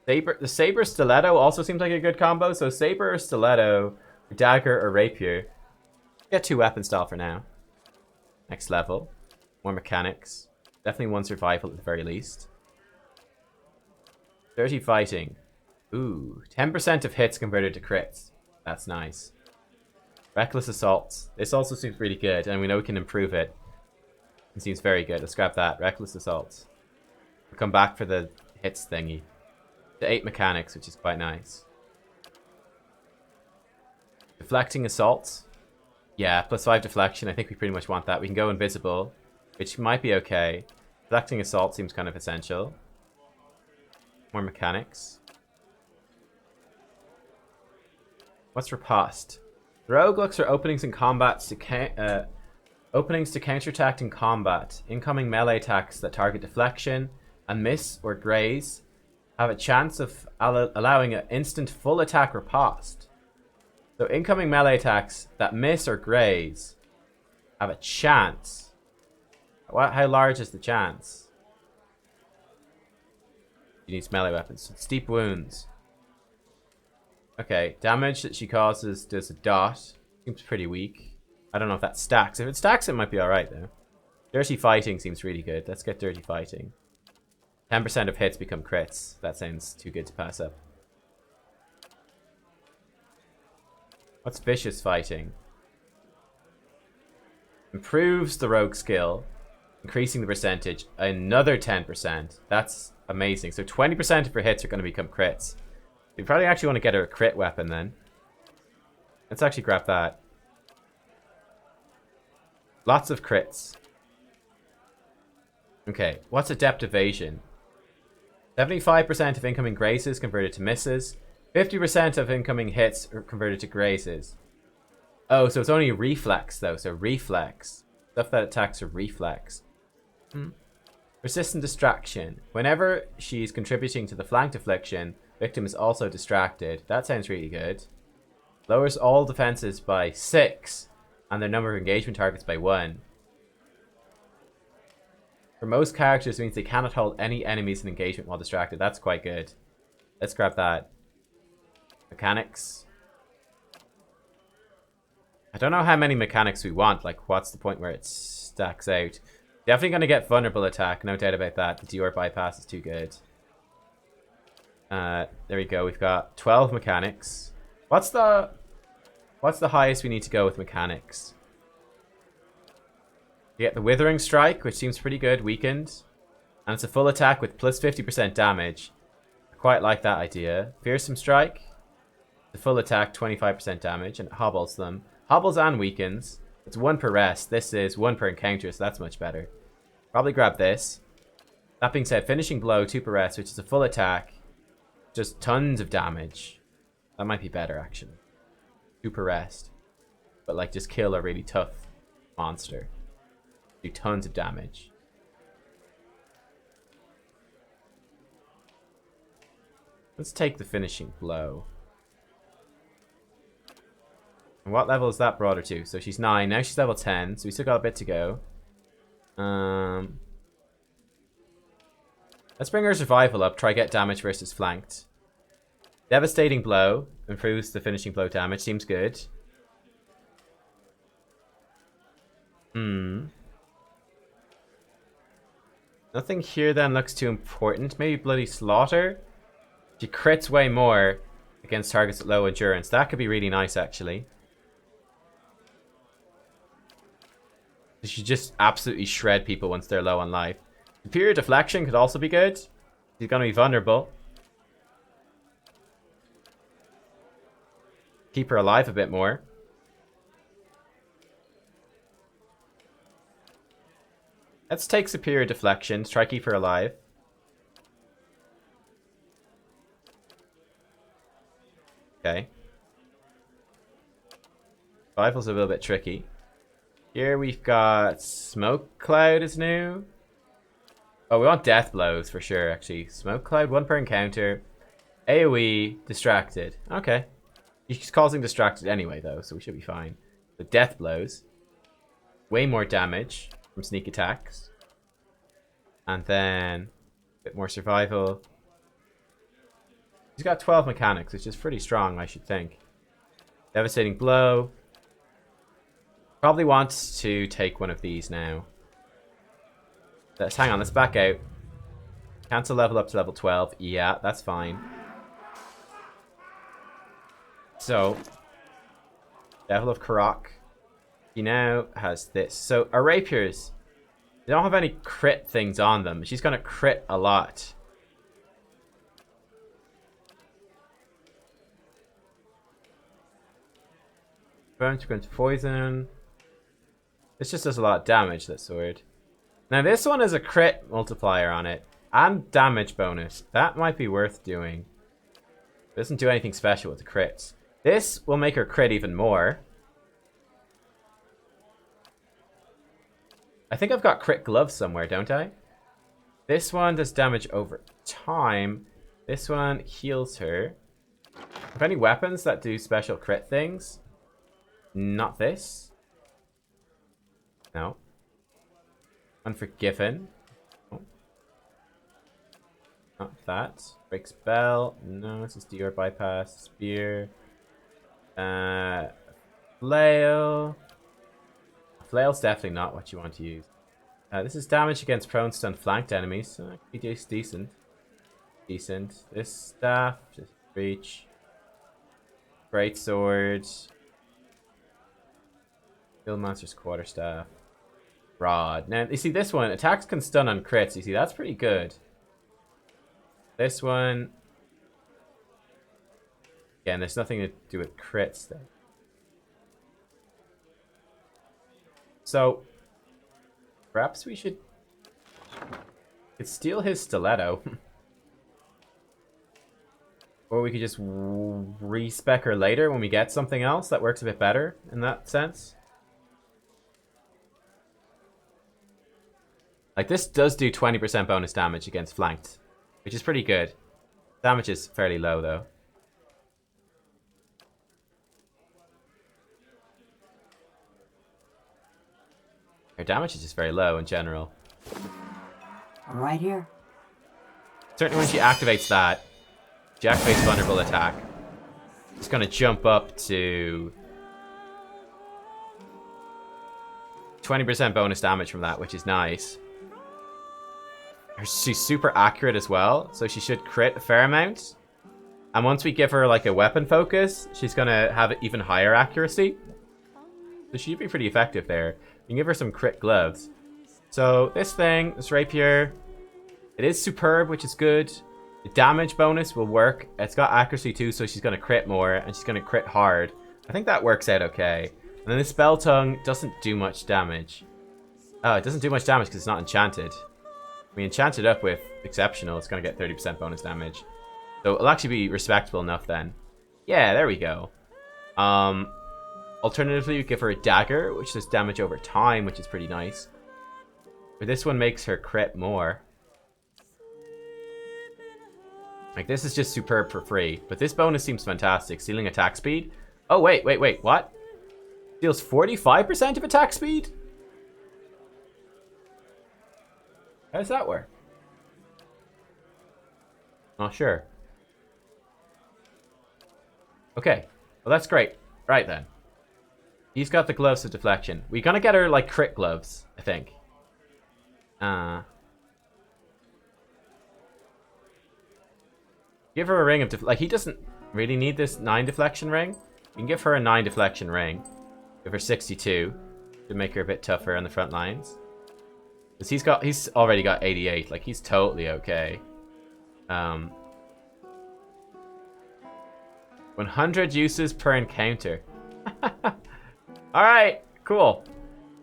Saber, the saber stiletto also seems like a good combo. So saber or stiletto, dagger or rapier. Get 2 weapon style for now. Next level. More mechanics. Definitely 1 survival at the very least. Dirty fighting. Ooh. 10% of hits converted to crits. That's nice. Reckless assaults. This also seems really good, and we know we can improve it. It seems very good. Let's grab that. Reckless assaults. We'll come back for the hits thingy. The 8 mechanics, which is quite nice. Deflecting assaults. Yeah, +5 deflection. I think we pretty much want that. We can go invisible, which might be okay. Deflecting assault seems kind of essential. More mechanics. What's riposte? The rogue looks for openings in combat to openings to counterattack in combat. Incoming melee attacks that target deflection and miss or graze have a chance of allowing an instant full attack riposte. So incoming melee attacks that miss or graze have a chance. How large is the chance? She needs melee weapons. Steep wounds. Okay, damage that she causes does a dot. Seems pretty weak. I don't know if that stacks. If it stacks, it might be alright though. Dirty fighting seems really good. Let's get dirty fighting. 10% of hits become crits. That sounds too good to pass up. What's vicious fighting? Improves the rogue skill, increasing the percentage another 10%. That's amazing. So 20% of your hits are going to become crits. You probably actually want to get her a crit weapon then. Let's actually grab that. Lots of crits. Okay, what's adept evasion? 75% of incoming grazes converted to misses. 50% of incoming hits are converted to grazes. Oh, so it's only reflex though. So reflex. Stuff that attacks are reflex. Persistent distraction. Whenever she's contributing to the flank deflection, victim is also distracted. That sounds really good. Lowers all defenses by 6 and their number of engagement targets by 1. For most characters, it means they cannot hold any enemies in engagement while distracted. That's quite good. Let's grab that. Mechanics. I don't know how many mechanics we want. Like, what's the point where it stacks out? Definitely going to get vulnerable attack. No doubt about that. The Dior bypass is too good. There we go. We've got 12 mechanics. What's the highest we need to go with mechanics? You get the Withering Strike, which seems pretty good. Weakened. And it's a full attack with plus 50% damage. I quite like that idea. Fearsome Strike. The full attack, 25% damage. And it hobbles them. Hobbles and weakens. It's 1 per rest. This is 1 per encounter, so that's much better. Probably grab this. That being said, Finishing Blow, 2 per rest, which is a full attack. Just tons of damage. That might be better, actually. 2 per rest. But, like, just kill a really tough monster. Do tons of damage. Let's take the Finishing Blow. And what level is that brought her to? So she's 9. Now she's level 10. So we still got a bit to go. Let's bring her survival up. Try get damage versus flanked. Devastating Blow. Improves the finishing blow damage. Seems good. Nothing here then looks too important. Maybe Bloody Slaughter. She crits way more against targets at low endurance. That could be really nice, actually. She just absolutely shred people once they're low on life. Superior Deflection could also be good. She's going to be vulnerable. Keep her alive a bit more. Let's take Superior Deflection. Try keep her alive. Okay. Survival's a little bit tricky. Here we've got Smoke Cloud is new. Oh, we want Death Blows for sure, actually. Smoke Cloud, 1 per encounter. AoE, Distracted. Okay. She's causing Distracted anyway, though, so we should be fine. The Death Blows. Way more damage from sneak attacks. And then a bit more survival. She's got 12 mechanics, which is pretty strong, I should think. Devastating Blow. Probably want to take one of these now. Let's hang on, let's back out. Cancel level up to level 12. Yeah, that's fine. So, Devil of Caroc. He now has this. So, our rapiers, they don't have any crit things on them. She's going to crit a lot. Burn to poison. This just does a lot of damage, that sword. Now this one has a crit multiplier on it. And damage bonus. That might be worth doing. It doesn't do anything special with the crits. This will make her crit even more. I think I've got crit gloves somewhere, don't I? This one does damage over time. This one heals her. Have any weapons that do special crit things? Not this. No. Unforgiven. No. Not that. Break spell. No, this is Dior bypass. Spear. Flail. Flail's definitely not what you want to use. This is damage against prone stun flanked enemies. So it's decent. Decent. This staff. Just reach. Great sword. Guildmaster's quarterstaff. Rod. Now, you see this one, attacks can stun on crits. You see, that's pretty good. This one, again, there's nothing to do with crits there. So, perhaps we should steal his stiletto. Or we could just respec her later when we get something else that works a bit better in that sense. Like, this does do 20% bonus damage against flanked, which is pretty good. Damage is fairly low, though. Her damage is just very low in general. Right here. Certainly when she activates that, she activates vulnerable attack. It's going to jump up to 20% bonus damage from that, which is nice. She's super accurate as well, so she should crit a fair amount. And once we give her like a weapon focus, she's going to have even higher accuracy. So she'd be pretty effective there. We can give her some crit gloves. So this thing, this rapier, it is superb, which is good. The damage bonus will work. It's got accuracy too, so she's going to crit more, and she's going to crit hard. I think that works out okay. And then the spell tongue doesn't do much damage. Oh, it doesn't do much damage because it's not enchanted. We enchant it up with exceptional. It's going to get 30% bonus damage. So it'll actually be respectable enough then. Yeah, there we go. Alternatively, we give her a dagger, which does damage over time, which is pretty nice. But this one makes her crit more. Like, this is just superb for free. But this bonus seems fantastic. Stealing attack speed. Oh, wait. What? Deals 45% of attack speed? How does that work? Not sure. Okay. Well, that's great. Right then. He's got the gloves of deflection. We're gonna get her, like, crit gloves, I think. Give her a ring of like, he doesn't really need this 9 deflection ring. You can give her a 9 deflection ring. Give her 62 to make her a bit tougher on the front lines. Because he's already got 88. Like, he's totally okay. 100 uses per encounter. Alright, cool.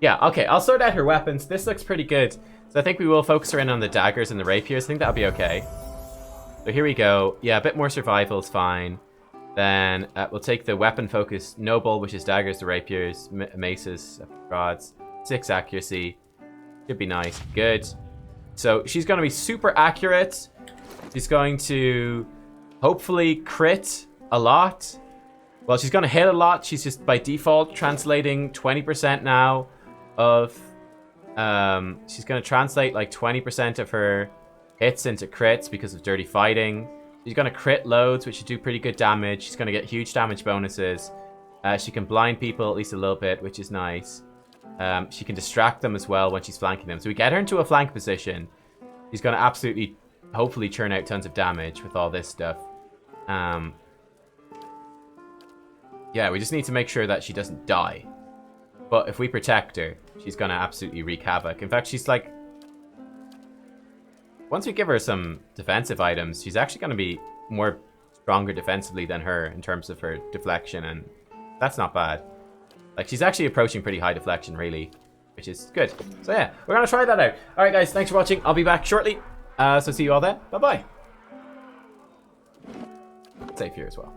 Yeah, okay, I'll sort out her weapons. This looks pretty good. So I think we will focus her in on the daggers and the rapiers. I think that'll be okay. So here we go. Yeah, a bit more survival is fine. Then we'll take the weapon focus noble, which is daggers, the rapiers, maces, rods. 6 accuracy. Should be nice. Good. So she's going to be super accurate. She's going to hopefully crit a lot. Well, she's going to hit a lot. She's just by default translating 20% now of... she's going to translate like 20% of her hits into crits because of dirty fighting. She's going to crit loads, which should do pretty good damage. She's going to get huge damage bonuses. She can blind people at least a little bit, which is nice. She can distract them as well when she's flanking them. So we get her into a flank position. She's going to absolutely, hopefully, churn out tons of damage with all this stuff. Yeah, we just need to make sure that she doesn't die. But if we protect her, she's going to absolutely wreak havoc. In fact, she's like... Once we give her some defensive items, she's actually going to be more stronger defensively than her in terms of her deflection, and that's not bad. Like, she's actually approaching pretty high deflection, really, which is good. So yeah, we're going to try that out. Alright guys, thanks for watching. I'll be back shortly. So see you all then. Bye-bye. Save here as well.